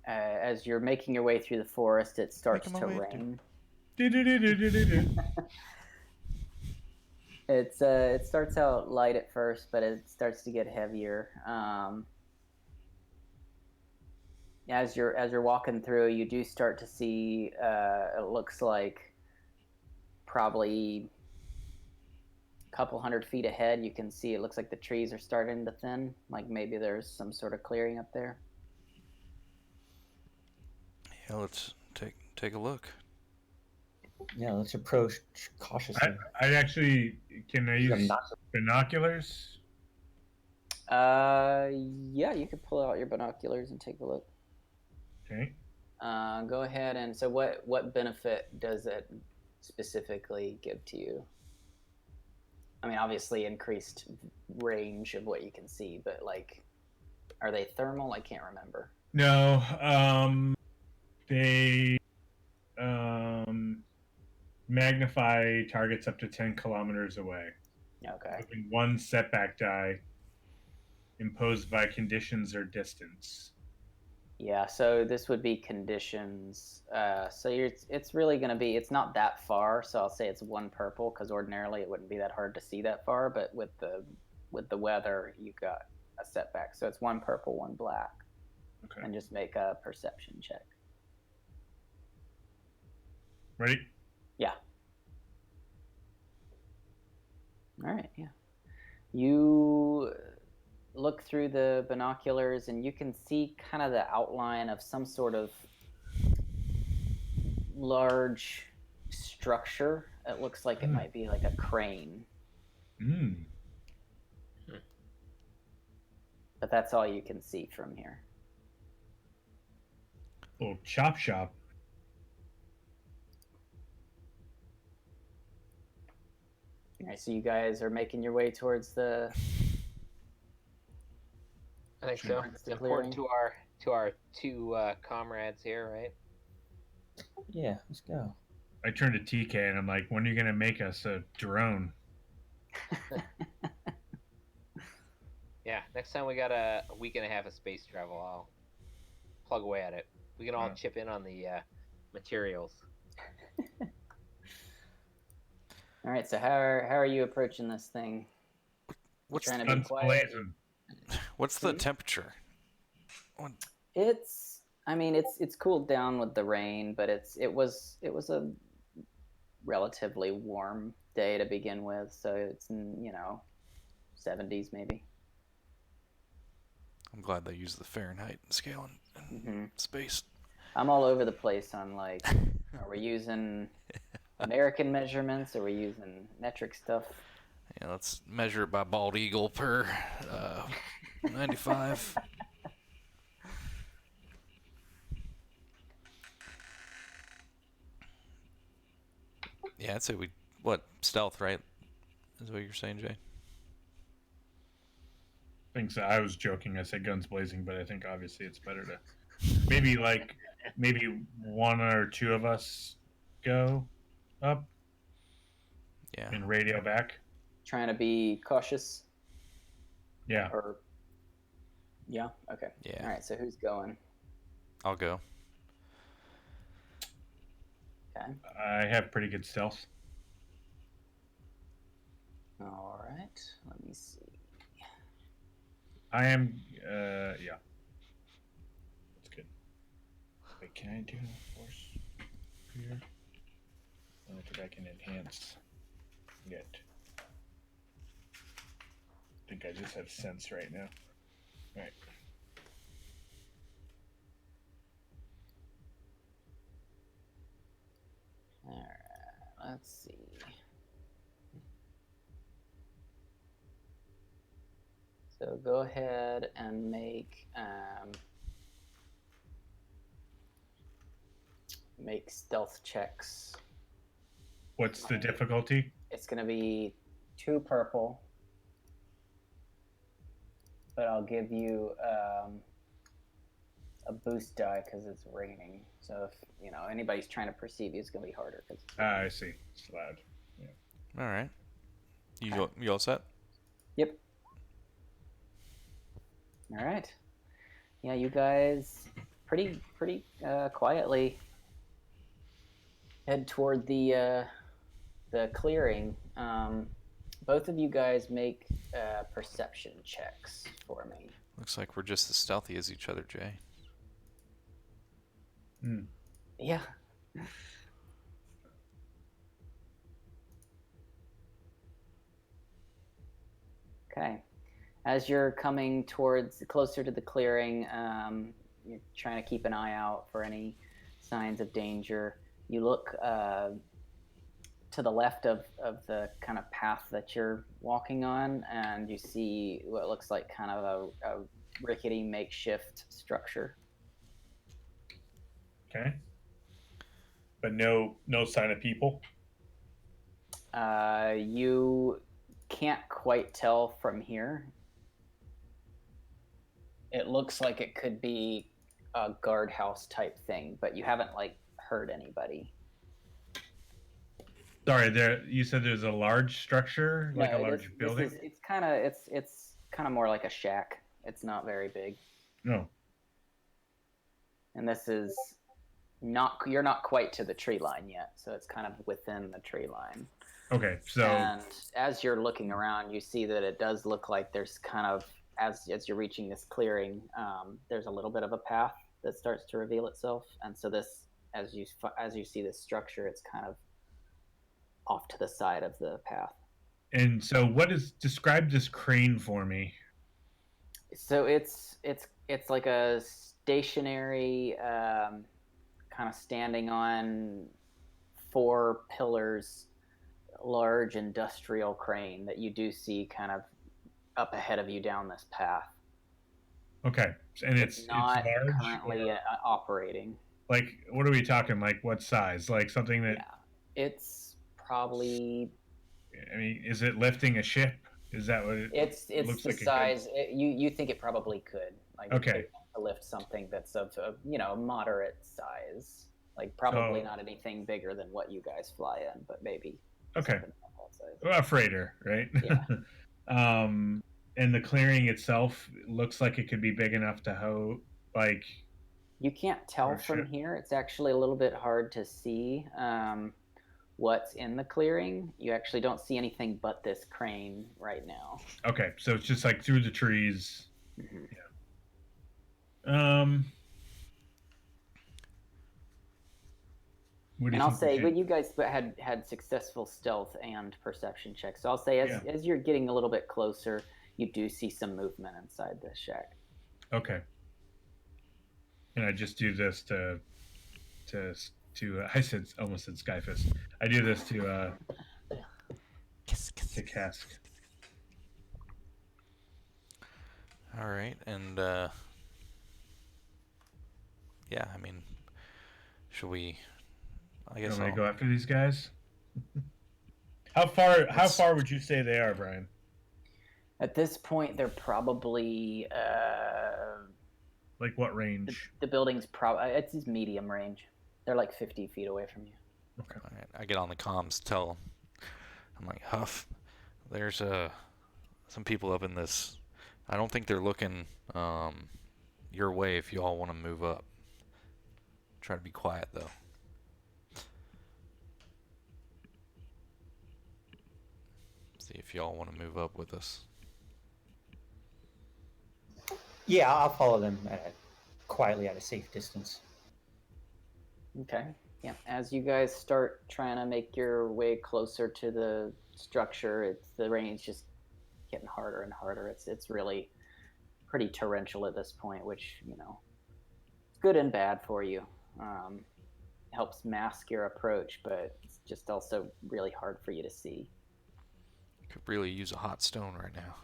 As you're making your way through the forest, it starts to rain. It starts out light at first, but it starts to get heavier. As you're walking through, you do start to see. It looks like probably a couple hundred feet ahead. You can see it looks like the trees are starting to thin. Like maybe there's some sort of clearing up there. Yeah, let's take a look. Yeah, let's approach cautiously. I actually can I use binoculars? Yeah, you could pull out your binoculars and take a look. Okay. Go ahead and so what benefit does it specifically give to you? I mean, obviously increased range of what you can see, but like, are they thermal? I can't remember. No, they magnify targets up to 10 kilometers away. Okay. Within 1 setback die imposed by conditions or distance. Yeah, so this would be conditions. So it's really going to be, it's not that far, so I'll say it's 1 purple, because ordinarily it wouldn't be that hard to see that far, but with the weather, you got a setback. So it's 1 purple, 1 black. Okay. And just make a perception check. Ready? Yeah. All right, yeah. You look through the binoculars and you can see kind of the outline of some sort of large structure. It looks like it might be like a crane. Mm. But that's all you can see from here. Little chop shop. All right, so you guys are making your way towards the... I think so. It's important to our 2 comrades here, right? Yeah, let's go. I turned to TK and I'm like, when are you going to make us a drone? Yeah, next time we got a week and a half of space travel, I'll plug away at it. We can all chip in on the materials. All right, so how are you approaching this thing? What's trying to be Guns quiet? blazing. What's the temperature? It's cooled down with the rain, but it was a relatively warm day to begin with, so it's in, 70s maybe. I'm glad they use the Fahrenheit scale in space. I'm all over the place on like, are we using American measurements? Are we using metric stuff? Yeah, let's measure it by bald eagle per 95. Yeah, I'd say stealth, right? Is what you're saying, Jay? I think so. I was joking. I said guns blazing, but I think obviously it's better to maybe 1 or 2 of us go up. Yeah. And radio back. Trying to be cautious. Yeah. Yeah. Okay. Yeah. All right. So who's going? I'll go. Okay. I have pretty good stealth. All right. Let me see. I am. Yeah. That's good. Wait, can I do force here? I don't think I can enhance yet. I think I just have sense right now. All right. All right. Let's see. So go ahead and make stealth checks. What's the difficulty? It's going to be 2 purple, but I'll give you a boost die because it's raining. So if anybody's trying to perceive you, it's going to be harder. I see. It's loud. Yeah. All right. You all set? Yep. All right. Yeah, you guys pretty quietly head toward the clearing. Both of you guys make perception checks for me. Looks like we're just as stealthy as each other, Jay. Yeah. Okay. As you're coming closer to the clearing, you're trying to keep an eye out for any signs of danger. You look to the left of the kind of path that you're walking on, and you see what looks like kind of a rickety makeshift structure. Okay. But no sign of people? You can't quite tell from here. It looks like it could be a guardhouse type thing, but you haven't heard anybody. Sorry, you said there's a large structure, like a large building? It's kind of more like a shack. It's not very big. No. and this is you're not quite to the tree line yet, so it's kind of within the tree line. Okay, so And as you're looking around, you see that it does look like there's kind of, as you're reaching this clearing, there's a little bit of a path that starts to reveal itself. And so this, as you see this structure, it's kind of off to the side of the path. and so describe this crane for me? So it's like a stationary, kind of standing on 4 pillars, large industrial crane that you do see kind of up ahead of you down this path. Okay, and it's not large, currently operating. Like, what are we talking? Like, what size? Like something that? Yeah, it's probably. I mean, is it lifting a ship? Is that what it? It's looks the like size. You think it probably could. Like, okay, to lift something that's of moderate size. Like probably not anything bigger than what you guys fly in, but maybe. Okay. Well, a freighter, right? Yeah. And the clearing itself looks like it could be big enough to like. You can't tell from here. It's actually a little bit hard to see what's in the clearing. You actually don't see anything but this crane right now. Okay, so it's just like through the trees. Mm-hmm. Yeah. And I'll say, but you guys had successful stealth and perception checks. So I'll say, as you're getting a little bit closer, you do see some movement inside the shack. Okay. And I just do this to I almost said Skyfist. I do this to Qesskk. All right, and yeah, I mean, should we? I guess I'll go after these guys. How far would you say they are, Brian? At this point, they're probably like what range? The building's probably it's medium range. They're like 50 feet away from you. Okay. All right. I get on the comms, I'm like, Huff, there's some people up in this. I don't think they're looking your way if you all want to move up. Try to be quiet though. See if y'all want to move up with us. Yeah, I'll follow them quietly at a safe distance. Okay. Yeah. As you guys start trying to make your way closer to the structure, the rain's just getting harder and harder. It's really pretty torrential at this point, which it's good and bad for you. Helps mask your approach, but it's just also really hard for you to see. Could really use a hot stone right now.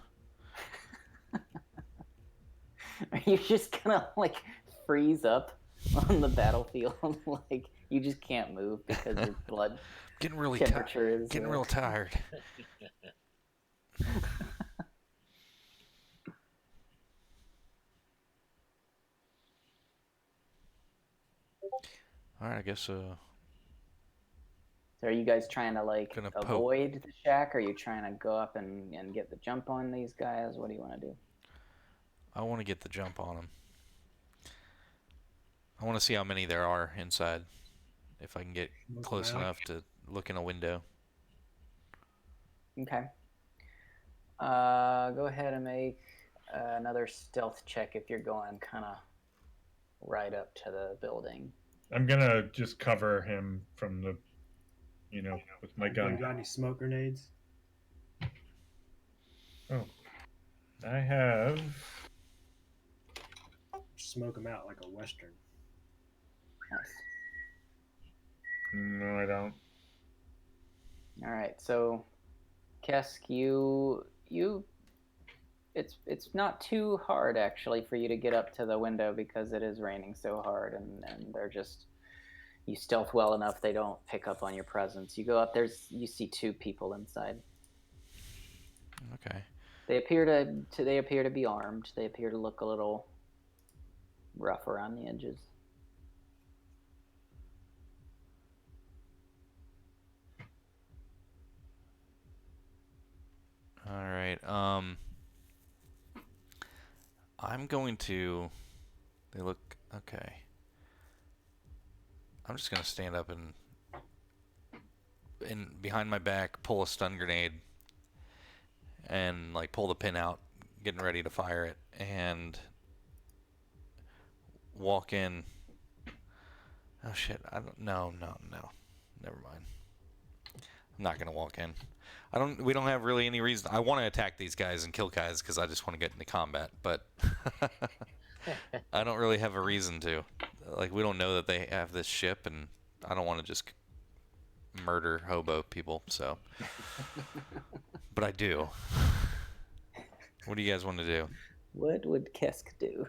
Are you just gonna like freeze up on the battlefield? Like you just can't move because your blood getting really temperature is getting real tired. All right, I guess. So are you guys trying to like avoid the shack? Or are you trying to go up and get the jump on these guys? What do you want to do? I want to get the jump on them. I want to see how many there are inside. If I can get close enough to look in a window. Okay. Go ahead and make another stealth check if you're going kind of right up to the building. I'm gonna just cover him from the, with my gun. You got any smoke grenades? Oh, I have. Smoke them out like a Western. Nice. No, I don't. All right, so Qesskk, it's not too hard actually for you to get up to the window because it is raining so hard, and they're just you stealth well enough they don't pick up on your presence. You go up you see 2 people inside. Okay. They appear to be armed. They appear to look a little rough around the edges. All right. I'm going to. They look okay. I'm just gonna stand up and behind my back pull a stun grenade and like pull the pin out, getting ready to fire it, and walk in. Oh shit! I don't. No. Never mind. I'm not gonna walk in. We don't have really any reason. I want to attack these guys and kill guys because I just want to get into combat, but I don't really have a reason to. Like, we don't know that they have this ship, and I don't want to just murder hobo people. So, but I do. What do you guys want to do? What would Qesskk do?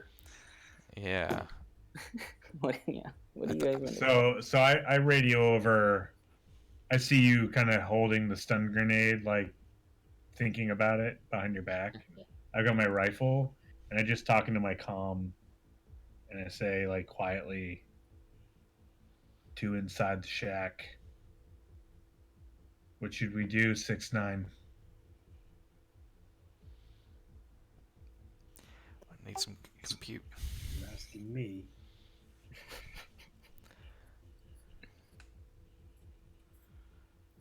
Yeah. What do you guys want to do? So I radio over. I see you kind of holding the stun grenade, like thinking about it behind your back. I've got my rifle, and I just talking to my comm, and I say like quietly, "To inside the shack. What should we do, 6-9?" I need some compute. You're asking me.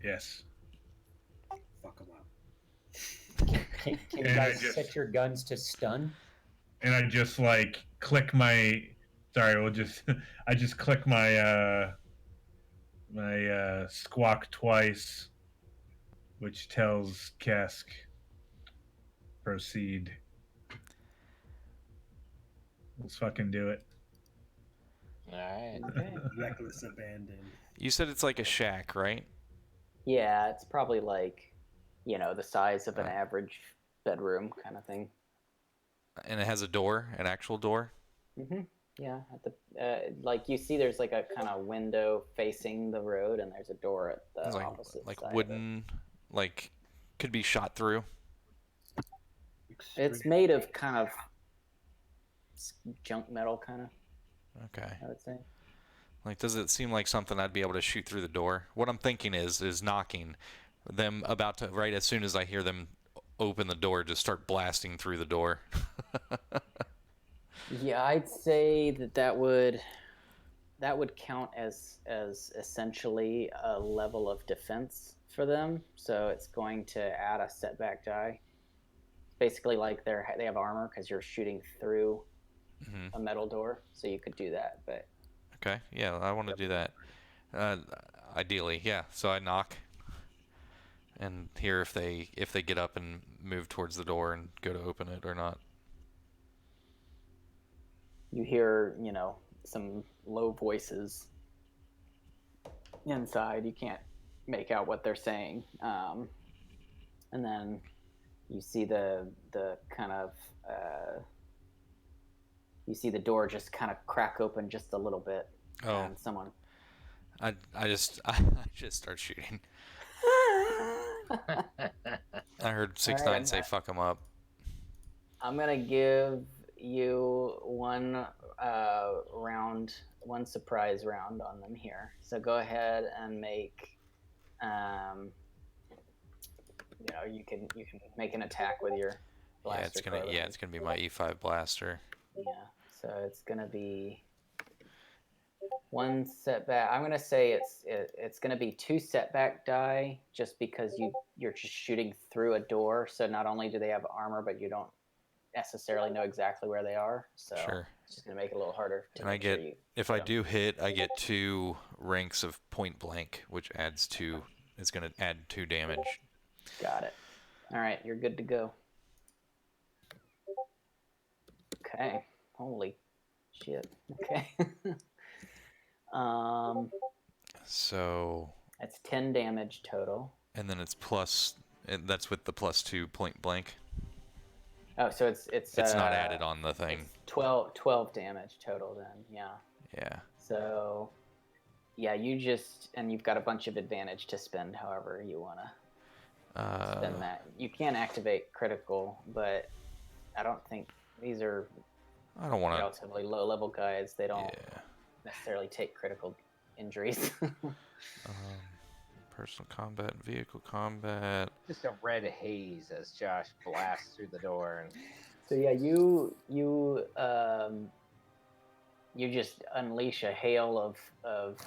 Yes. Fuck them up. Can you And I guys just- set your guns to stun? And I just like click my. Sorry, I just click my squawk twice, which tells Qesskk, proceed. Let's fucking do it. All right. Okay. Reckless abandon. You said it's like a shack, right? Yeah, it's probably like, the size of an average bedroom kind of thing. And it has a door, an actual door. Mm-hmm. Yeah, at the like you see, there's like a kind of window facing the road, and there's a door at the It's opposite like side. wooden, like could be shot through. It's made of kind of junk metal, kind of. Okay. I would say. Like, does it seem like something I'd be able to shoot through the door? What I'm thinking is knocking them about to, right as soon as I hear them open the door, just start blasting through the door. Yeah, I'd say that would count as essentially a level of defense for them. So it's going to add a setback die. Basically, like they have armor because you're shooting through a metal door, so you could do that. But Okay, yeah, I want to do that. Ideally, yeah. So I knock and hear if they get up and move towards the door and go to open it or not. you hear, some low voices inside. You can't make out what they're saying. And then you see the kind of you see the door just kind of crack open just a little bit. Oh. And someone. I just start shooting. I heard 6-9 say fuck them up. I'm gonna give you one surprise round on them here. So go ahead and make, you can make an attack with your blaster. It's gonna be my E5 blaster. Yeah. So it's gonna be one setback. I'm gonna say it's gonna be 2 setback die, just because you're just shooting through a door. So not only do they have armor, but you don't necessarily know exactly where they are. So Sure. it's just gonna make it a little harder. And I get, if I do hit, I get 2 ranks of point blank, which adds 2. It's gonna add 2 damage. Got it. All right, you're good to go. Okay. Holy shit. Okay. So. That's 10 damage total. And then it's plus. That's with the +2 point blank. Oh, so it's not added on the thing. 12 damage total then. Yeah. Yeah. So, yeah, you've got a bunch of advantage to spend however you want to spend that. You can activate critical, but I don't think these are relatively low-level guys. They don't necessarily take critical injuries. Personal combat, vehicle combat. Just a red haze as Josh blasts through the door. And... So yeah, you just unleash a hail of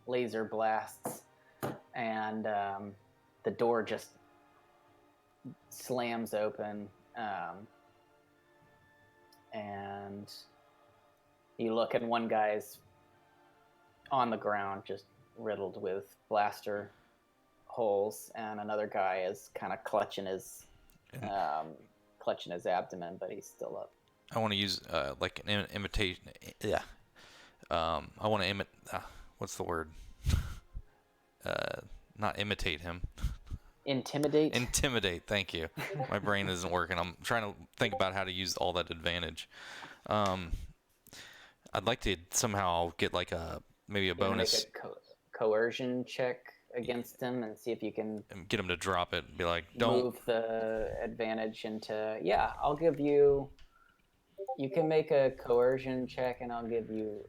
laser blasts, and the door just slams open, and you look, and one guy's on the ground, just riddled with blaster holes, and another guy is kind of clutching his abdomen, but he's still up. I want to use like an imitation. Yeah. I want to what's the word? Not imitate him. Intimidate. Intimidate. Thank you. My brain isn't working. I'm trying to think about how to use all that advantage. I'd like to somehow get like maybe a bonus. Make a coercion check against him and see if you can get him to drop it. And be like, don't move the advantage into. Yeah, I'll give you. You can make a coercion check, and I'll give you.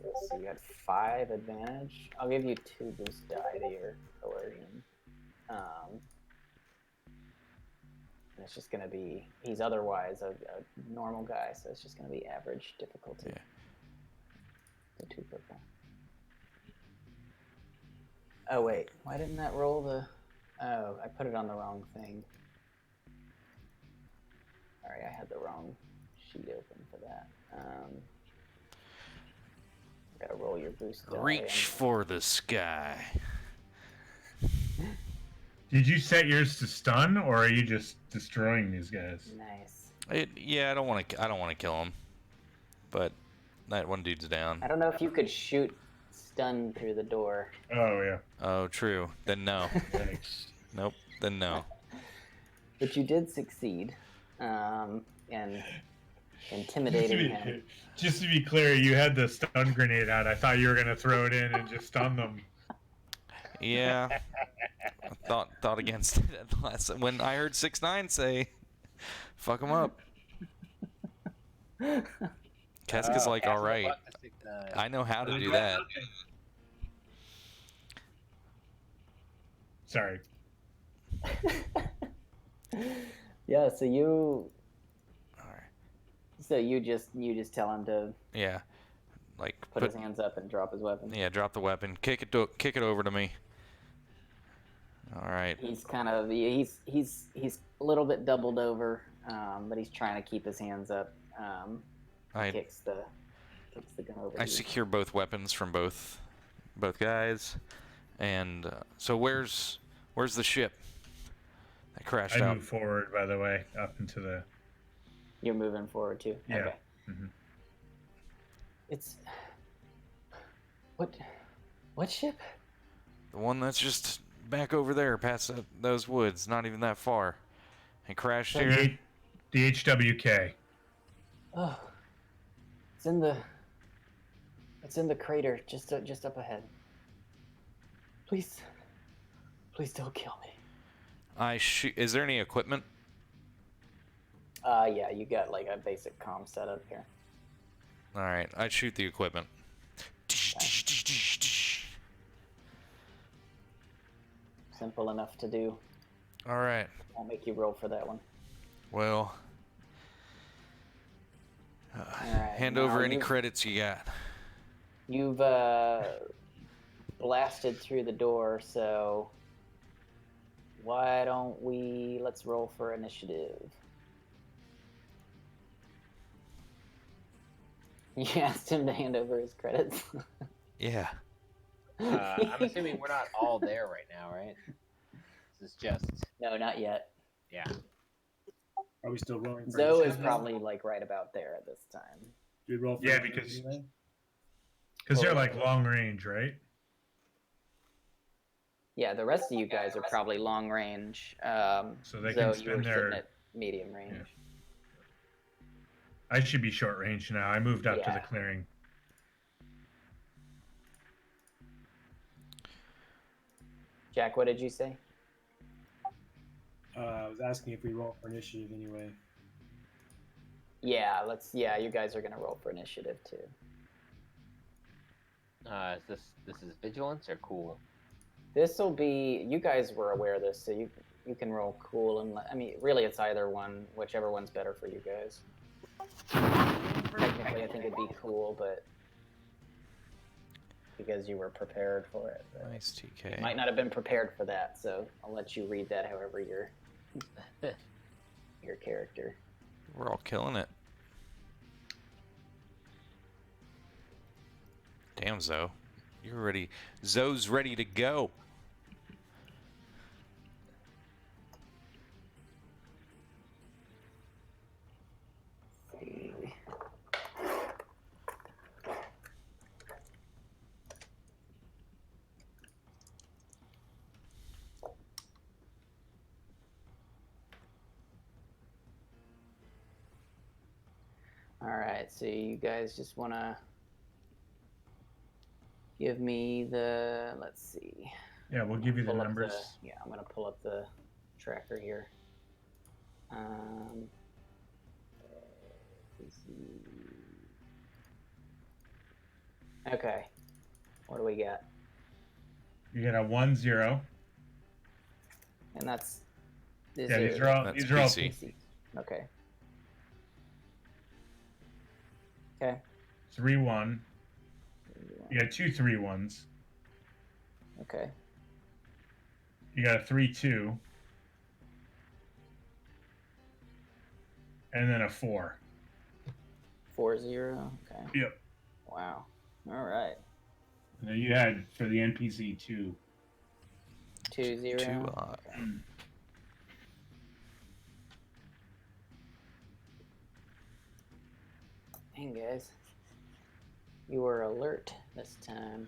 Let's see, you got 5 advantage. I'll give you 2 boost die to your coercion. And it's just gonna be. He's otherwise a normal guy, so it's just gonna be average difficulty. Yeah. The 2 purple. Oh wait, why didn't that roll the? Oh, I put it on the wrong thing. Sorry, I had the wrong sheet open for that. Gotta roll your boost die. Reach for the sky. Did you set yours to stun, or are you just destroying these guys? Nice. Yeah, I don't want to kill him, but that one dude's down. I don't know if you could shoot stun through the door. Oh yeah. Oh, true. Then no. Thanks. Nope. Then no. But you did succeed, and intimidating him. Just to be clear, you had the stun grenade out. I thought you were gonna throw it in and just stun them. Yeah. I thought against it at the last when I heard 6ix9ine say, "Fuck him up." Qesskk is like, all right, I know how to do that. Sorry. Yeah. So you. All right. So you just tell him to. Yeah. Like put his hands up and drop his weapon. Yeah, drop the weapon. Kick it over to me. All right. He's kind of he's a little bit doubled over, but he's trying to keep his hands up. Kicks the gun over. I secure both weapons from both guys, and so where's the ship that crashed out? I moved forward, by the way, up into the. You're moving forward too. Yeah. Okay. Mm-hmm. It's what ship? The one that's just back over there, past those woods, not even that far. It crashed here. The HWK. Oh, it's in the crater just up ahead. Please don't kill me. Is there any equipment? Yeah, you got like a basic comm setup here. All right, I'd shoot the equipment. Simple enough to do. All right. Won't make you roll for that one. Well, hand over any credits you got. You've blasted through the door, so why don't let's roll for initiative. You asked him to hand over his credits. Yeah. I'm assuming we're not all there right now, right? This is just... No, not yet. Yeah. Are we still rolling? Zoe is probably like right about there at this time. Do we roll for because they're like long range, right? Yeah, the rest of you guys are probably long range. So they can Zoe, you were spend their sitting at medium range. Yeah. I should be short range now. I moved up to the clearing. Jack, what did you say? I was asking if we roll for initiative anyway. Yeah, you guys are gonna roll for initiative too. This is vigilance or cool? This will be. You guys were aware of this, so you can roll cool and I mean, really, it's either one, whichever one's better for you guys. Technically, I think it'd be cool, but because you were prepared for it. But Nice TK. you might not have been prepared for that, so I'll let you read that however your character. We're all killing it. Damn, Zoe. You're ready. Zoe's ready to go. Alright, so you guys just want to give me the, let's see. Yeah, we'll give you the Pull up numbers. Yeah, I'm going to pull up the tracker here. Okay, what do we got? You get a 1-0. And that's... These are all That's PC. PC. Okay. Okay. 3-1. You got 2 3-1s. Okay. You got a 3-2. And then a 4. 4-0. Okay. Yep. Wow. All right. And then you had for the NPC 2. 2-0. Two, Dang, guys. You were alert this time.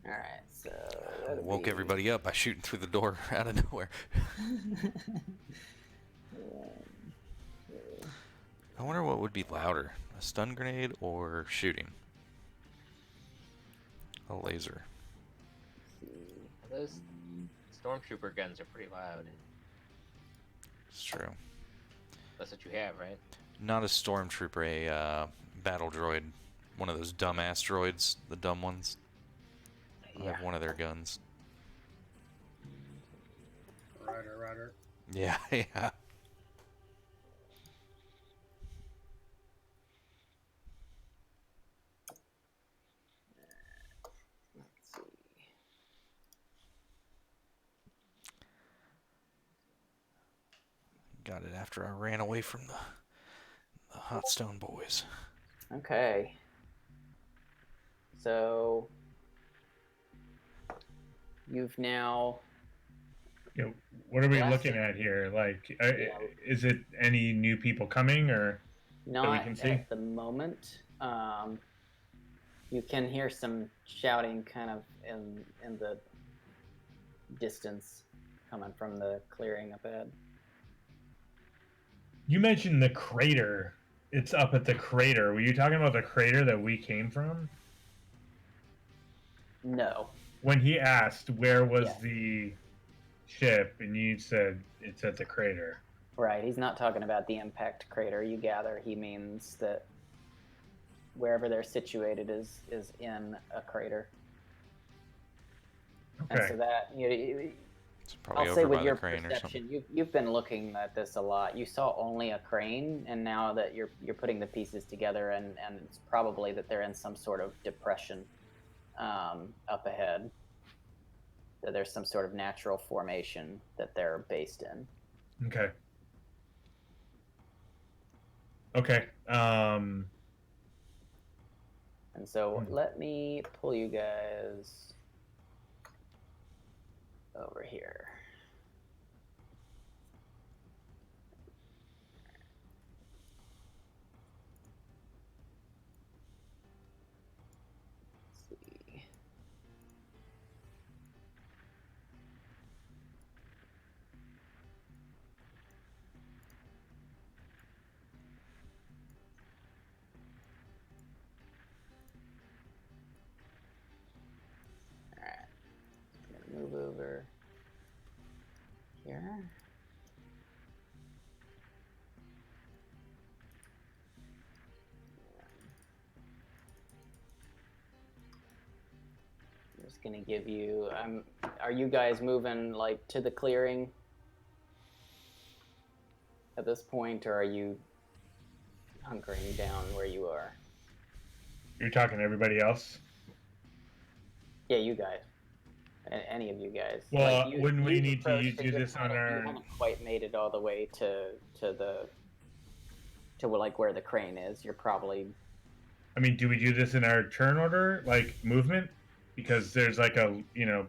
Alright, so... woke everybody up by shooting through the door out of nowhere. I wonder what would be louder, a stun grenade or shooting? A laser. Those stormtrooper guns are pretty loud. It's true. That's what you have, right? Not a stormtrooper, a battle droid. One of those dumb asteroids, the dumb ones. I have one of their guns. Rider. Yeah, yeah. Let's see. Got it after I ran away from the Hot Stone Boys. Okay. So... You've now... Yeah, what are we Last- looking at here? Like, Yeah. is it any new people coming, or Not can see? at the moment. You can hear some shouting kind of in the distance coming from the clearing up ahead. You mentioned the crater? It's up at the crater. Were you talking about the crater that we came from? No. When he asked where was Yeah. the ship, and you said it's at the crater. Right, he's not talking about the impact crater. You gather he means that wherever they're situated is in a crater. Okay. And so that It's probably I'll say over with by your the crane or something. perception, you've been looking at this a lot. You saw only a crane, and now that you're putting the pieces together, and it's probably that they're in some sort of depression up ahead. That there's some sort of natural formation that they're based in. Okay. Okay. And so let me pull you guys over here. Let's see. Alright. I'm gonna move over here. I'm just gonna give you. Are you guys moving like to the clearing at this point, or are you hunkering down where you are? You're talking to everybody else? Yeah, you guys. Any of you guys. Well, you, wouldn't we you've need to approached and do you're this on You our? haven't quite made it all the way to like where the crane is. You're probably. I mean, do we do this in our turn order, like movement? Because there's like a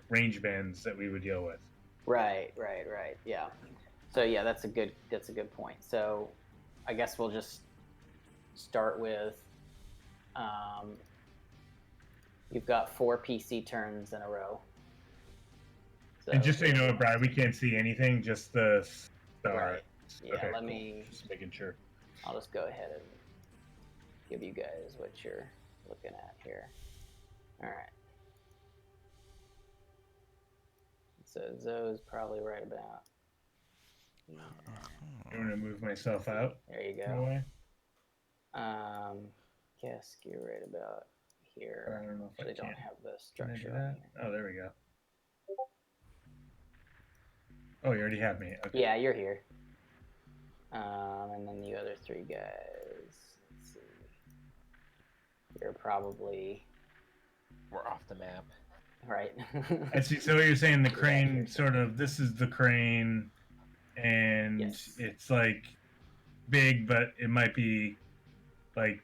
range bands that we would deal with. Right. Yeah. So yeah, that's a good point. So I guess we'll just start with. You've got 4 PC turns in a row. So And just so you know, Brad, we can't see anything, just the star. Right. Yeah, Okay, let cool. me. Just making sure. I'll just go ahead and give you guys what you're looking at here. All right. So Zoe's probably right about. Yeah. I'm gonna move myself out. There you Go go. away. Qesskk, you're right about here. I don't know if Actually, I don't can. have the Can I do structure that? on here. Oh, there we go. Oh, you already have me. Okay. Yeah, you're here. And then the other 3 guys. Let's see. You're probably We're off the map. right. I see. So you're saying the crane sort of. This is the crane, and Yes. it's like big, but it might be like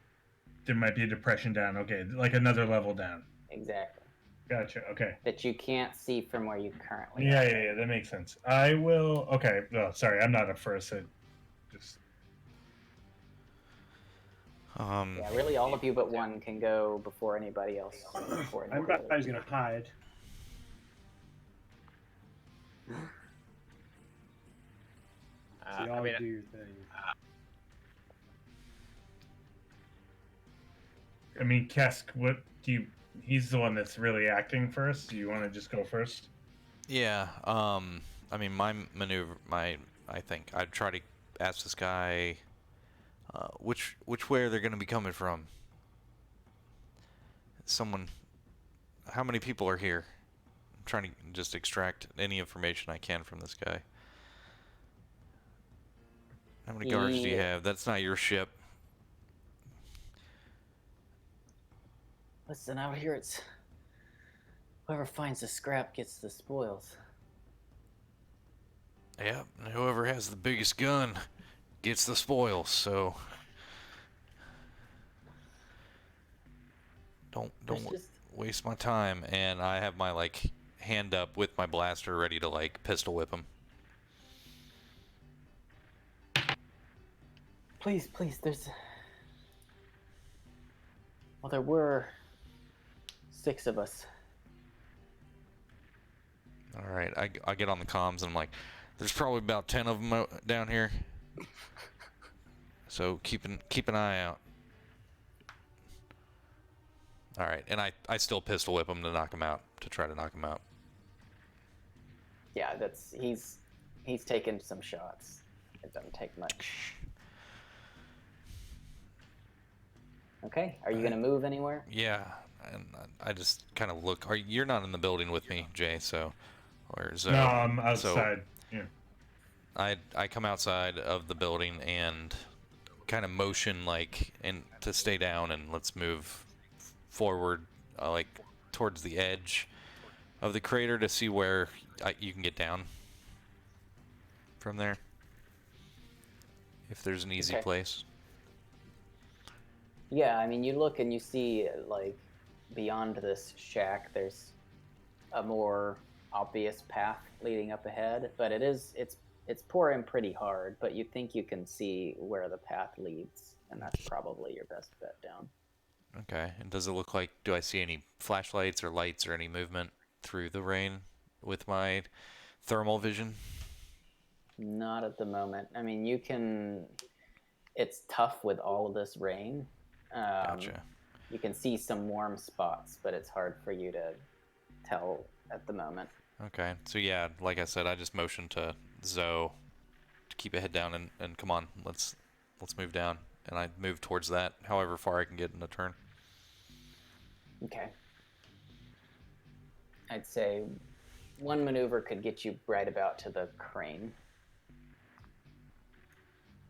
there might be a depression down. Okay, like another level down. Exactly. Gotcha. Okay. That you can't see from where you currently Yeah, are. yeah, that makes sense. I will. Okay. No, sorry, I'm not up first. I just. Yeah, really, all of you but one can go before anybody else. I'm glad I was going to hide. See, I I'll mean, do things. I mean, Qesskk, what do you? He's the one that's really acting first. Do you want to just go first? Yeah. I mean, my maneuver, I think I'd try to ask this guy, which way are they going to be coming from? Someone. How many people are here? I'm trying to just extract any information I can from this guy. How many guards do you have? That's not your ship. Listen, out here it's whoever finds the scrap gets the spoils. Yeah, and whoever has the biggest gun gets the spoils, so don't waste my time. And I have my hand up with my blaster ready to pistol whip him. Please, there were 6 of us. All right, I get on the comms and I'm like, there's probably about 10 of them down here. So keep an eye out. All right, and I still pistol whip him to try to knock him out. Yeah, he's taken some shots. It doesn't take much. Okay, are you gonna move anywhere? Yeah, and I just kind of look. You're not in the building with me, Jay? So, or Zoe? No, I'm outside. So yeah. I come outside of the building and kind of motion and to stay down, and let's move forward towards the edge of the crater to see where you can get down from there. If there's an easy place. Yeah, I mean, you look and you see beyond this shack, there's a more obvious path leading up ahead, but it's pouring pretty hard. But you think you can see where the path leads, and that's probably your best bet down. Okay, and does it look like? Do I see any flashlights or lights or any movement through the rain with my thermal vision? Not at the moment. I mean, you can. It's tough with all of this rain. Gotcha. You can see some warm spots, but it's hard for you to tell at the moment. Okay, so yeah, like I said, I just motioned to Zoe to keep a head down and come on, let's move down, and I move towards that, however far I can get in a turn. Okay. I'd say one maneuver could get you right about to the crane.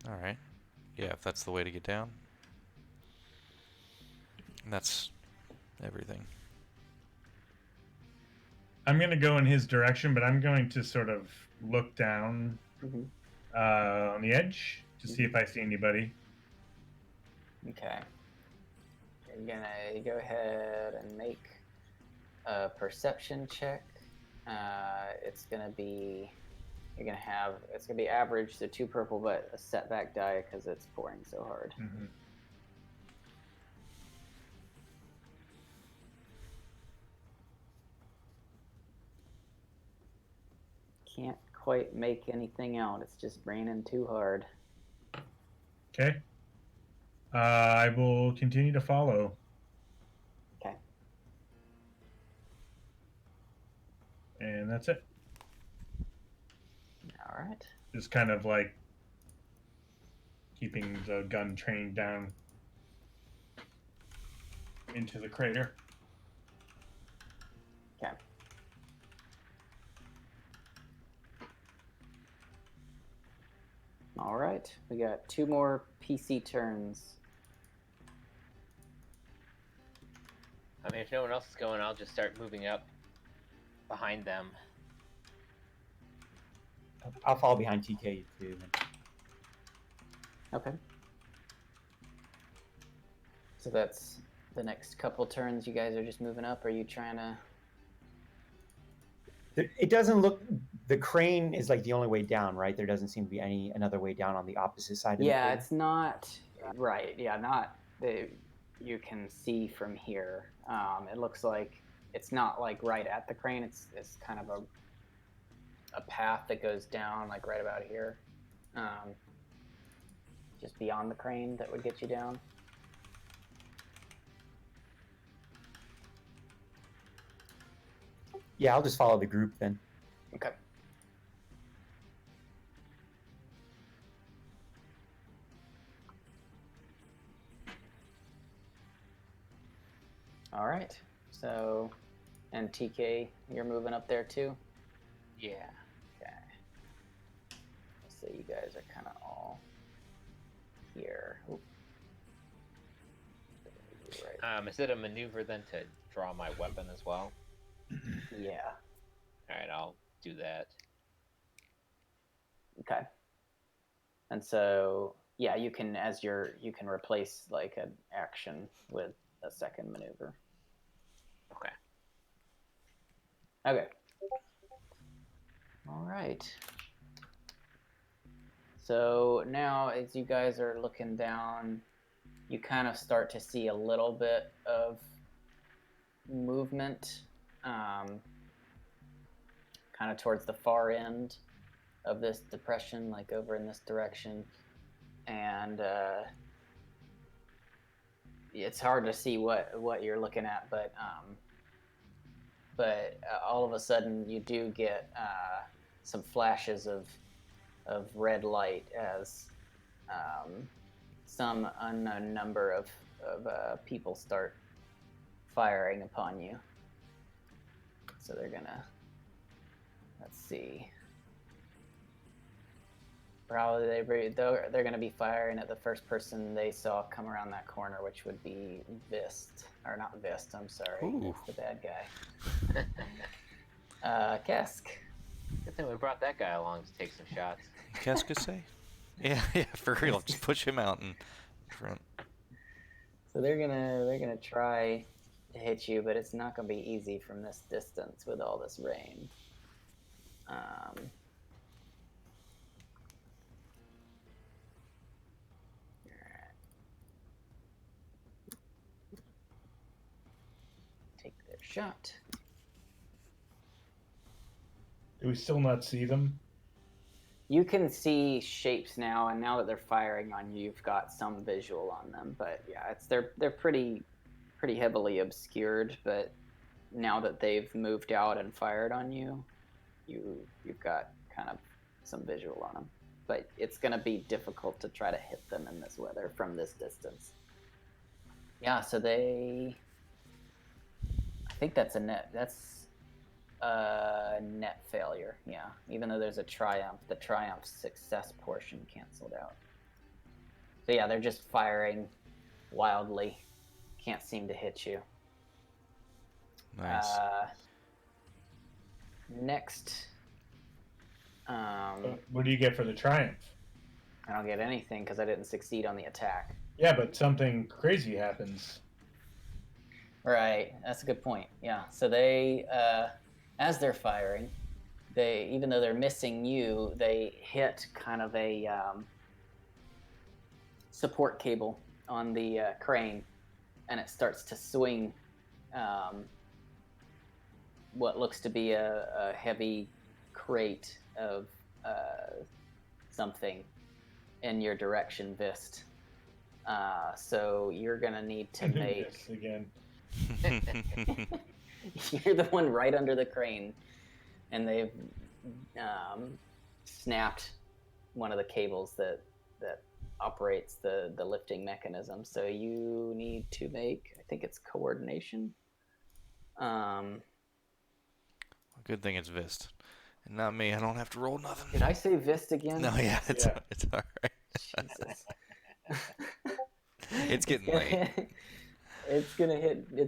All right. Yeah, if that's the way to get down. And that's everything. I'm going to go in his direction, but I'm going to sort of look down Mm-hmm. on the edge to see if I see anybody. Okay. You're gonna go ahead and make a perception check. It's gonna be it's gonna be average, so 2 purple, but a setback die because it's pouring so hard. Mm-hmm. Can't quite make anything out. It's just raining too hard. Okay. I will continue to follow. Okay. And that's it. All right. Just kind of like keeping the gun trained down into the crater. Okay. All right. We got 2 more PC turns. I mean, if no one else is going, I'll just start moving up behind them. I'll follow behind TK too. Okay. So that's the next couple turns. You guys are just moving up. Are you trying to? It doesn't look. The crane is like the only way down, right? There doesn't seem to be another way down on the opposite side. Of Yeah, the it's not right. Yeah, not the. You can see from here. It looks like it's not like right at the crane. It's kind of a path that goes down like right about here, just beyond the crane that would get you down. Yeah, I'll just follow the group then. Okay. All right. So, and TK, you're moving up there too? Yeah. Okay. So you guys are kind of all here. Oop. Right. Is it a maneuver then to draw my weapon as well? Yeah. All right, I'll do that. Okay. And so, yeah, you can you can replace like an action with a second maneuver. Okay. Okay. All right. So now, as you guys are looking down, you kind of start to see a little bit of movement, kind of towards the far end of this depression, like over in this direction, and it's hard to see what you're looking at, but all of a sudden you do get some flashes of red light as some unknown number of people start firing upon you. So they're gonna, let's see. Probably they're going to be firing at the first person they saw come around that corner, which would be Vist. Or not Vist, I'm sorry. Ooh. That's the bad guy. Qesskk. Good thing we brought that guy along to take some shots. Qesskk say? Yeah, for real. Just push him out in front. So they're gonna try to hit you, but it's not gonna be easy from this distance with all this rain. Take their shot. Do we still not see them? You can see shapes now, and now that they're firing on you, you've got some visual on them. But yeah, they're pretty heavily obscured. But now that they've moved out and fired on you, you've got kind of some visual on them. But it's going to be difficult to try to hit them in this weather from this distance. Yeah, so I think that's a net failure. Yeah, even though there's a triumph, the triumph success portion canceled out. So yeah, they're just firing wildly. Can't seem to hit you. Nice. next, What do you get for the triumph? I don't get anything because I didn't succeed on the attack. Yeah, but something crazy happens. Right, that's a good point. Yeah, so they, as they're firing, they, even though they're missing you, they hit kind of a support cable on the crane, and it starts to swing what looks to be a heavy crate of something in your direction, Vist. So you're gonna need to make. Yes, again. You're the one right under the crane, and they've snapped one of the cables that operates the lifting mechanism. So you need to make, I think it's coordination. Good thing it's Vist. And not me. I don't have to roll nothing. Did I say Vist again? No, yeah, it's Yeah. it's all right. Jesus. It's getting late. It's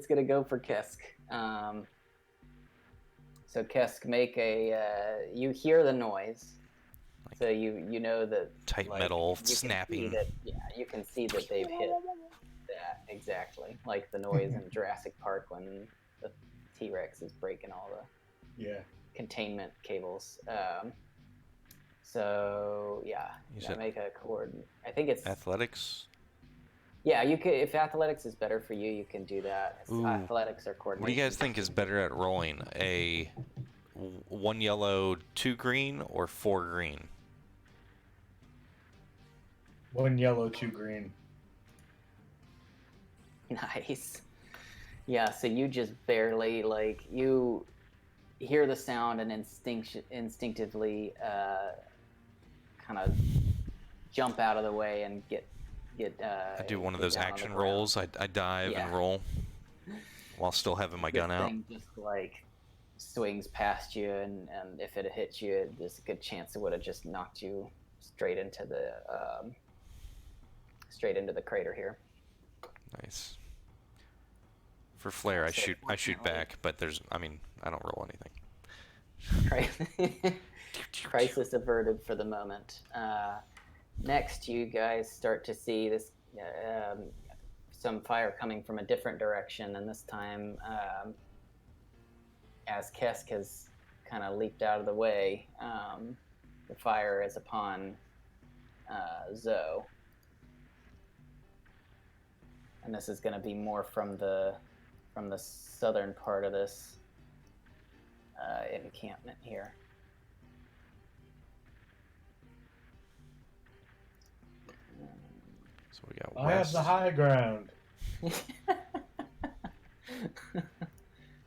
gonna go for Qesskk. So Qesskk, make a. You hear the noise, so you know that Tight like, metal you can see snapping. that, yeah, you can see that they've hit that exactly, like the noise in Jurassic Park when the T-Rex is breaking all the Yeah. containment cables. So yeah, You gotta said make a coordinate. I think it's athletics. Yeah, you could. If athletics is better for you, you can do that. Ooh. Athletics or coordination. What do you guys think is better at rolling? A 1 yellow, 2 green, or 4 green? 1 yellow, 2 green. Nice. Yeah, so you just barely, like, you hear the sound and instinctively kind of jump out of the way and get. I do one of get those down on the action ground. rolls. I dive Yeah. and roll while still having my This gun out. thing just like swings past you, and if it had hit you, there's a good chance it would have just knocked you straight into the crater here. Nice. For flair, I So shoot fortunately- back, but I don't roll anything. Crisis averted for the moment. Next, you guys start to see this some fire coming from a different direction, and this time, as Qesskk has kind of leaped out of the way, the fire is upon Zoe. And this is going to be more from the southern part of this encampment here. So we got I have west. the high ground.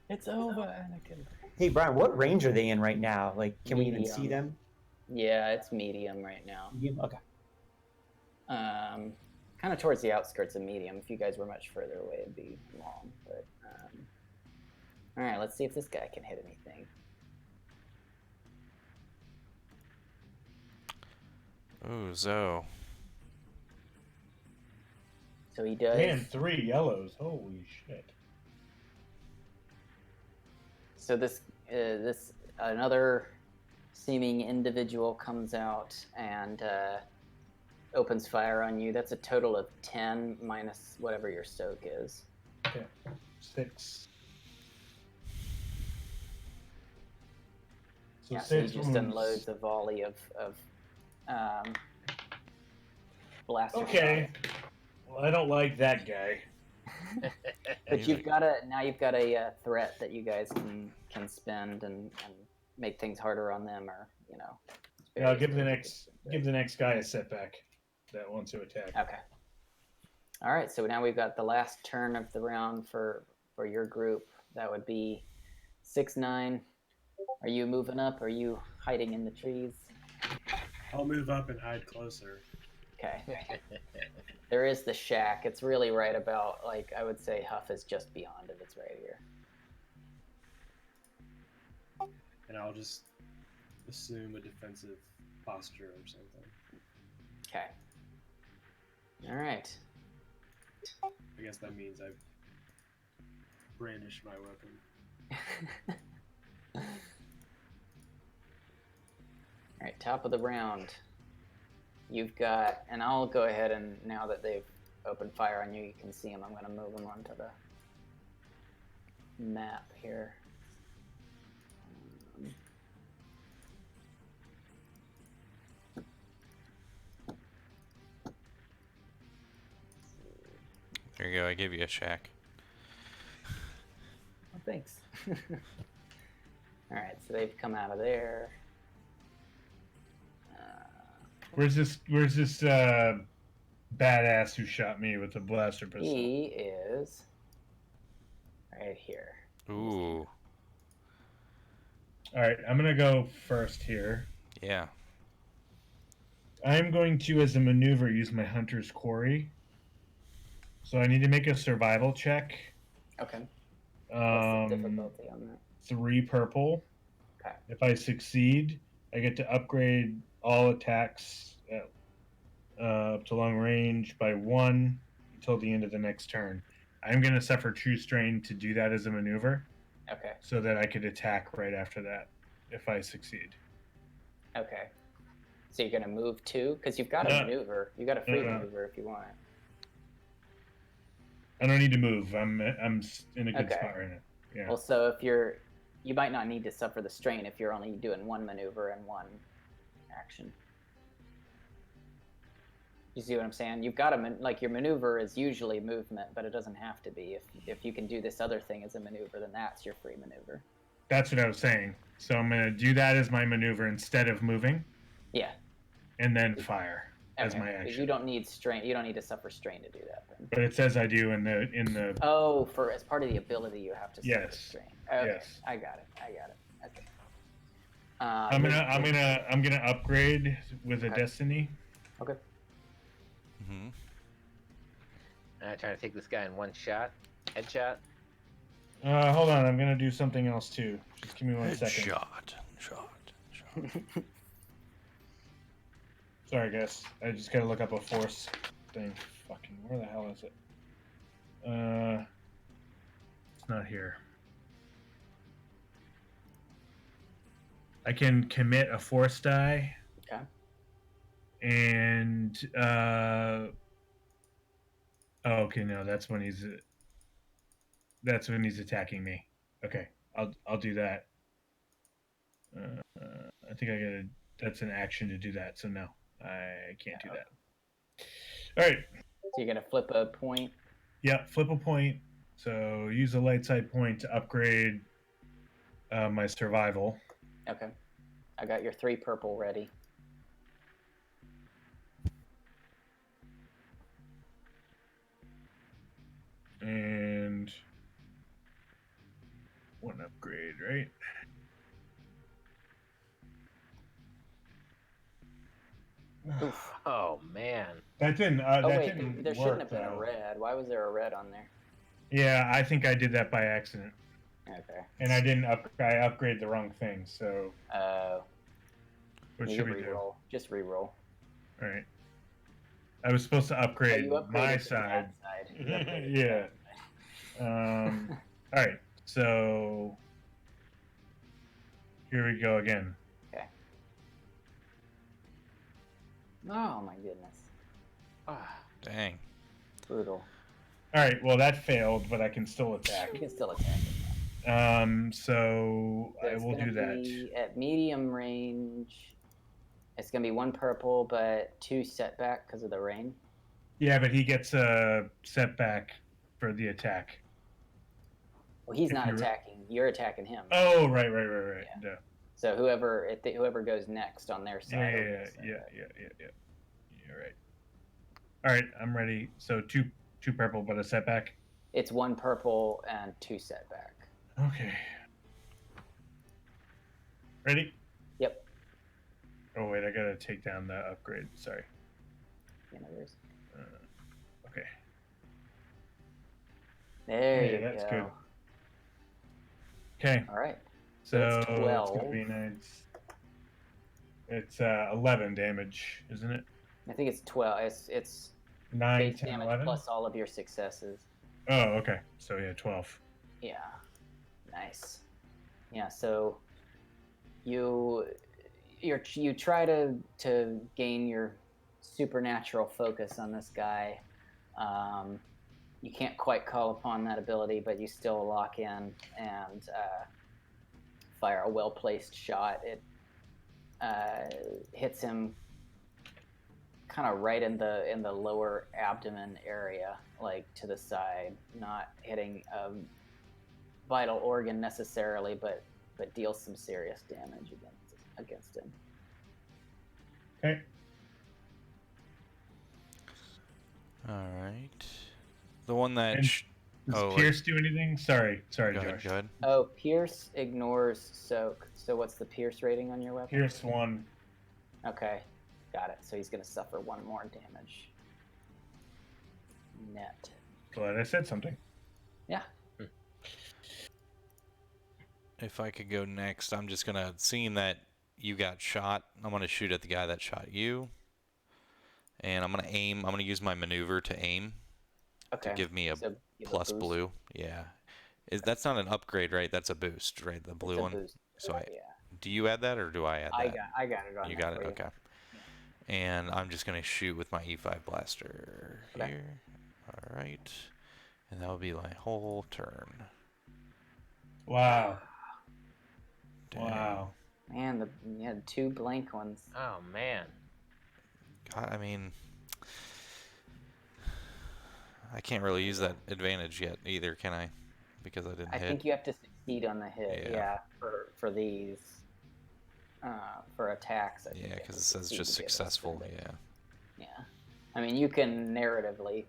It's over, Anakin. Hey, Brian, what range are they in right now? Like, can we even see Medium. them? Yeah, it's medium right now. Okay. Kind of towards the outskirts of medium. If you guys were much further away, it'd be long. But all right, let's see if this guy can hit anything. Ooh, Zoe. So he does. Damn, 3 yellows. Holy shit. So this another seeming individual comes out and opens fire on you. That's a total of 10 minus whatever your soak is. Okay. 6. So Yeah, so he 6 just wounds. unloads a volley of blaster Okay. shots. Well, I don't like that guy. But you've got a threat that you guys can spend and make things harder on them, or Yeah, I'll give the next guy a setback that wants to attack. Okay. All right. So now we've got the last turn of the round for your group. That would be 6-9. Are you moving up? Are you hiding in the trees? I'll move up and hide closer. Okay. There is the shack. It's really right about, like, I would say Huff is just beyond it. It's right here. And I'll just assume a defensive posture or something. Okay. All right. I guess that means I've brandished my weapon. All right, top of the round. You've got, and I'll go ahead and now that they've opened fire on you, you can see them. I'm going to move them onto the map here. There you go. I gave you a shack. Oh, thanks. All right, so they've come out of there. Where's this badass who shot me with a blaster pistol? He is right here. Ooh. All right, I'm gonna go first here. Yeah. I'm going to, as a maneuver, use my hunter's quarry. So I need to make a survival check. Okay. What's the difficulty on that? 3 purple. Okay. If I succeed, I get to upgrade all attacks up to long range by 1 until the end of the next turn. I'm going to suffer 2 strain to do that as a maneuver. Okay. So that I could attack right after that if I succeed. Okay. So you're going to move 2? Because you've got a maneuver. You got a free maneuver if you want it. I don't need to move. I'm in a good spot right now. Yeah. Well, so if you might not need to suffer the strain if you're only doing 1 maneuver and 1 action. You see what I'm saying? You've got like your maneuver is usually movement, but it doesn't have to be. If you can do this other thing as a maneuver, then that's your free maneuver. That's what I was saying. So I'm going to do that as my maneuver instead of moving. Yeah. And then fire as my action. You don't need strain. You don't need to suffer strain to do that. Then. But it says I do in the. Oh, for as part of the ability, you have to suffer Yes. strain. Okay. Yes. I got it. Okay. I'm gonna upgrade with a destiny. Okay. Mm-hmm. Trying to take this guy in one shot. Headshot. Hold on, I'm gonna do something else too. Just give me 1 second. Shot. Sorry, guys. I just gotta look up a force thing. Fucking, where the hell is it? It's not here. I can commit a force die. Okay. And oh, okay, no, that's when he's attacking me. Okay, I'll do that. I think that's an action to do that. So no, I can't do that. All right. So you're gonna flip a point. Yeah, flip a point. So use a light side point to upgrade my survival. Okay. I got your 3 purple ready. And 1 upgrade, right? Oof. Oh man. That didn't. Didn't there work, shouldn't have been though. a red. Why was there a red on there? Yeah, I think I did that by accident. Okay. And I didn't I upgraded the wrong thing. So what you should we re-roll. do? Just re-roll. All right. I was supposed to upgrade You upgraded my to the bad side. side. You upgraded to the Yeah. bad side. All right. So here we go again. Okay. Oh my goodness. Dang. Brutal. All right. Well, that failed, but I can still attack. You can still attack it. So I It's will gonna do that. be at medium range. It's gonna be 1 purple, but 2 setback because of the rain. Yeah, but he gets a setback for the attack. Well, he's If not you're- attacking. You're attacking him. Oh, right. Yeah. Yeah. So whoever goes next on their side. will get a Yeah. setback. You're right. All right, I'm ready. So two purple, but a setback. It's 1 purple and 2 setback. Okay. Ready? Yep. Oh wait, I gotta take down the upgrade. Sorry. Okay. There Yeah, you that's go. good. Okay. All right. So That's it's 12. gonna be nice. It's 11 damage, isn't it? I think it's 12. It's 9, base 10, damage 11. plus all of your successes. Oh, okay. So yeah, 12. Yeah. Nice. Yeah. So you you try to gain your supernatural focus on this guy. You can't quite call upon that ability, but you still lock in and fire a well-placed shot. It hits him kind of right in the lower abdomen area, like to the side, not hitting a vital organ necessarily, but deals some serious damage against him. Okay. All right. The one that. And does Pierce do anything? Sorry, Go Josh. ahead. Go ahead. Oh, Pierce ignores soak. So what's the Pierce rating on your weapon? Pierce 1. Okay, got it. So he's going to suffer 1 more damage. Net. Glad I said something. Yeah. If I could go next, I'm just gonna, seeing that you got shot, I'm gonna shoot at the guy that shot you, and I'm gonna aim. I'm gonna use my maneuver to aim. Okay. To give me a So plus boost. blue. Yeah. That's not an upgrade, right? That's a boost, right? The blue It's a one. boost. So Yeah. Do you add that or do I add that? I got it on You there got it. for you. Okay. And I'm just gonna shoot with my E5 blaster here. All right. And that will be my whole turn. Wow. Dang. Wow. Man, you had 2 blank ones. Oh man. God, I mean, I can't really use that advantage yet either, can I? Because I didn't I hit. think you have to succeed on the hit. Yeah. For these. For attacks. I think Yeah, you have because to it says succeed just to be able to successful. spend it. Yeah. Yeah. I mean, you can narratively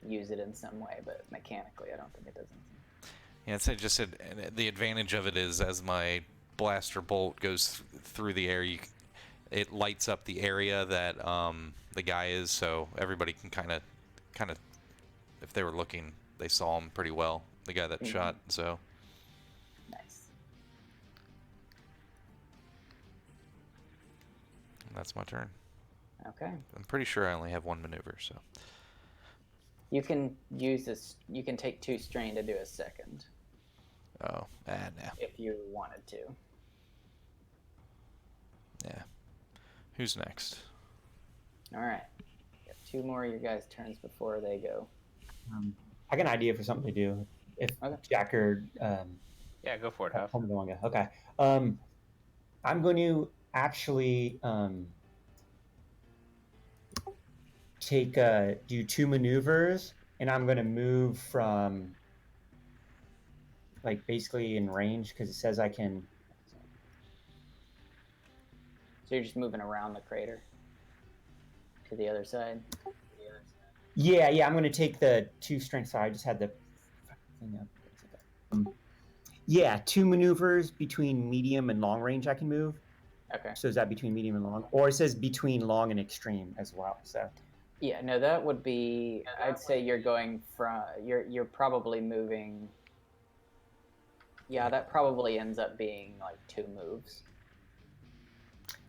use it in some way, but mechanically, I don't think it does anything. Yeah, I just said the advantage of it is as my blaster bolt goes through the air, it lights up the area that the guy is, so everybody can kind of, if they were looking, they saw him pretty well. The guy that shot, so. Nice. That's my turn. Okay. I'm pretty sure I only have 1 maneuver, so. You can use this. You can take 2 strain to do a second. Oh, nah. If you wanted to. Yeah. Who's next? All right. You have 2 more of your guys' turns before they go. I got an idea for something to do. If Jack or Yeah, go for it, Huff. Okay. I'm going to actually do 2 maneuvers, and I'm going to move from like basically in range because it says I can. So you're just moving around the crater to the other side. Yeah. I'm going to take the 2 strength. Sorry, I just had the thing up. Yeah, 2 maneuvers between medium and long range I can move. Okay. So is that between medium and long? Or it says between long and extreme as well. So Yeah, no, that would be. I'd say you're going from. You're probably moving. Yeah, that probably ends up being like 2 moves.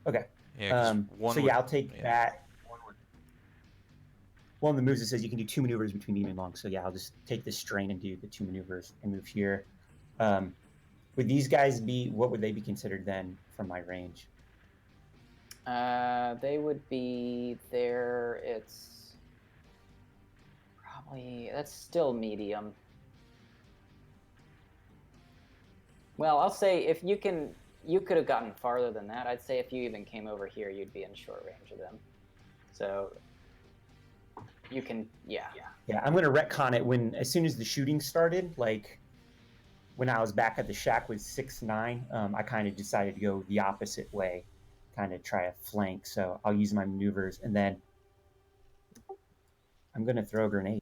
okay. Yeah, I'll take that. Well, in the moves it says you can do 2 maneuvers between medium and long. So yeah, I'll just take this strain and do the 2 maneuvers and move here. Would these guys be? What would they be considered then from my range? They would be there. It's probably that's still medium. Well, I'll say if you could have gotten farther than that. I'd say if you even came over here, you'd be in short range of them. So you can, yeah. I'm going to retcon it as soon as the shooting started, like when I was back at the shack with 6-9, I kind of decided to go the opposite way, kind of try a flank. So I'll use my maneuvers, and then I'm going to throw a grenade.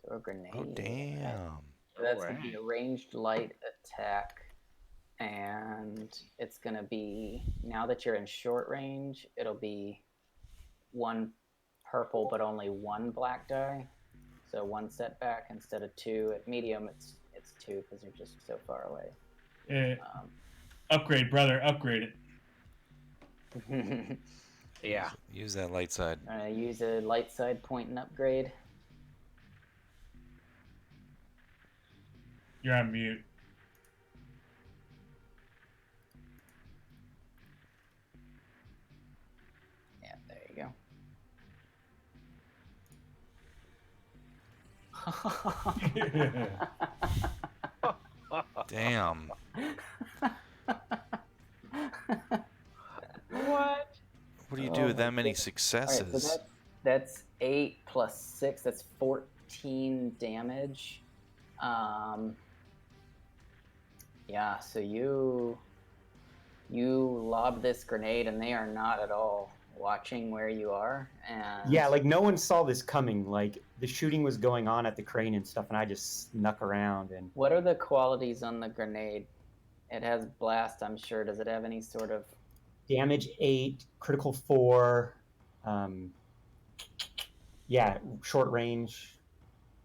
Throw a grenade. Oh, damn. So that's going to be a ranged light attack, and it's going to be, now that you're in short range, it'll be 1 purple but only 1 black die. So 1 setback instead of 2. At medium, it's 2 because you're just so far away. Upgrade, brother. Upgrade it. Yeah. Use that light side. Use a light side point and upgrade. You're on mute. Damn. What? What do you do with my that many goodness. successes? All right, so that's 8 plus 6. That's 14 damage. Yeah, so you lob this grenade, and they are not at all watching where you are. And Yeah, like no one saw this coming. Like the shooting was going on at the crane and stuff, and I just snuck around. And what are the qualities on the grenade? It has blast, I'm sure. Does it have any sort of damage 8, critical 4. Yeah, short range.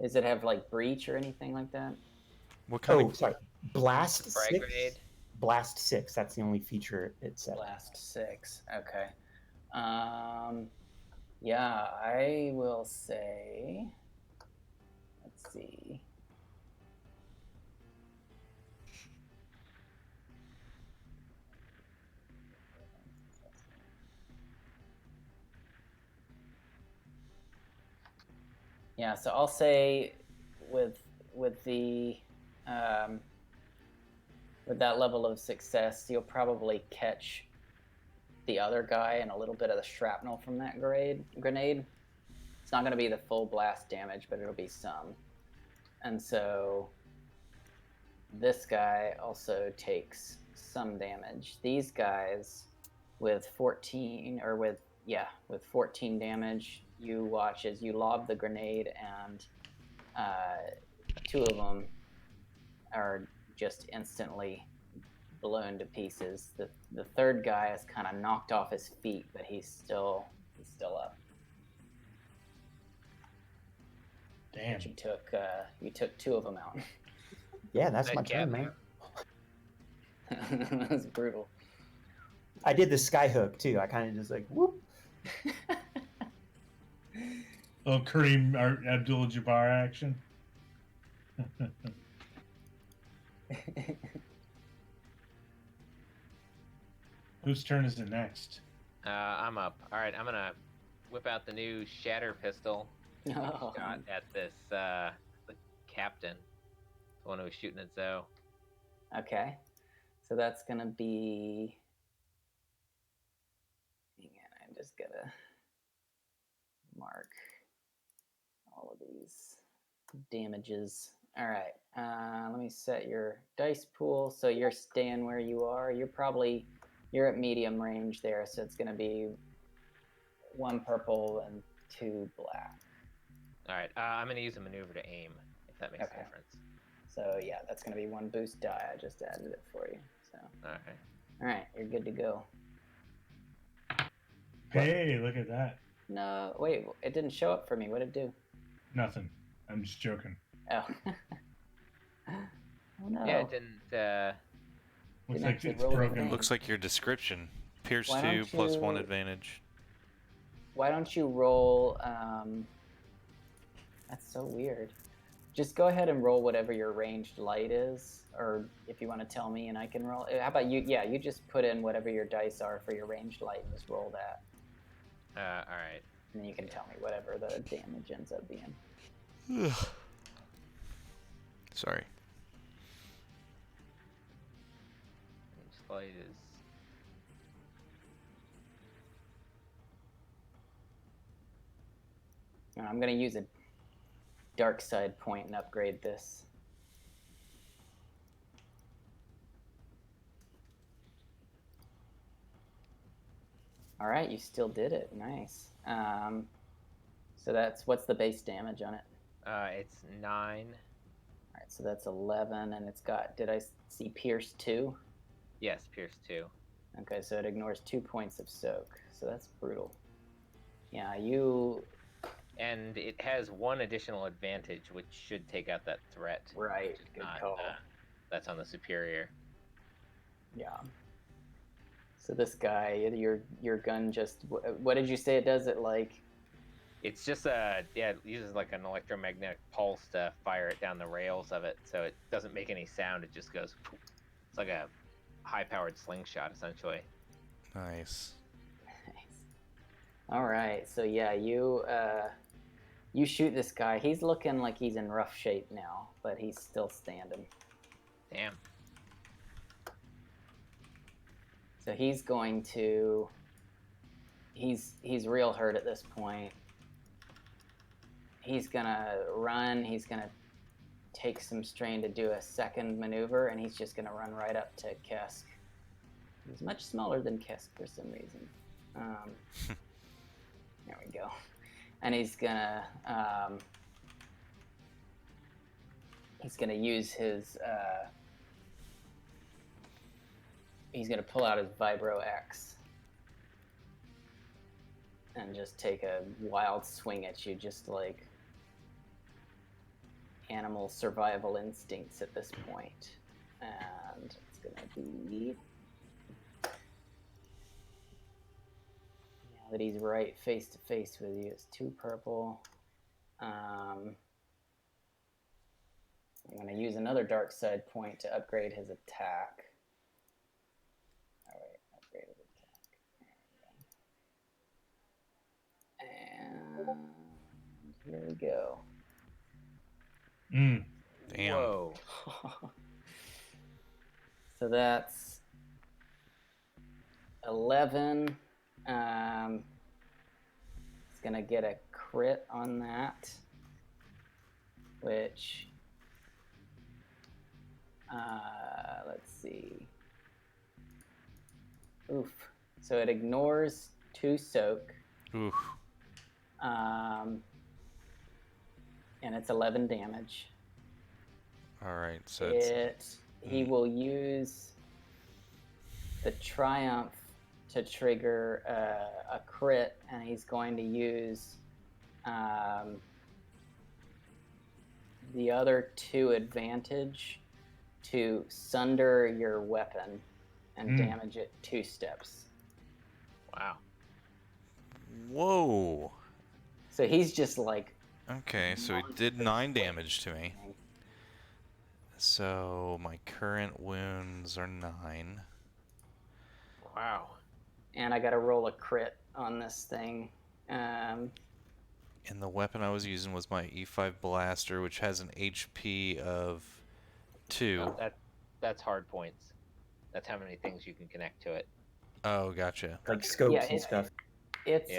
Does it have like breach or anything like that? What kind Oh, of sorry, blast Frag 6. grenade? Blast 6. That's the only feature it said. Blast 6. Okay. Yeah, I will say. Let's see. Yeah, so I'll say with the with that level of success, you'll probably catch the other guy and a little bit of the shrapnel from that grenade. It's not going to be the full blast damage, but it'll be some. And so this guy also takes some damage. These guys with 14 damage, you watch as you lob the grenade, and 2 of them are just instantly blown to pieces. The third guy is kind of knocked off his feet, but he's still up. Damn. But you took 2 of them out. Yeah, that's Nice my turn, job, man. That's brutal. I did the sky hook too. I kind of just like whoop. Oh, Kareem Abdul-Jabbar action. Whose turn is it next? I'm up. All right, I'm gonna whip out the new shatter pistol. Oh. Shot at this the captain, the one who was shooting at Zoe. Okay, so that's gonna be. Hang on, I'm just gonna mark all of these damages. All right, let me set your dice pool. So you're staying where you are. You're at medium range there, so it's gonna be 1 purple and 2 black. All right, I'm gonna use a maneuver to aim, if that makes Okay. a difference. So yeah, that's gonna be 1 boost die. I just added it for you. So All all right, you're good to go. Hey, look at that. No, wait, it didn't show up for me. What did it do? Nothing. I'm just joking. Oh. Oh no. Yeah, it didn't. Looks Didn't like actually it's roll broken. anything. Looks like your description. Pierce Why 2 don't plus 1 you- advantage. Why don't you roll? That's so weird. Just go ahead and roll whatever your ranged light is, or if you want to tell me and I can roll. How about you? Yeah, you just put in whatever your dice are for your ranged light and just roll that. All right. And then you can tell me whatever the damage ends up being. Sorry. Light is. I'm going to use a dark side point and upgrade this. All right, you still did it. Nice. So what's the base damage on it? It's 9. All right, so that's 11, and it's got, did I see Pierce 2? Yes, Pierce 2. Okay, so it ignores 2 points of soak, so that's brutal. Yeah, you... And it has 1 additional advantage, which should take out that threat. Right, which is good not, call. That's on the superior. Yeah. So this guy, your gun just... What did you say it does? It like... It's just it uses like an electromagnetic pulse to fire it down the rails of it, so it doesn't make any sound. It just goes. Poof. It's like a high-powered slingshot, essentially. Nice. Nice. All right, so yeah, you You shoot this guy. He's looking like he's in rough shape now, but he's still standing. Damn. So he's going to... He's real hurt at this point. He's going to run. He's going to take some strain to do a second maneuver, and he's just going to run right up to Qesskk. He's much smaller than Qesskk for some reason. There we go. And he's gonna use his he's gonna pull out his Vibro X and just take a wild swing at you, just like animal survival instincts at this point. And it's gonna be, that he's right face to face with you. It's 2 purple. I'm going to use another dark side point to upgrade his attack. All right, upgrade his attack. And here we go. Damn. Whoa. So that's 11. It's gonna get a crit on that, which, let's see. Oof. So it ignores 2 soak. Oof. And it's 11 damage. All right, so it's... He will use the Triumph to trigger a crit, and he's going to use the other 2 advantage to sunder your weapon and damage it 2 steps. Wow. Whoa. So he's just like... Okay, so he did 9 damage to me. So my current wounds are 9. Wow. And I got to roll a crit on this thing. And the weapon I was using was my E5 blaster, which has an HP of 2. Oh, that's hard points. That's how many things you can connect to it. Oh, gotcha. Like scopes and stuff. It's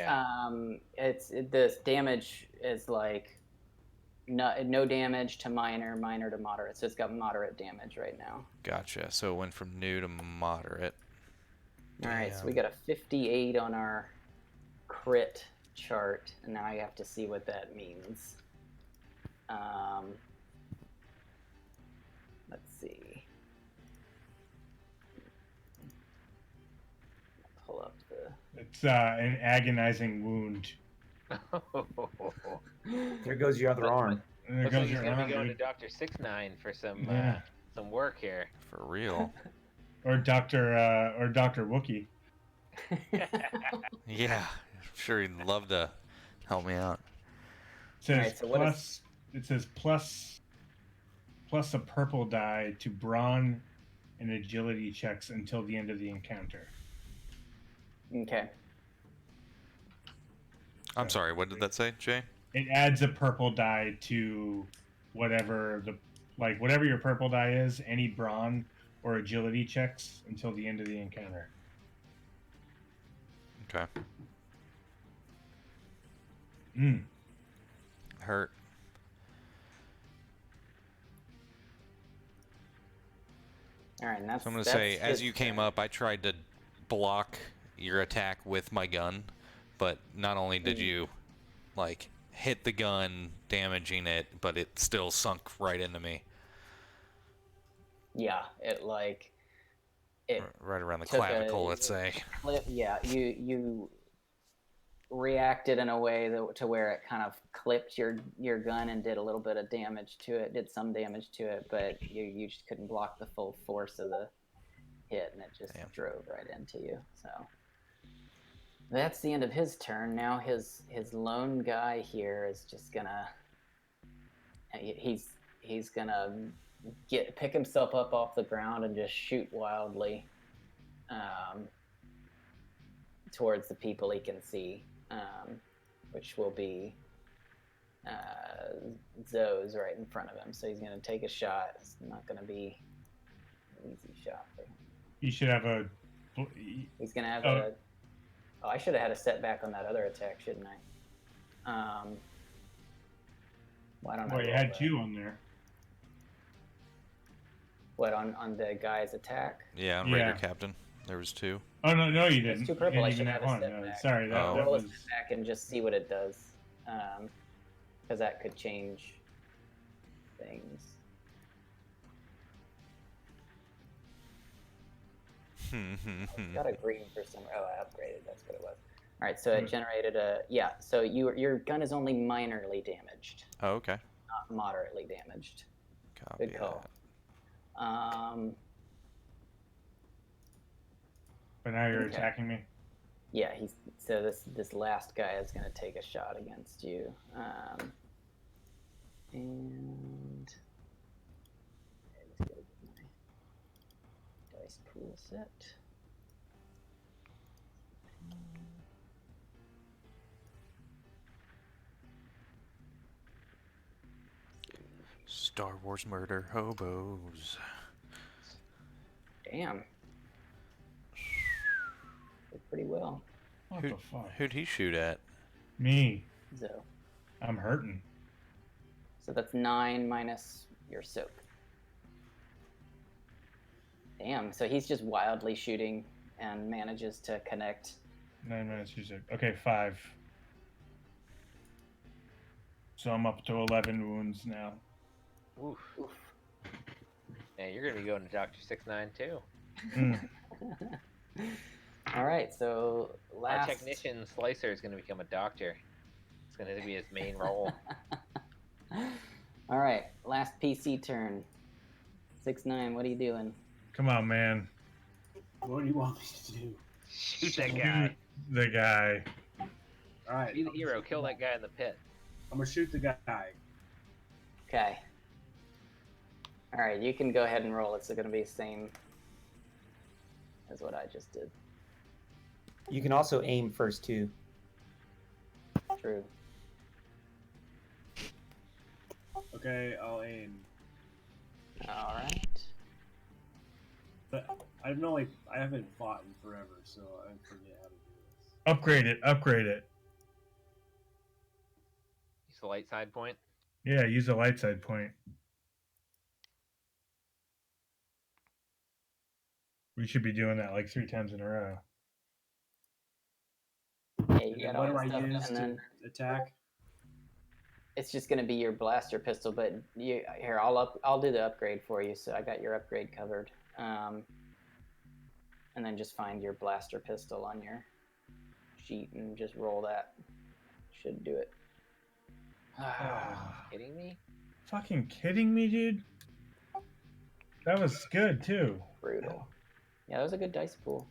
this damage is like no damage to minor, minor to moderate. So it's got moderate damage right now. Gotcha. So it went from new to moderate. All right, so we got a 58 on our crit chart, and now I have to see what that means. Let's see. Pull up the... It's an agonizing wound. There goes your other arm. And there Looks goes like he's your gonna arm, be going to dude. Dr. 69 for some Yeah. some work here. For real. Or Dr. Wookie. Yeah, I'm sure he'd love to help me out. It says Alright, so what plus. It says plus a purple die to brawn and agility checks until the end of the encounter. Okay. I'm sorry, what did that say, Jay? It adds a purple die to whatever your purple die is, any brawn or agility checks until the end of the encounter. Okay. Hurt. All right, and that's... So I'm going to say, as you came up, I tried to block your attack with my gun, but not only did you, like, hit the gun, damaging it, but it still sunk right into me. Yeah, it Right around the took clavicle, let's say. Yeah, you reacted in a way to where it kind of clipped your gun and did a little bit of damage to it, did some damage to it, but you just couldn't block the full force of the hit, and it just drove right into you. So that's the end of his turn. Now his lone guy here is just gonna he's gonna pick himself up off the ground and just shoot wildly towards the people he can see, which will be Zoe's right in front of him, so he's going to take a shot. It's not going to be an easy shot for him. You should have a. He's going to have a. Oh, I should have had a setback on that other attack, shouldn't I? Why don't I? Well, you had 2 on there. What, on the guy's attack? Yeah, on Raider Captain. There was 2. Oh, no, you didn't. It's 2 purple. I Even should that have a one. step No, back. sorry, that Roll was. a step back and just see what it does. Because that could change things. Got a green for some. Oh, I upgraded. That's what it was. All right, so it generated a. Yeah, so your gun is only minorly damaged. Oh, okay. Not moderately damaged. Copy Good call. But now you're attacking me. Yeah, so this last guy is going to take a shot against you, and let's go get my dice pool set. Star Wars murder hobos. Damn. Did pretty well. What the fuck? Who'd he shoot at? Me. So I'm hurting. that's 9 minus your soak. Damn, so he's just wildly shooting and manages to connect. 9 minutes music. Okay, 5. So I'm up to 11 wounds now. Oof. Yeah, you're gonna be going to Dr. 69 too. All right, so Our technician Slicer is gonna become a doctor. It's gonna be his main role. All right, last PC turn. 6-9, what are you doing? Come on, man. What do you want me to do? Shoot that guy. The guy. All right. Be the hero. Kill that guy in the pit. I'm gonna shoot the guy. Okay. All right, you can go ahead and roll. It's going to be the same as what I just did. You can also aim first too. True. Okay, I'll aim. All right. But I haven't fought in forever, so I forget how to do this. Upgrade it. Upgrade it. Use the light side point. Yeah, use a light side point. We should be doing that like 3 times in a row. Yeah, you And got then all what do that I stuff, use and to then attack? it's just going to be your blaster pistol. But here, I'll do the upgrade for you. So I got your upgrade covered. And then just find your blaster pistol on your sheet and just roll that. Should do it. Kidding me? Fucking kidding me, dude? That was good too. Brutal. Yeah, that was a good dice pool.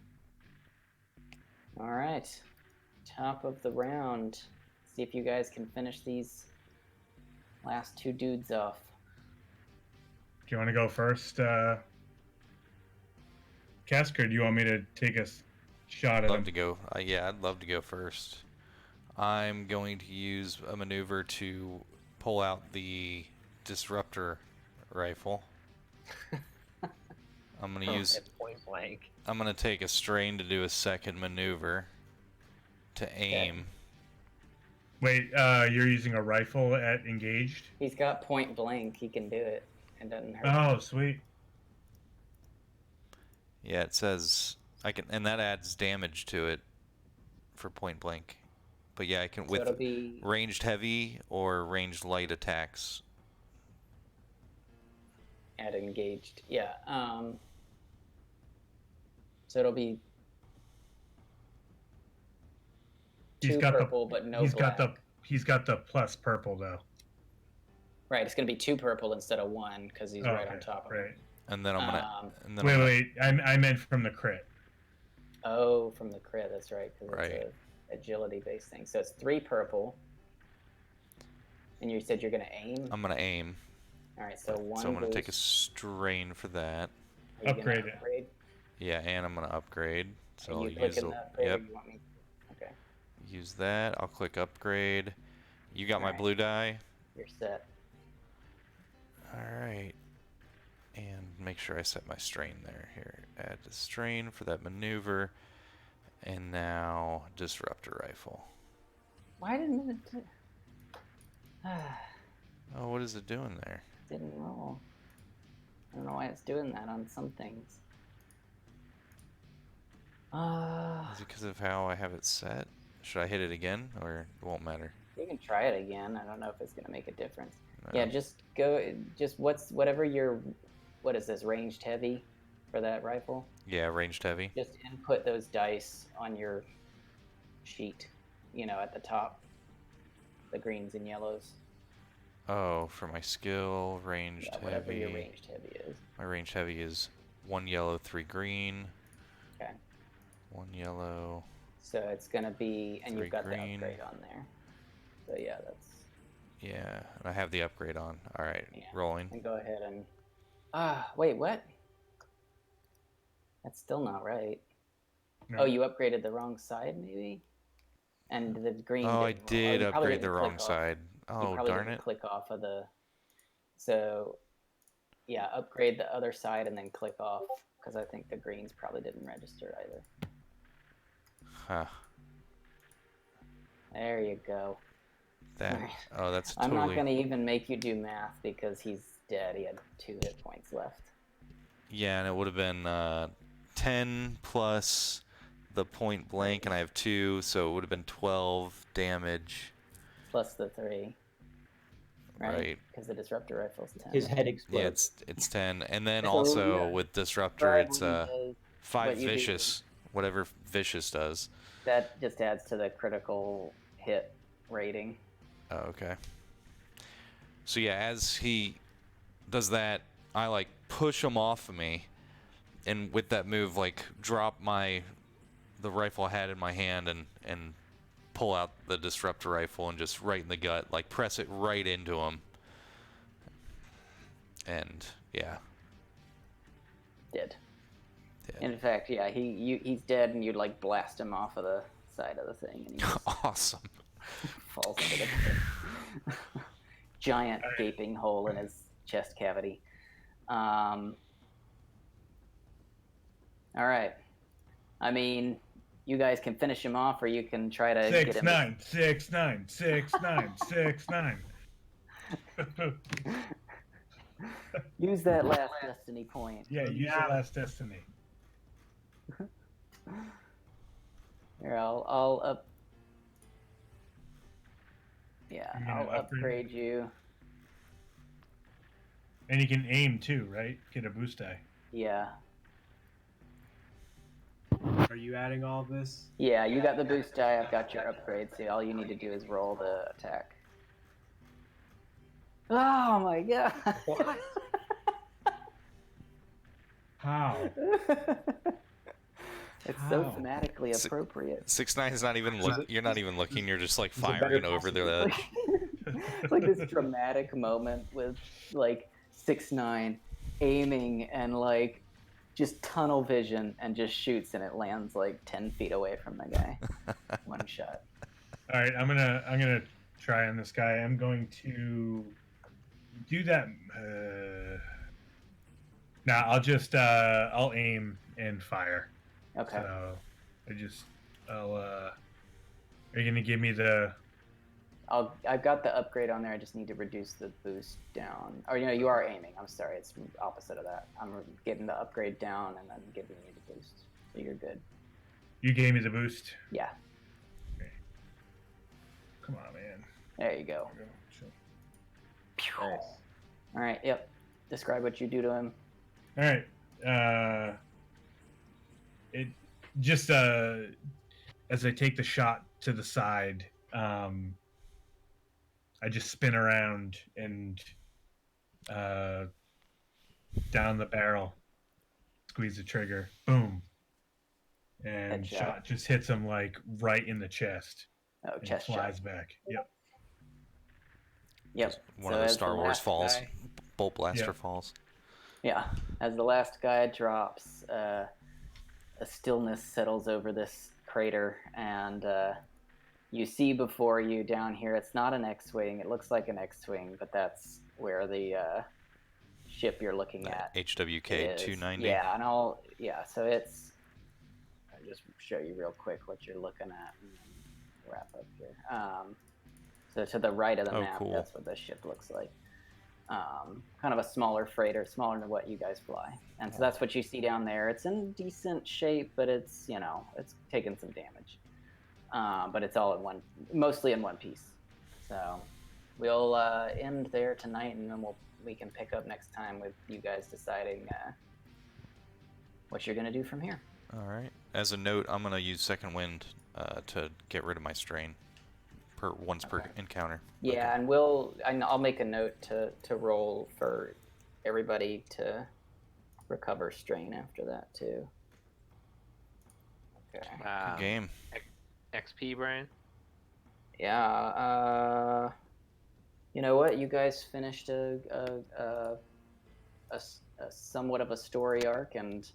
All right. Top of the round. See if you guys can finish these last 2 dudes off. Do you want to go first, Qesskk, or do you want me to take a shot at I'd love him? to go. Yeah, I'd love to go first. I'm going to use a maneuver to pull out the disruptor rifle. I'm going to use. At point blank. I'm going to take a strain to do a second maneuver to aim. Wait, you're using a rifle at engaged? He's got point blank. He can do it. It doesn't hurt. Oh, sweet. Yeah, it says I can, and that adds damage to it for point blank. But yeah, I can So it'll with be ranged heavy or ranged light attacks. at engaged. Yeah. So it'll be He's 2 got purple, but no he's black. he's got the plus purple though. Right, it's going to be 2 purple instead of 1 because he's right on top of it. Right. And then I'm gonna. And then Wait. I meant from the crit. Oh, from the crit, that's right, because Right. it's a agility-based thing. So it's 3 purple. And you said you're going to aim? I'm gonna aim. All right, so 1 So I'm gonna goes... take a strain for that. Are you gonna Upgrade it. upgrade? Yeah, and I'm gonna upgrade. So Are I'll you use clicking the the upgrade or yep. you want me... Okay. Use that. I'll click upgrade. You got my Alright. blue die. You're set. All right. And make sure I set my strain there. Here, add the strain for that maneuver. And now disruptor rifle. Why didn't it? Oh, what is it doing there? Didn't roll. I don't know why it's doing that on some things. Is it because of how I have it set? Should I hit it again, or it won't matter? You can try it again. I don't know if it's gonna make a difference. No. Yeah, just go. Just whatever your, what is this, ranged heavy for that rifle? Yeah, ranged heavy. Just input those dice on your sheet. You know, at the top, the greens and yellows. Oh, for my skill, ranged Yeah, whatever heavy. your ranged heavy is. My ranged heavy is 1 yellow, 3 green. Okay. 1 yellow. So it's gonna be, and 3 you've got green. the upgrade on there. So yeah, that's. Yeah, and I have the upgrade on. All right, Yeah. rolling. And go ahead and. Wait, what? That's still not right. No. Oh, you upgraded the wrong side, maybe? And the green. Oh, I didn't roll. did You probably upgrade the didn't wrong click off- side. you Oh, probably darn didn't it. click off of the. So, yeah, upgrade the other side and then click off, because I think the greens probably didn't register either. Huh. There you go. That. Alright. Oh, that's I'm totally. not going to even make you do math because he's dead. He had 2 hit points left. Yeah, and it would have been 10 plus the point blank, and I have 2, so it would have been 12 damage. Plus the 3. Right? Right. Because the disruptor rifle's 10. His head explodes. Yeah, it's 10, and then So, also yeah, with disruptor, Describe it's what he does. 5 what you do. vicious, whatever vicious does. That just adds to the critical hit rating. Oh, okay. So yeah, as he does that, I like push him off of me, and with that move, like drop the rifle I had in my hand and pull out the disruptor rifle and just right in the gut, like press it right into him. And yeah. Dead. Dead. In fact, yeah, he's dead, and you like blast him off of the side of the thing, and he just Awesome. falls into the giant gaping hole in his chest cavity. All right. I mean, you guys can finish him off, or you can try to get 6, him. 9, 6, 9, 6, 9, 6, 9. Use that last destiny point. Yeah, use the last destiny. Here, I'll up. Yeah, You're gonna I'll upgrade you. And you can aim too, right? Get a boost die. Yeah. Are you adding all this? Yeah, you got the boost die, I've got your upgrade, so all you need to do is roll the attack. Oh my god! What? How? It's so How? thematically appropriate. 6-9 is not even you're not even looking, you're just like Is it better firing over the It's like this dramatic moment with like 6-9 aiming and like just tunnel vision and just shoots, and it lands like 10 feet away from the guy. One shot. All right, I'm gonna try on this guy. I'm going to do that. I'll just I'll aim and fire. Okay. So I'll are you gonna give me the? I've got the upgrade on there. I just need to reduce the boost down. Or you are aiming. I'm sorry, it's opposite of that. I'm getting the upgrade down and then giving you the boost. So you're good. You gave me the boost. Yeah. Okay. Come on, man. There you go. There we go. Nice. All right. Yep. Describe what you do to him. All right. It just as I take the shot to the side, I just spin around and down the barrel, squeeze the trigger, boom, and Headshot. shot just hits him like right in the chest. Oh, And chest flies shot. back. Yep. Yep. one So of the as Star Wars last falls. guy- Bolt blaster Yeah. falls. Yeah. As the last guy drops, a stillness settles over this crater, and you see before you down here, it's not an X-wing. It looks like an X-wing, but that's where the ship you're looking at HWK is. 290. Yeah, so it's. I'll just show you real quick what you're looking at, and then wrap up here. So to the right of the map, cool. that's what this ship looks like. Kind of a smaller freighter, smaller than what you guys fly, and so that's what you see down there. It's in decent shape, but it's it's taken some damage. But it's all mostly in one piece. So we'll end there tonight, and then we can pick up next time with you guys deciding what you're gonna do from here. All right. As a note, I'm gonna use second wind to get rid of my strain once per encounter. Yeah, and I'll make a note to roll for everybody to recover strain after that too. Okay. Good game. XP, Brian. Yeah. You know what? You guys finished a somewhat of a story arc and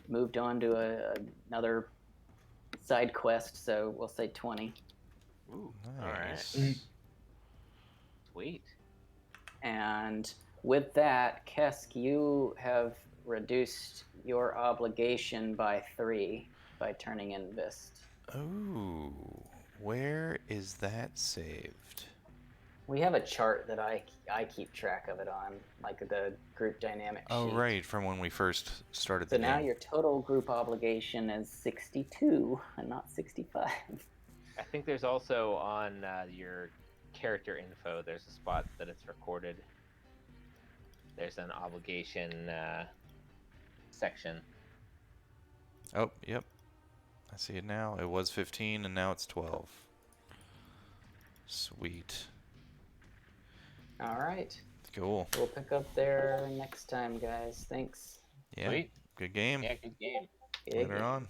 moved on to another side quest. So we'll say 20. Ooh, Nice. all right. Sweet. And with that, Qesskk, you have reduced your obligation by 3 by turning in Vist. Oh, where is that saved? We have a chart that I keep track of it on, like the group dynamic sheet. Oh, right, from when we first started So the now game. your total group obligation is 62 and not 65. I think there's also on your character info, there's a spot that it's recorded. There's an obligation section. Oh, yep. I see it now. It was 15 and now it's 12. Sweet. All right. Cool. We'll pick up there next time, guys. Thanks. Yeah. Sweet. Good game. Yeah, good game. Big Later on.